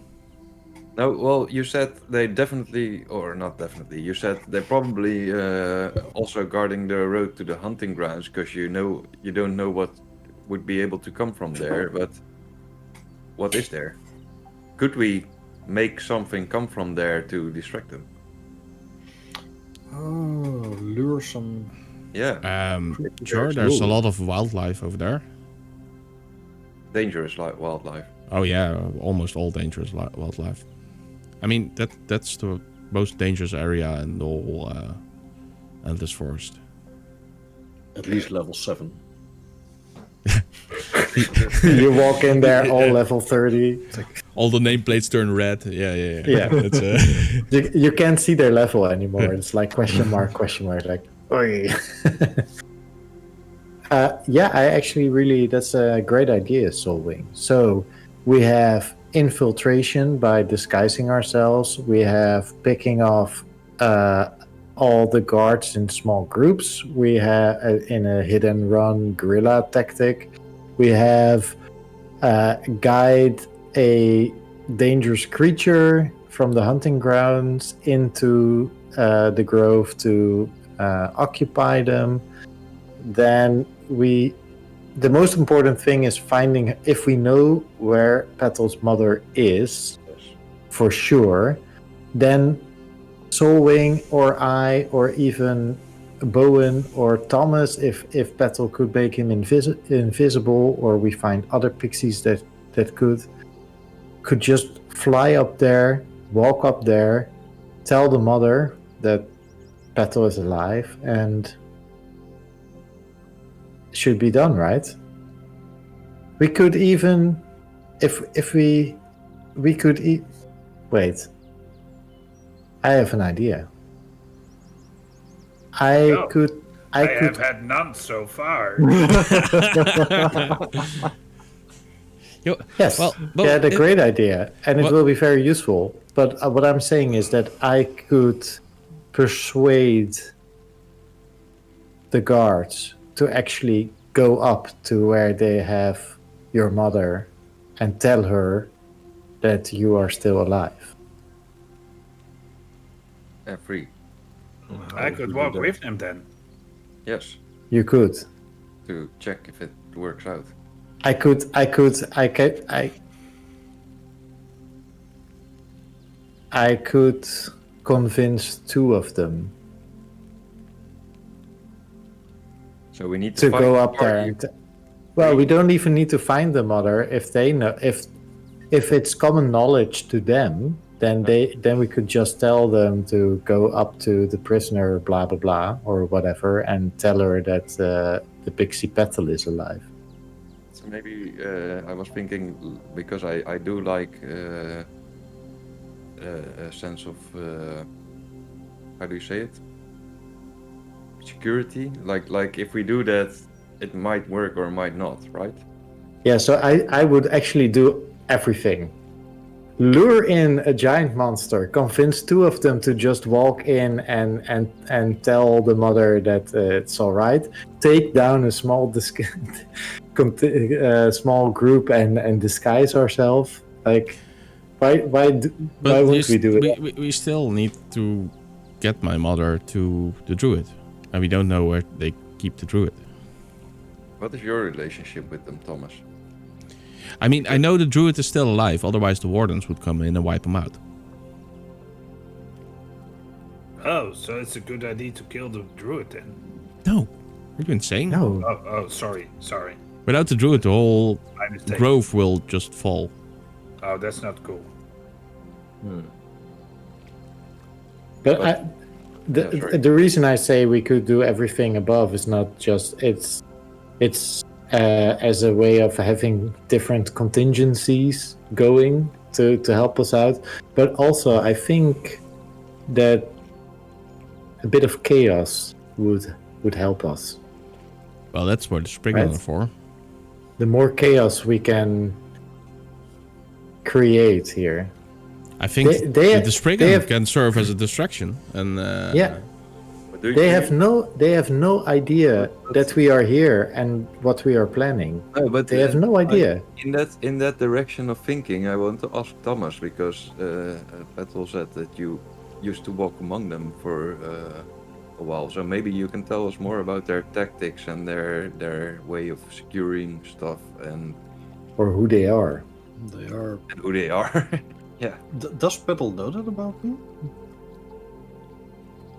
No, well, you said they definitely, or not definitely, you said they're probably also guarding the road to the hunting grounds, because you don't know what would be able to come from there, but what is there? Could we make something come from there to distract them? Oh, lure some... Yeah. Sure, there's a lot of wildlife over there. Dangerous wildlife. Oh yeah, almost all dangerous wildlife. I mean, that's the most dangerous area in the whole Endless Forest. At least level 7. You walk in there, all level 30. All the nameplates turn red. Yeah. It's, You can't see their level anymore. It's like question mark, like, oi. Yeah, I actually really, that's a great idea, Soulwing. So we have infiltration by disguising ourselves. We have picking off all the guards in small groups. We have in a hit and run guerrilla tactic. We have guide a dangerous creature from the hunting grounds into the grove to occupy them. Then the most important thing is finding, if we know where Petal's mother is, for sure, then Soulwing or I or even Bowen or Thomas, if Petal could make him invisible, or we find other pixies that could just fly up there, walk up there, tell the mother that Petal is alive, and should be done, right? We could even, if we could wait. I have an idea. I I could. have had none so far. Yes. Well, a great idea, and it What- will be very useful. But what I'm saying is that I could persuade the guards to actually go up to where they have your mother and tell her that you are still alive. Free. I could walk with them then. Yes. You could. To check if it works out. I could convince 2 of them So we need to find go the up there. party. Well, we don't even need to find the mother if they know. If it's common knowledge to them, then we could just tell them to go up to the prisoner, blah blah blah, or whatever, and tell her that the pixie petal is alive. So maybe I was thinking, because I do like a sense of how do you say it? Security. Like if we do that, it might work or might not, right? Yeah, so I would actually do everything. Lure in a giant monster, convince 2 of them to just walk in and tell the mother that it's all right. Take down a small small group and disguise ourselves. Like, why wouldn't we do it? We still need to get my mother to the druid, and we don't know where they keep the druid. What is your relationship with them, Thomas? I mean, I know the druid is still alive, otherwise the wardens would come in and wipe him out. Oh, so it's a good idea to kill the druid then? No. Are you insane? No. Oh, sorry. Without the druid, the whole My mistake. grove will just fall. Oh, that's not cool. But sorry. the reason I say we could do everything above is not just it's as a way of having different contingencies going to help us out, but also I think that a bit of chaos would help us. Well, that's what the sprinkler Right. for. The more chaos we can create here. I think They- the sprinkler they have- can serve as a distraction, and Yeah. But do They you- have no idea that we are here and what we are planning. No, but They have no idea. In that direction of thinking, I want to ask Thomas, because Petal said that you used to walk among them for a while. So maybe you can tell us more about their tactics and their way of securing stuff and Or who they are. They are. who they are. Yeah. Does Petal know that about me?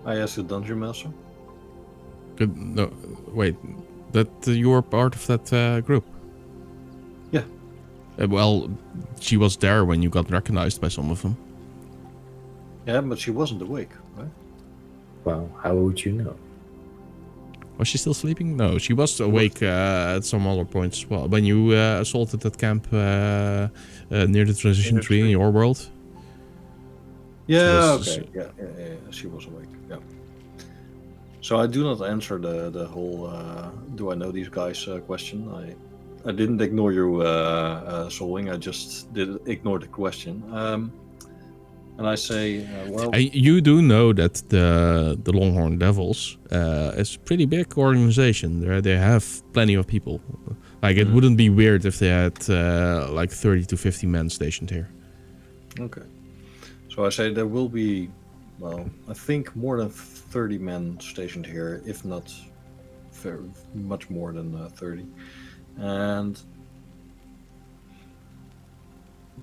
I asked the dungeon master. Good, no, wait, that you were part of that group? Yeah. Well, she was there when you got recognized by some of them. Yeah, but she wasn't awake, right? Well, how would you know? Was she still sleeping? No, she was awake at some other points as well. When you assaulted that camp near the transition tree in your world. Yeah, She okay. Yeah, she was awake. Yeah. So I do not answer the whole do I know these guys question. I didn't ignore you, Solwing. I just did ignore the question. And I say, well, You do know that the Longhorn Devils is a pretty big organization. They have plenty of people. Like, it wouldn't be weird if they had like 30 to 50 men stationed here. okay. So I say there will be, well, I think more than 30 men stationed here, if not very, much more than 30. And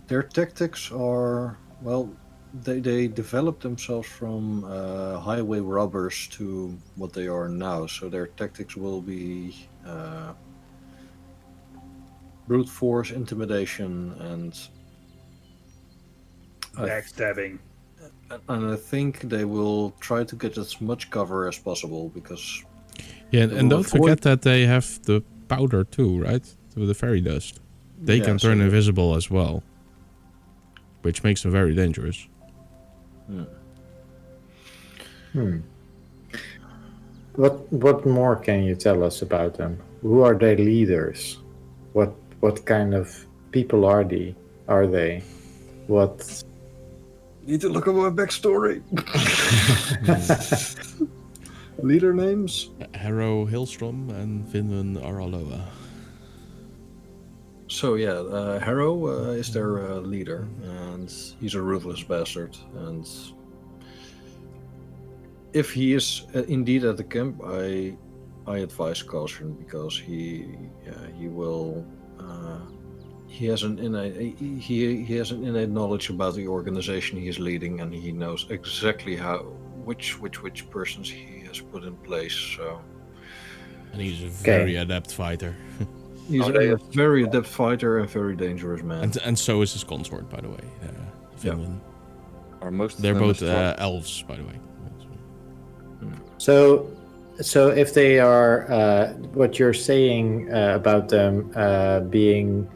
their tactics are, well, they developed themselves from highway robbers to what they are now. So their tactics will be brute force, intimidation, and Backstabbing. I think they will try to get as much cover as possible, because Yeah, They and will don't forget avoid- that they have the powder too, right? With the fairy dust. They Yeah, can so turn they- invisible as well. Which makes them very dangerous. What more can you tell us about them? Who are their leaders? What kind of people are they? What? Need to look at my backstory. Leader names? Harrow Hillstrom and Vinland Araloa. So yeah, Harrow is their leader, and he's a ruthless bastard. And if he is indeed at the camp, I advise caution, because he will. He has an innate knowledge about the organization he is leading, and he knows exactly which persons he has put in place. So, And he's a very adept fighter. He's a very adept fighter and very dangerous man. And so is his consort, by the way, Finland. Are most of They're them both strong? elves, by the way. So if they are what you're saying about them being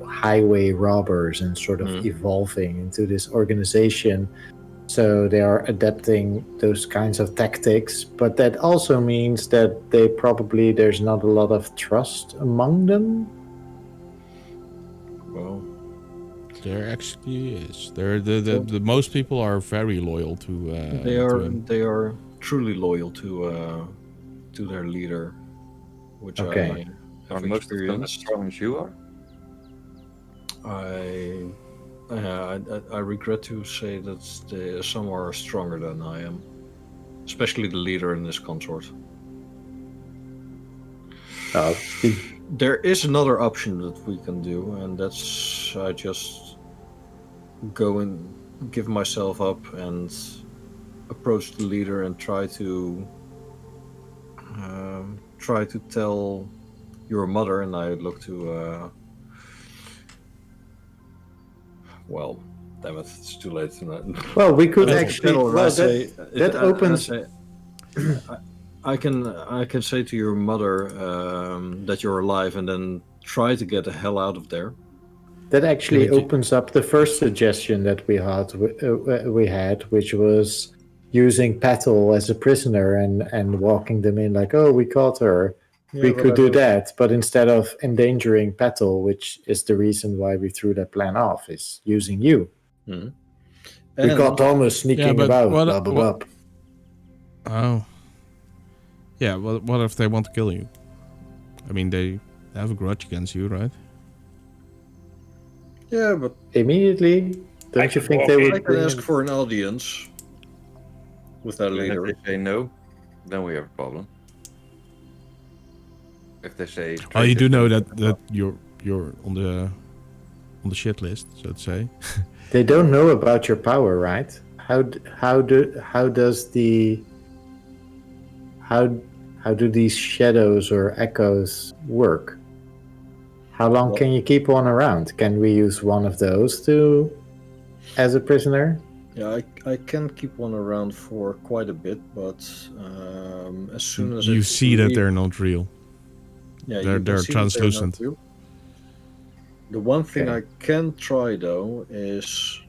highway robbers and sort of evolving into this organization, so they are adapting those kinds of tactics, but that also means that there's not a lot of trust among them. Well, There actually is. The most people are very loyal to. They are truly loyal to their leader, which I Are have most of them as experienced. strong as you are? I regret to say that some are stronger than I am, especially the leader in this consort. There is another option that we can do, and that's I just go and give myself up and approach the leader and try to tell your mother, and I look to well, damn it, it's too late tonight. Well, we could actually. That opens. I can say to your mother that you're alive, and then try to get the hell out of there. That actually opens up the first suggestion that we had, which was using Petal as a prisoner and walking them in like, oh, we caught her. Yeah, we could do that, but instead of endangering Petal, which is the reason why we threw that plan off, is using you. Mm-hmm. We got Thomas sneaking about. Blah, blah, blah. Oh. Yeah, what if they want to kill you? I mean, they have a grudge against you, right? Yeah, but immediately, don't you think they would? I can ask for an audience with that leader. If they say no, then we have a problem. If they say, oh, you do know that you're on the shit list, so to say. They don't know about your power, right? How do these shadows or echoes work? How long can you keep one around? Can we use one of those as a prisoner? Yeah, I can keep one around for quite a bit, but as soon as you see that they're not real. Yeah, they're translucent. The one thing I can try though is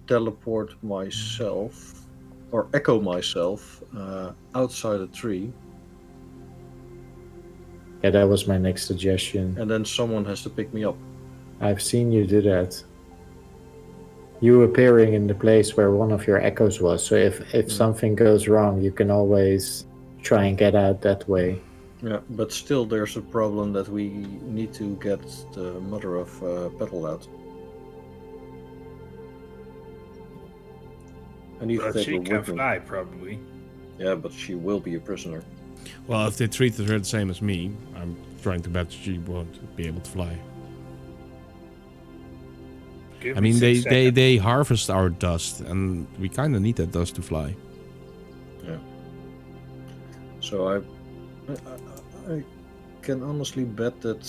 teleport myself or echo myself outside a tree. Yeah, that was my next suggestion. And then someone has to pick me up. I've seen you do that. You appearing in the place where one of your echoes was. So if something goes wrong, you can always try and get out that way. Yeah, but still there's a problem that we need to get the mother of Petal out. I need to take she her can with me. fly, probably. Yeah, but she will be a prisoner. Well, if they treated her the same as me, I'm trying to bet she won't be able to fly. I mean, they harvest our dust, and we kind of need that dust to fly. Yeah. So I can honestly bet that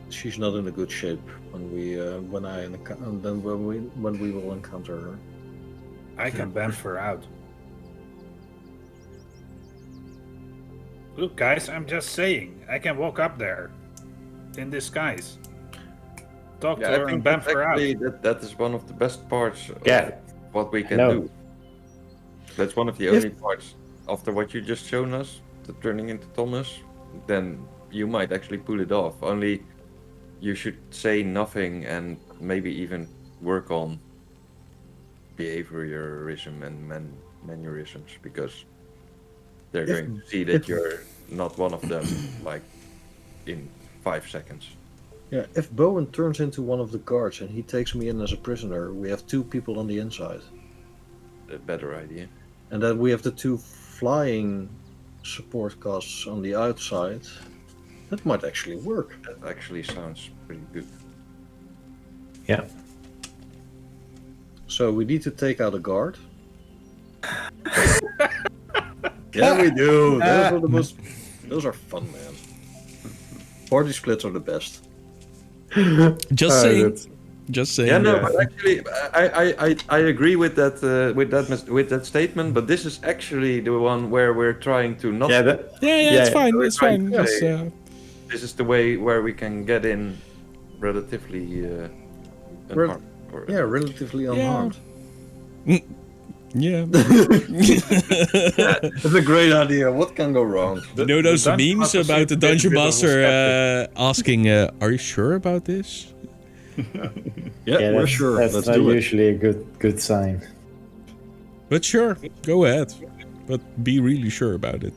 she's not in a good shape when we will encounter her. I can bamf her out. Look, guys, I'm just saying, I can walk up there in disguise. Talk to her and bamf her out. That is one of the best parts of Yeah. what we can No. do. That's one of the only parts after what you just shown us, the turning into Thomas, then you might actually pull it off. Only you should say nothing and maybe even work on behaviorism and mannerisms, because they're going to see that you're not one of them, like in 5 seconds. Yeah, if Bowen turns into one of the guards and he takes me in as a prisoner, we have 2 people on the inside. A better idea. And then we have the 2 flying support casts on the outside. That might actually work. That actually sounds pretty good. Yeah. So we need to take out a guard. Yeah, we do. Those are fun, man. Party splits are the best. Just saying. Just saying. Yeah, no, but actually, I agree with that statement. But this is actually the one where we're trying to not. Yeah, it's fine. It's fine. This is the way where we can get in relatively unharmed. Relatively unharmed. Yeah. That's a great idea. What can go wrong? You know those memes about the dungeon master asking, "Are you sure about this?" Yeah, we're sure. That's Let's not do it. usually a good sign. But sure, go ahead. But be really sure about it.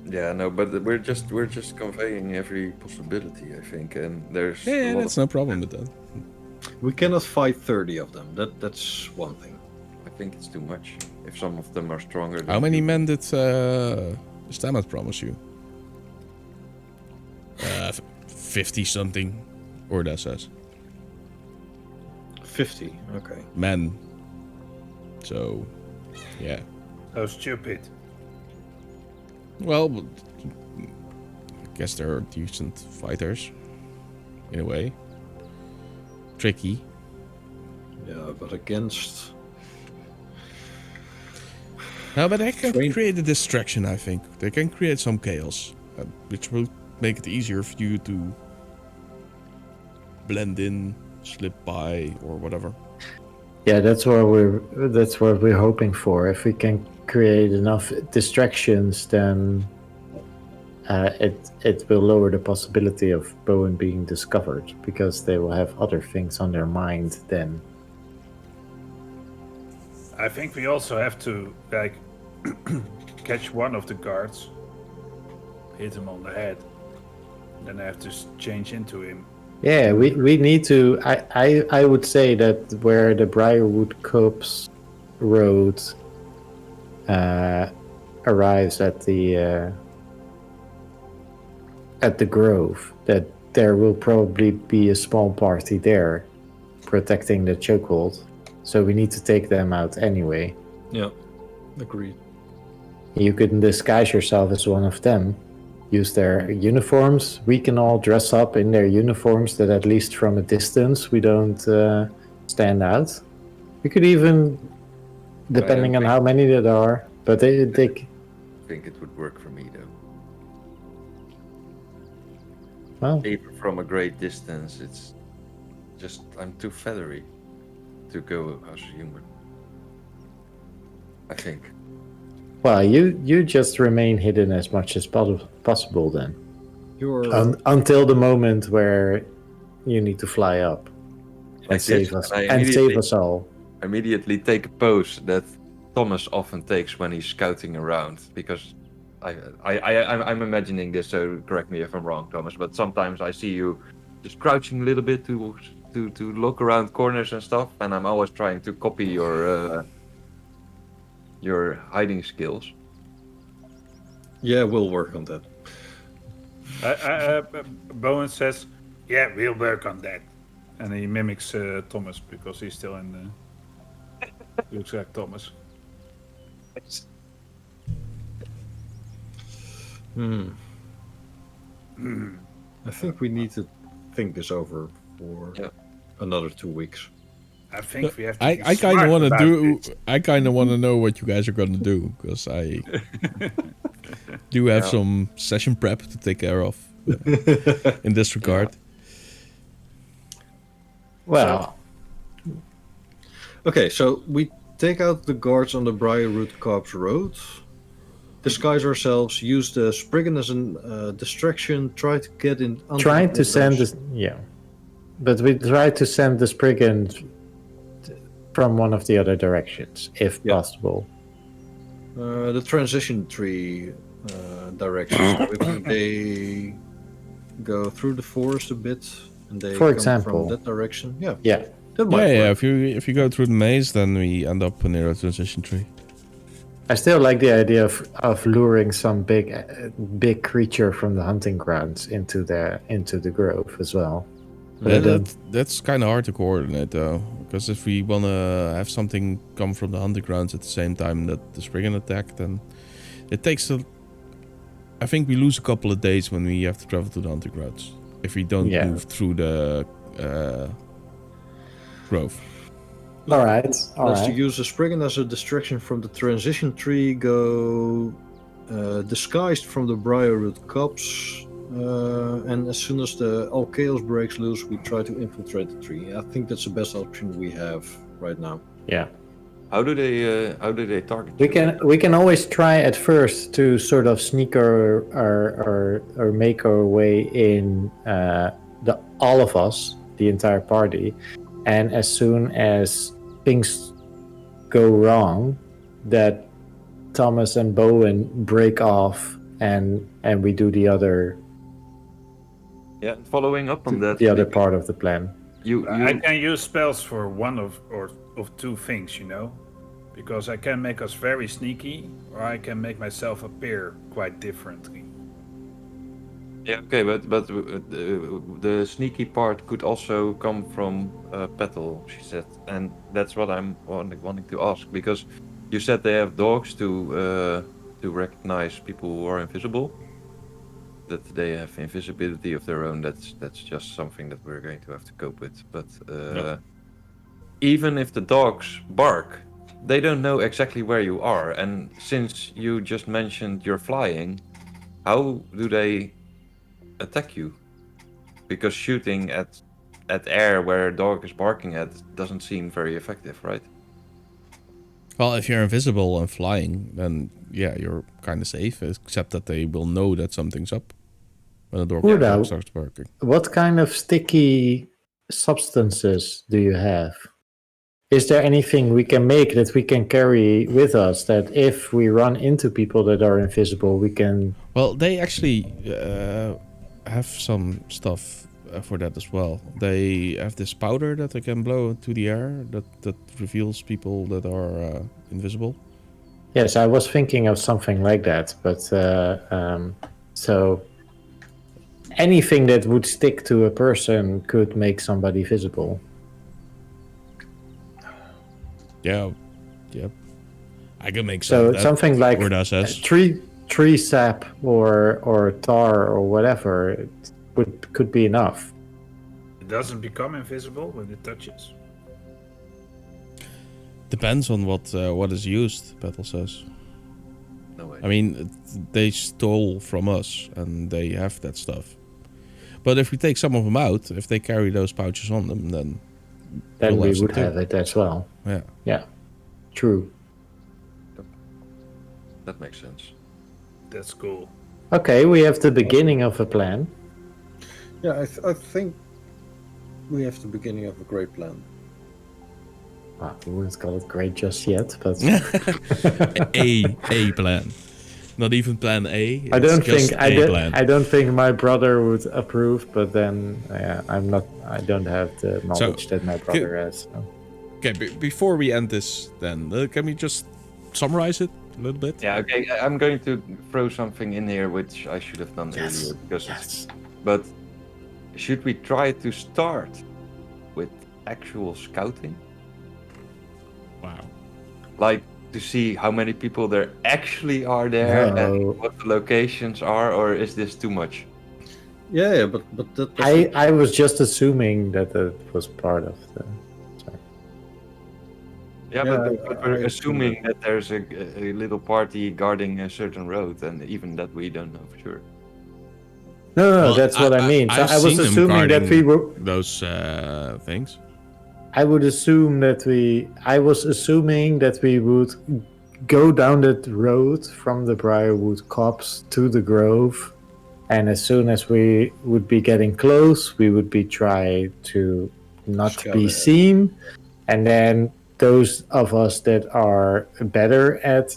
Yeah, no, but we're just conveying every possibility, I think, and there's Yeah, that's no problem with that. We cannot fight 30 of them. That's one thing. I think it's too much. If some of them are stronger. Than How many men did Stammet promise you? 50 something, or that says 50. Okay. men. So, yeah. Oh, stupid. Well, I guess they're decent fighters, in a way. Tricky. Yeah, but against. No, but they can create a distraction, I think. They can create some chaos, which will make it easier for you to blend in, slip by, or whatever. Yeah, that's what we're hoping for. If we can create enough distractions, then it will lower the possibility of Bowen being discovered, because they will have other things on their mind then. I think we also have to catch one of the guards, hit him on the head, then have to change into him. Yeah, we need to. I would say that where the Briarwood Copse Road arrives at the Grove, that there will probably be a small party there protecting the chokehold. So we need to take them out anyway. Yeah, agreed. You can disguise yourself as one of them. Use their uniforms. We can all dress up in their uniforms, that at least from a distance we don't stand out. We could even, depending on how many there are, but they I think it would work for me though. well, Even from a great distance, it's just I'm too feathery to go as a human. I think. well, you just remain hidden as much as possible then, until the moment where you need to fly up and save us all. Immediately take a pose that Thomas often takes when he's scouting around, because I'm imagining this, so correct me if I'm wrong, Thomas, but sometimes I see you just crouching a little bit to look around corners and stuff, and I'm always trying to copy your hiding skills. Yeah, we'll work on that. Bowen says, "Yeah, we'll work on that," and he mimics Thomas because he's still in the. Looks like Thomas. I think we need to think this over for another 2 weeks. I think we have to. I kind of want to do. I kind of want to know what you guys are going to do, because I do have some session prep to take care of in this regard. Well, Okay, so we take out the guards on the Briarwood Copse Road. disguise ourselves, use the Spriggan as a distraction, try to get in. Trying to send this, but we try to send the Spriggan from one of the other directions, if possible. The transition tree direction. So if they go through the forest a bit and they For come example. from that direction, Yeah. that might work. If you go through the maze, then we end up near a transition tree. I still like the idea of luring some big creature from the hunting grounds into the grove as well. That's kind of hard to coordinate though, because if we want to have something come from the hunting grounds at the same time that the Spriggan attack, then it takes I think we lose a couple of days when we have to travel to the hunting grounds if we don't move through the grove. All right. Let's use the Spriggan as a distraction from the transition tree. Go disguised from the Briarroot copse, and as soon as all chaos breaks loose, we try to infiltrate the tree. I think that's the best option we have right now. Yeah. How do they target? We can always try at first to sort of sneak or make our way in, all of us, the entire party, and as soon as things go wrong, that Thomas and Bowen break off and we do the other. Yeah, following up on that. The other part of the plan. I can use spells for one of two things, because I can make us very sneaky, or I can make myself appear quite differently. Yeah, okay, but the sneaky part could also come from Petal, she said, and that's what I'm wanting to ask, because you said they have dogs to recognize people who are invisible. That they have invisibility of their own. That's just something that we're going to have to cope with. But even if the dogs bark, they don't know exactly where you are. And since you just mentioned you're flying, how do they attack you? Because shooting at air where a dog is barking at doesn't seem very effective, right? Well, if you're invisible and flying, then you're kind of safe, except that they will know that something's up when the dog starts barking. What kind of sticky substances do you have? Is there anything we can make that we can carry with us that if we run into people that are invisible, we can... Well, they actually have some stuff for that as well. They have this powder that they can blow into the air that reveals people that are invisible. Yes, I was thinking of something like that, but so anything that would stick to a person could make somebody visible. Yeah. I can make something like tree sap or tar or whatever could be enough. It doesn't become invisible when it touches. Depends on what is used, Petal says. No way. I mean, they stole from us and they have that stuff. But if we take some of them out, if they carry those pouches on them, then we would have it as well. Yeah. True. That makes sense. That's cool. Okay, we have the beginning of a plan. Yeah, I think we have the beginning of a great plan. We wouldn't call it great just yet, but a plan, not even plan A. I don't think my brother would approve, but then I don't have the knowledge that my brother has. So. Okay, before we end this, then can we just summarize it a little bit? Yeah, okay. I'm going to throw something in here which I should have done earlier because but should we try to start with actual scouting? Wow. Like to see how many people there actually are there and what the locations are, or is this too much? Yeah, but that I was just assuming that it was part of the. Yeah, but we're assuming that there's a little party guarding a certain road, and even that we don't know for sure. No, that's what I mean. So I was assuming that we were those things. I was assuming that we would go down that road from the Briarwood Copse to the Grove, and as soon as we would be getting close, we would be trying to not Scout be ahead. seen, and then those of us that are better at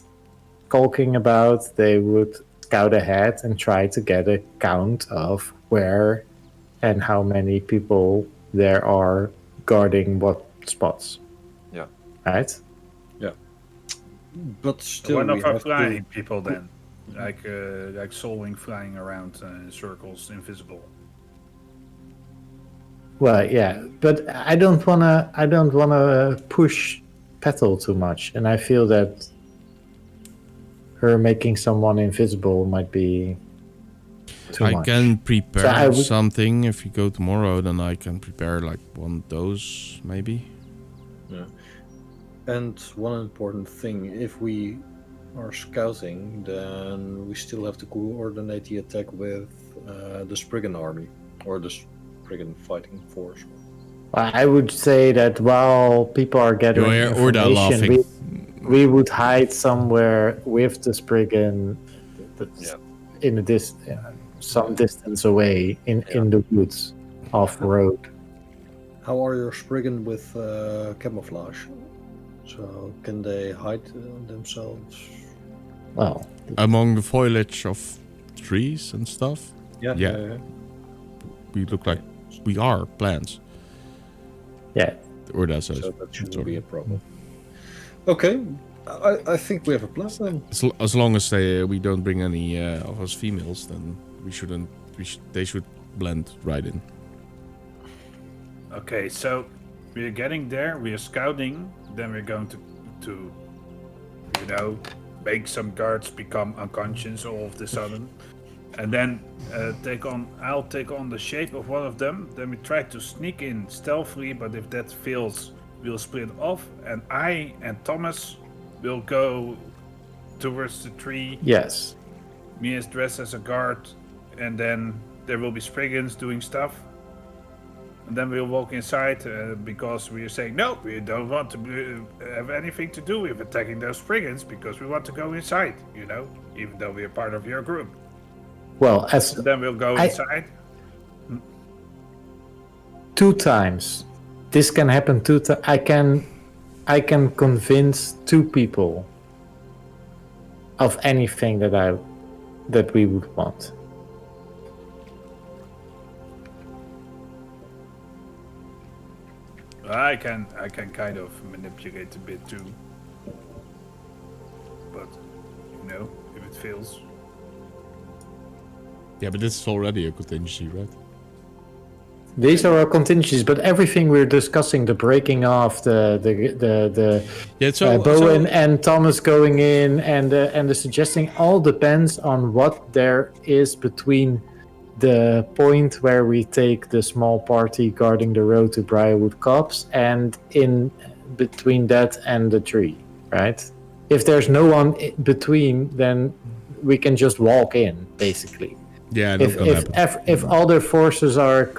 talking about, they would scout ahead and try to get a count of where and how many people there are guarding what spots. Yeah. Right? But still, One we of our have flying to. people then, like Solwing flying around in circles, invisible. Well, yeah, but I don't wanna push Petal too much, and I feel that her making someone invisible might be too I much. can prepare So I would- something. If you go tomorrow, then I can prepare like one of those, maybe. And one important thing, if we are scouting, then we still have to coordinate the attack with the Spriggan army, or the Spriggan fighting force. I would say that while people are gathering hear Orda information, laughing. we would hide somewhere with the Spriggan that's in a some distance away in the woods off road. How are your Spriggan with camouflage? So can they hide themselves? Well, Among the foliage of trees and stuff, Yeah. we look like we are plants. yeah. Orda says. So that shouldn't Sorry. be a problem. Okay, I think we have a plan then. As long as we don't bring any of us females, then we shouldn't. They should blend right in. Okay, so we're getting there. We are scouting. Then we're going to make some guards become unconscious all of the sudden, and then I'll take on the shape of one of them. Then we try to sneak in stealthily, but if that fails, we'll split off, and I and Thomas will go towards the tree. Yes. Me is dressed as a guard, and then there will be Spriggans doing stuff. And then we'll walk inside because we are saying, no, we don't want to have anything to do with attacking those Spriggans because we want to go inside, even though we are part of your group. Well, And then we'll go inside. 2 times. This can happen 2 times. I can convince 2 people of anything that we would want. I can kind of manipulate a bit too. But, if it fails. Yeah, but this is already a contingency, right? These are our contingencies, but everything we're discussing, the breaking off, the Bowen and Thomas going in, and the suggesting, all depends on what there is between the point where we take the small party guarding the road to Briarwood Copse and in between that and the tree, right? If there's no one between, then we can just walk in, basically. Yeah, that's gonna happen. If all their forces are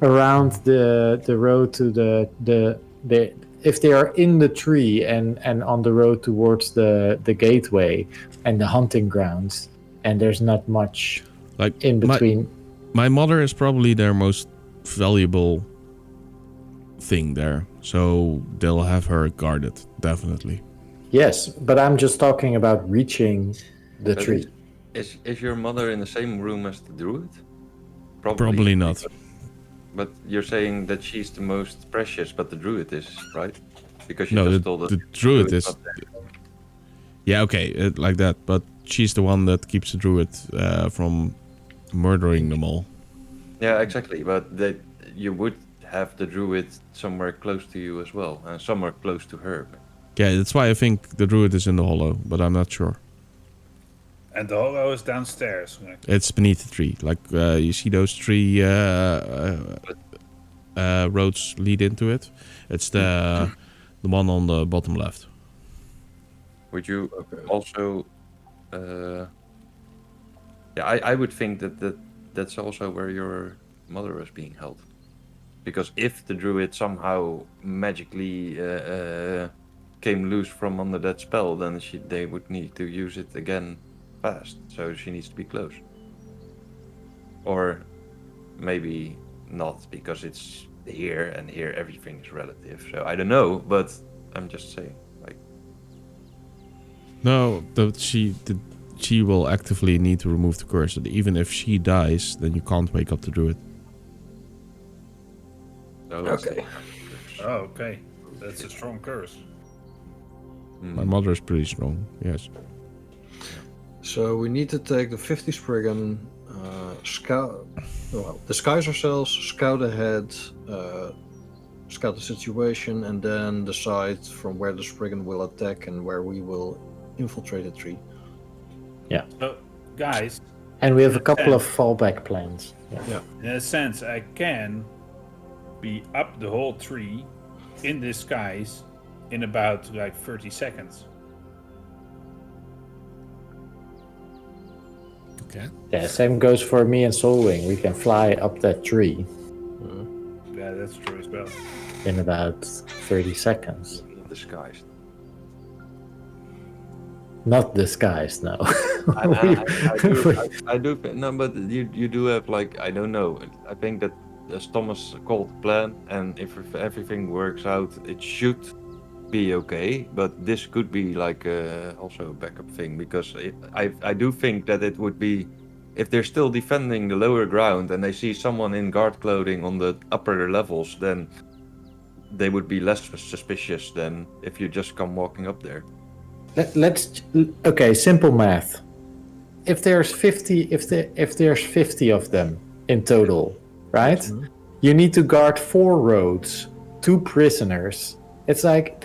around the road to the if they are in the tree and on the road towards the gateway and the hunting grounds, and there's not much like in between. My mother is probably their most valuable thing there, so they'll have her guarded, definitely. Yes, but I'm just talking about reaching the But tree. Is your mother in the same room as the druid? Probably not. But you're saying that she's the most precious, but the druid is, right? Because you No, just told us the druid is. not there. Yeah, okay, like that. But she's the one that keeps the druid from murdering them all. Yeah, exactly. But that you would have the druid somewhere close to you as well, and somewhere close to her. Yeah, that's why I think the druid is in the hollow, but I'm not sure. And the hollow is downstairs. Right? It's beneath the tree. Like you see those 3 roads lead into it. It's the one on the bottom left. Would you also? I would think that's also where your mother is being held, because if the druid somehow magically came loose from under that spell, then they would need to use it again fast. So she needs to be close. Or maybe not, because it's here, and here everything is relative. So I don't know, but I'm just saying, like. No, she will actively need to remove the curse. And even if she dies, then you can't wake up the druid. Oh, Okay. Oh, okay. That's a strong curse. My mother is pretty strong, yes. So we need to take the 50 Spriggan, disguise ourselves, scout ahead, scout the situation, and then decide from where the Spriggan will attack and where we will infiltrate the tree. So, guys, And we have a couple of fallback plans. Yeah. in a sense, I can be up the whole tree in disguise in about like 30 seconds. Okay. Yeah, same goes for me and Soulwing. We can fly up that tree Yeah, that's true as well. in about 30 seconds. Disguised. Not disguised, no. I do. No, but you do have, like, I don't know. I think that as Thomas called the plan, and if everything works out, it should be okay. But this could be like also a backup thing, because I do think that it would be, if they're still defending the lower ground and they see someone in guard clothing on the upper levels, then they would be less suspicious than if you just come walking up there. Okay, simple math. If there's 50 if there's 50 of them in total, right? Mm-hmm. You need to guard 4 roads, 2 prisoners. It's like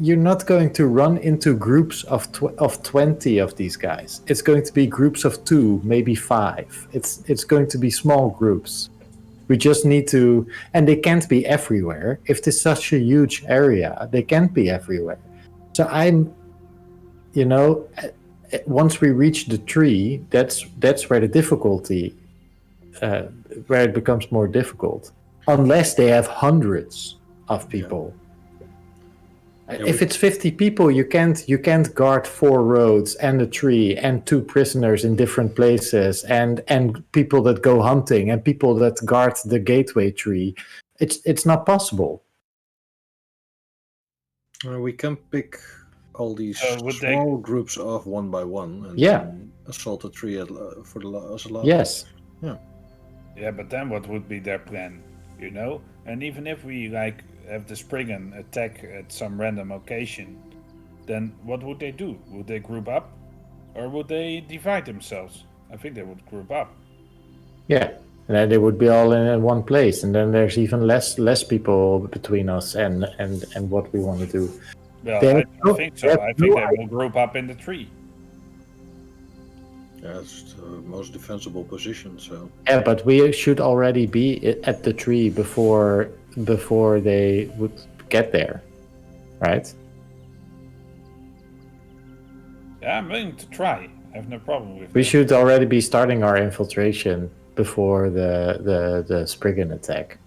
you're not going to run into groups of 20 of these guys. It's going to be groups of 2, maybe 5. It's going to be small groups. We just need to, and they can't be everywhere. If it's such a huge area, they can't be everywhere. So once we reach the tree, that's where the difficulty, where it becomes more difficult. Unless they have hundreds of people. If it's 50 people, you can't guard 4 roads and a tree and 2 prisoners in different places and people that go hunting and people that guard the gateway tree. It's not possible. We can pick all these small groups off one by one and then assault the tree as a last. Yes. Yeah, but then what would be their plan? And even if we have the Spriggan attack at some random occasion, then what would they do? Would they group up, or would they divide themselves? I think they would group up. Yeah, and then they would be all in one place, and then there's even less people between us and what we want to do. Well, I don't think so. I think they will group up in the tree. Yeah, it's the most defensible position. So. Yeah, but we should already be at the tree before they would get there, right? Yeah, I'm willing to try. I have no problem with We that. should already be starting our infiltration before the Spriggan attack.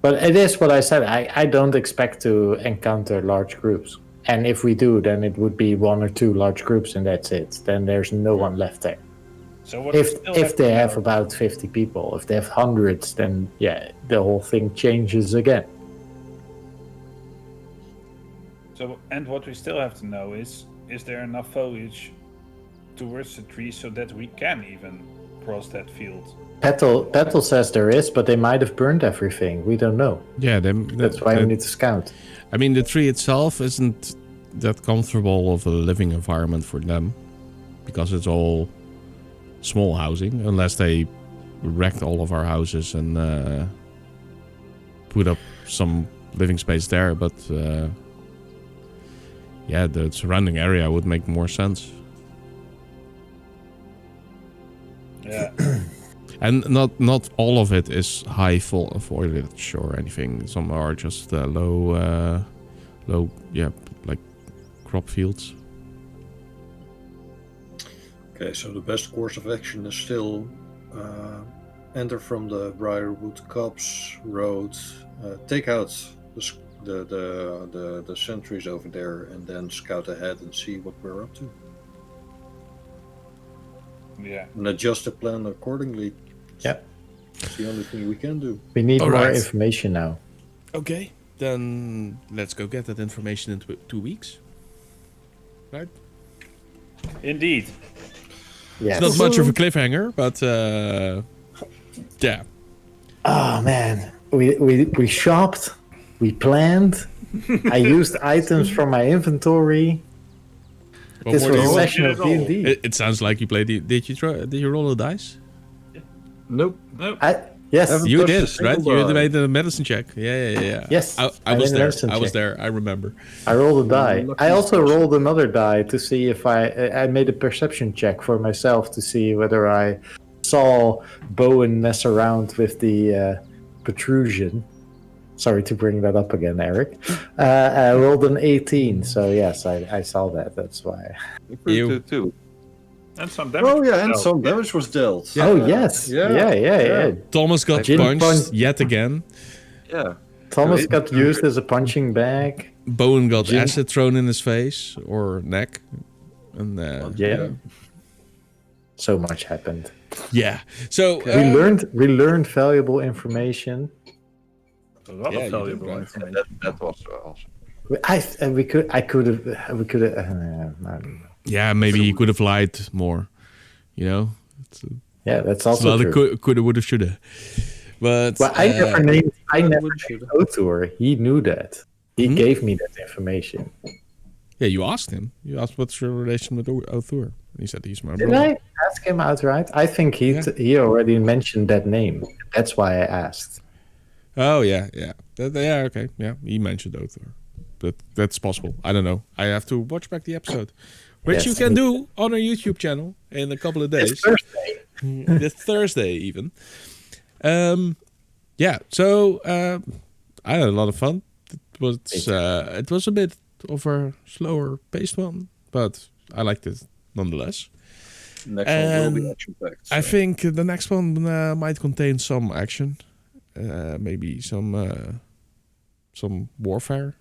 But it is what I said. I don't expect to encounter large groups. And if we do, then it would be 1 or 2 large groups and that's it. Then there's no one left there. So what If they have about 50 people, if they have hundreds, then yeah, the whole thing changes again. So, and what we still have to know is there enough foliage towards the tree so that we can even cross that field? Petal says there is, but they might have burned everything. We don't know. Yeah, that's why we need to scout. I mean, the tree itself isn't that comfortable of a living environment for them, because it's all small housing, unless they wrecked all of our houses and put up some living space there. But yeah, the surrounding area would make more sense. Yeah. And not all of it is high foliage or anything. Some are just low, like crop fields. Okay, so the best course of action is still enter from the Briarwood Copse Road take out the sentries over there, and then scout ahead and see what we're up to, Yeah. and adjust the plan accordingly. Yeah. It's the only thing we can do. We need All more right. information now. Okay, then let's go get that information in 2 weeks. Right? Indeed. Yes. It's not much of a cliffhanger, but yeah. Oh man, we shopped, we planned. I used items from my inventory. What This more was do a you want? session of D&D. It sounds like you played. Did you roll a dice? Nope. Yes. Haven't You touched did, a single right? You die. made the medicine check. Yeah. Yes, I I was made a there. medicine I was check. there. I remember. I rolled a die. Lucky I also person. rolled another die to see if I made a perception check for myself to see whether I saw Bowen mess around with the protrusion. Sorry to bring that up again, Eric. I rolled an 18, so yes, I saw that. That's why. You- Too. And some damage. Oh yeah, and Oh, some damage was dealt. Oh yes, yeah. Thomas got I didn't punched punch- yet again. Yeah. Thomas it- got used as a punching bag. Bowen got Jim- acid thrown in his face or neck, and Yeah. So much happened. yeah. So We learned valuable information. A lot Yeah, of you valuable did, right. information. That was awesome. We could have. I don't know. yeah, maybe he could have lied more. You know, Yeah, it's that's a also lot true. of coulda, woulda, shoulda. But Well, I never named should. Otur. He knew that. He Mhm. gave me that information. yeah, you asked him. You asked what's your relation with Othur. He said he's my Did brother. I ask him outright? I think he already mentioned that name. That's why I asked. Oh yeah. Yeah, okay. Yeah, he mentioned Othur. But that's possible. I don't know. I have to watch back the episode, which Yes. you can do on our YouTube channel in a couple of days. It's Thursday. This Thursday even. Yeah. So I had a lot of fun. It was a bit of a slower paced one, but I liked it nonetheless. Next one will And be action packed. I think the next one might contain some action, maybe some warfare,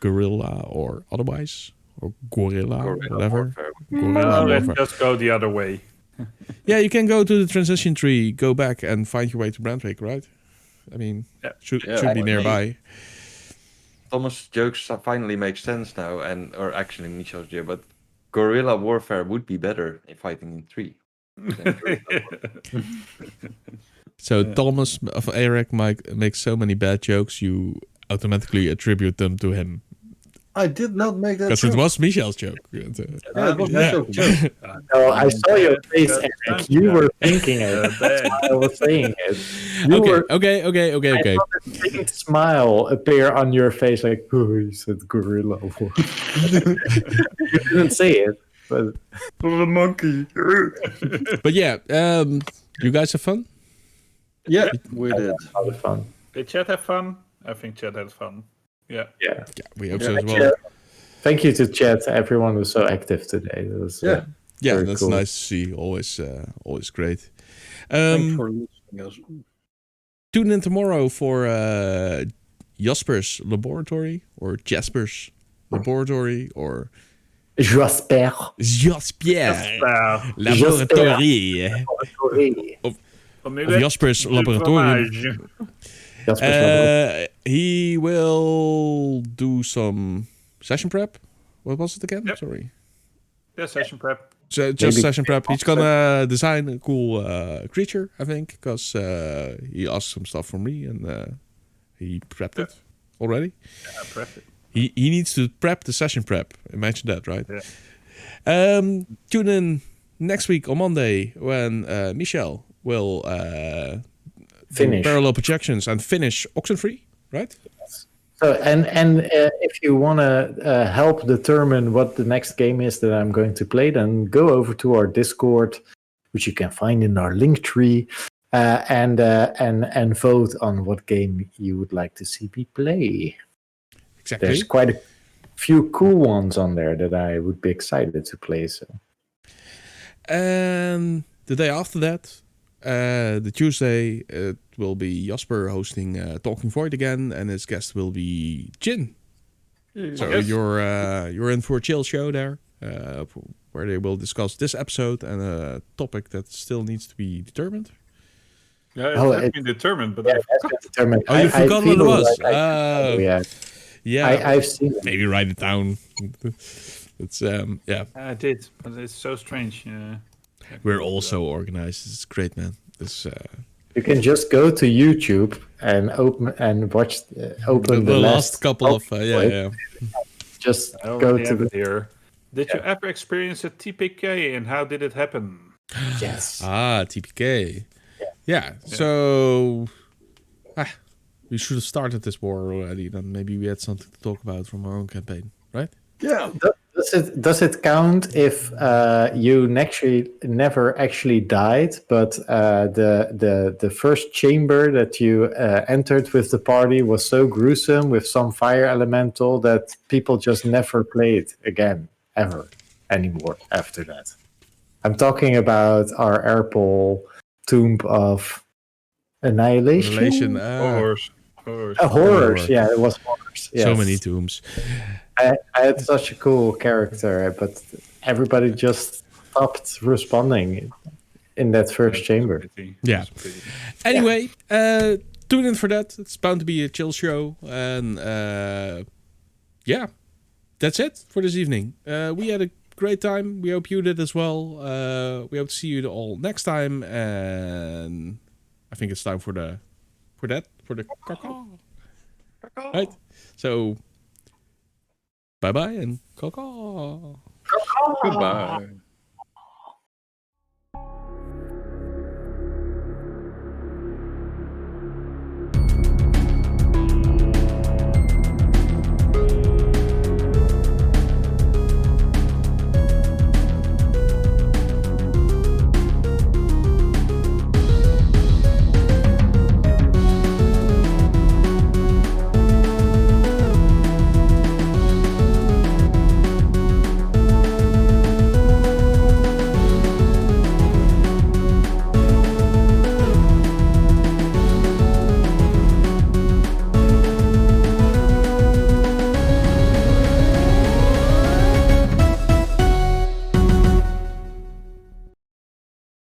guerrilla or otherwise, or gorilla, whatever. warfare. Guerrilla No, let's warfare. just go the other way. Yeah, you can go to the transition tree, go back, and find your way to Brandwick, right? I mean, Yeah. should be I- nearby. Thomas' jokes finally make sense now, or actually Michel's joke, but guerrilla warfare would be better in fighting in 3. So Thomas of Eric makes so many bad jokes, you automatically attribute them to him. I did not make that Because joke. it was Michel's joke. Yeah, it was Yeah. my joke. No, I saw your face, Eric. You were thinking it. That's why I was saying it. You were. Okay. I saw that big smile appear on your face, like, oh, you said gorilla. You didn't say it, but The monkey. But yeah, you guys have fun? Yeah, we did. a lot of fun. Did Chat have fun? I think Chat had fun. Yeah. Yeah. Yeah, we hope Yeah, so as well. Yeah. Thank you to chat. Everyone was so active today. It was, Yeah. Yeah, Very that's cool. nice to see. Always great. Thanks for listening. Us. Tune in tomorrow for Jasper's Laboratory, or Jasper's Laboratory, or Jasper. Jasper Wow. Laboratory. Van nu Of Jasper's Laboratorium. Jasper's He will do some session prep. What was it again? Yep. Sorry. Yeah, session prep. So just Maybe- session prep. He's gonna design a cool creature, I think, because he asked some stuff from me and he prepped it already. Yeah, prep it. He needs to prep the session prep. Imagine that, right? Yeah. Tune in next week on Monday when Michel will do Finish. parallel projections and finish Oxenfree, right? So and if you want to help determine what the next game is that I'm going to play, then go over to our Discord, which you can find in our link tree, and vote on what game you would like to see me play. Exactly. There's quite a few cool ones on there that I would be excited to play. So And the day after that, the Tuesday, will be Jasper hosting Talking Void again, and his guest will be Jin. So Yes. you're in for a chill show there, where they will discuss this episode and a topic that still needs to be determined. Yeah, Oh, it has it- been determined, but Yeah, that's been determined. Oh, you forgot what it feel was. like yeah, Yeah, I've seen it. maybe write it down. It's yeah. I did, but it's so strange. We're all so organized. It's great, man. This You can just go to YouTube and open the last couple of yeah. Just I go already to have the it here. Did you ever experience a TPK, and how did it happen? yes. TPK. Yeah. So we should have started this war already. Then maybe we had something to talk about from our own campaign, right? Yeah. Does it count if you never actually died, but the first chamber that you entered with the party was so gruesome with some fire elemental that people just never played again ever anymore after that? I'm talking about our Airpole Tomb of Annihilation. Relation. Horrors. Horrors. Yeah, it was horrors. Yes. So many tombs. I had such a cool character, but everybody just stopped responding in that first chamber. Yeah. Anyway, tune in for that. It's bound to be a chill show, and yeah, that's it for this evening. We had a great time. We hope you did as well. We hope to see you all next time, and I think it's time for the caw. Right. So bye bye and caw. Goodbye.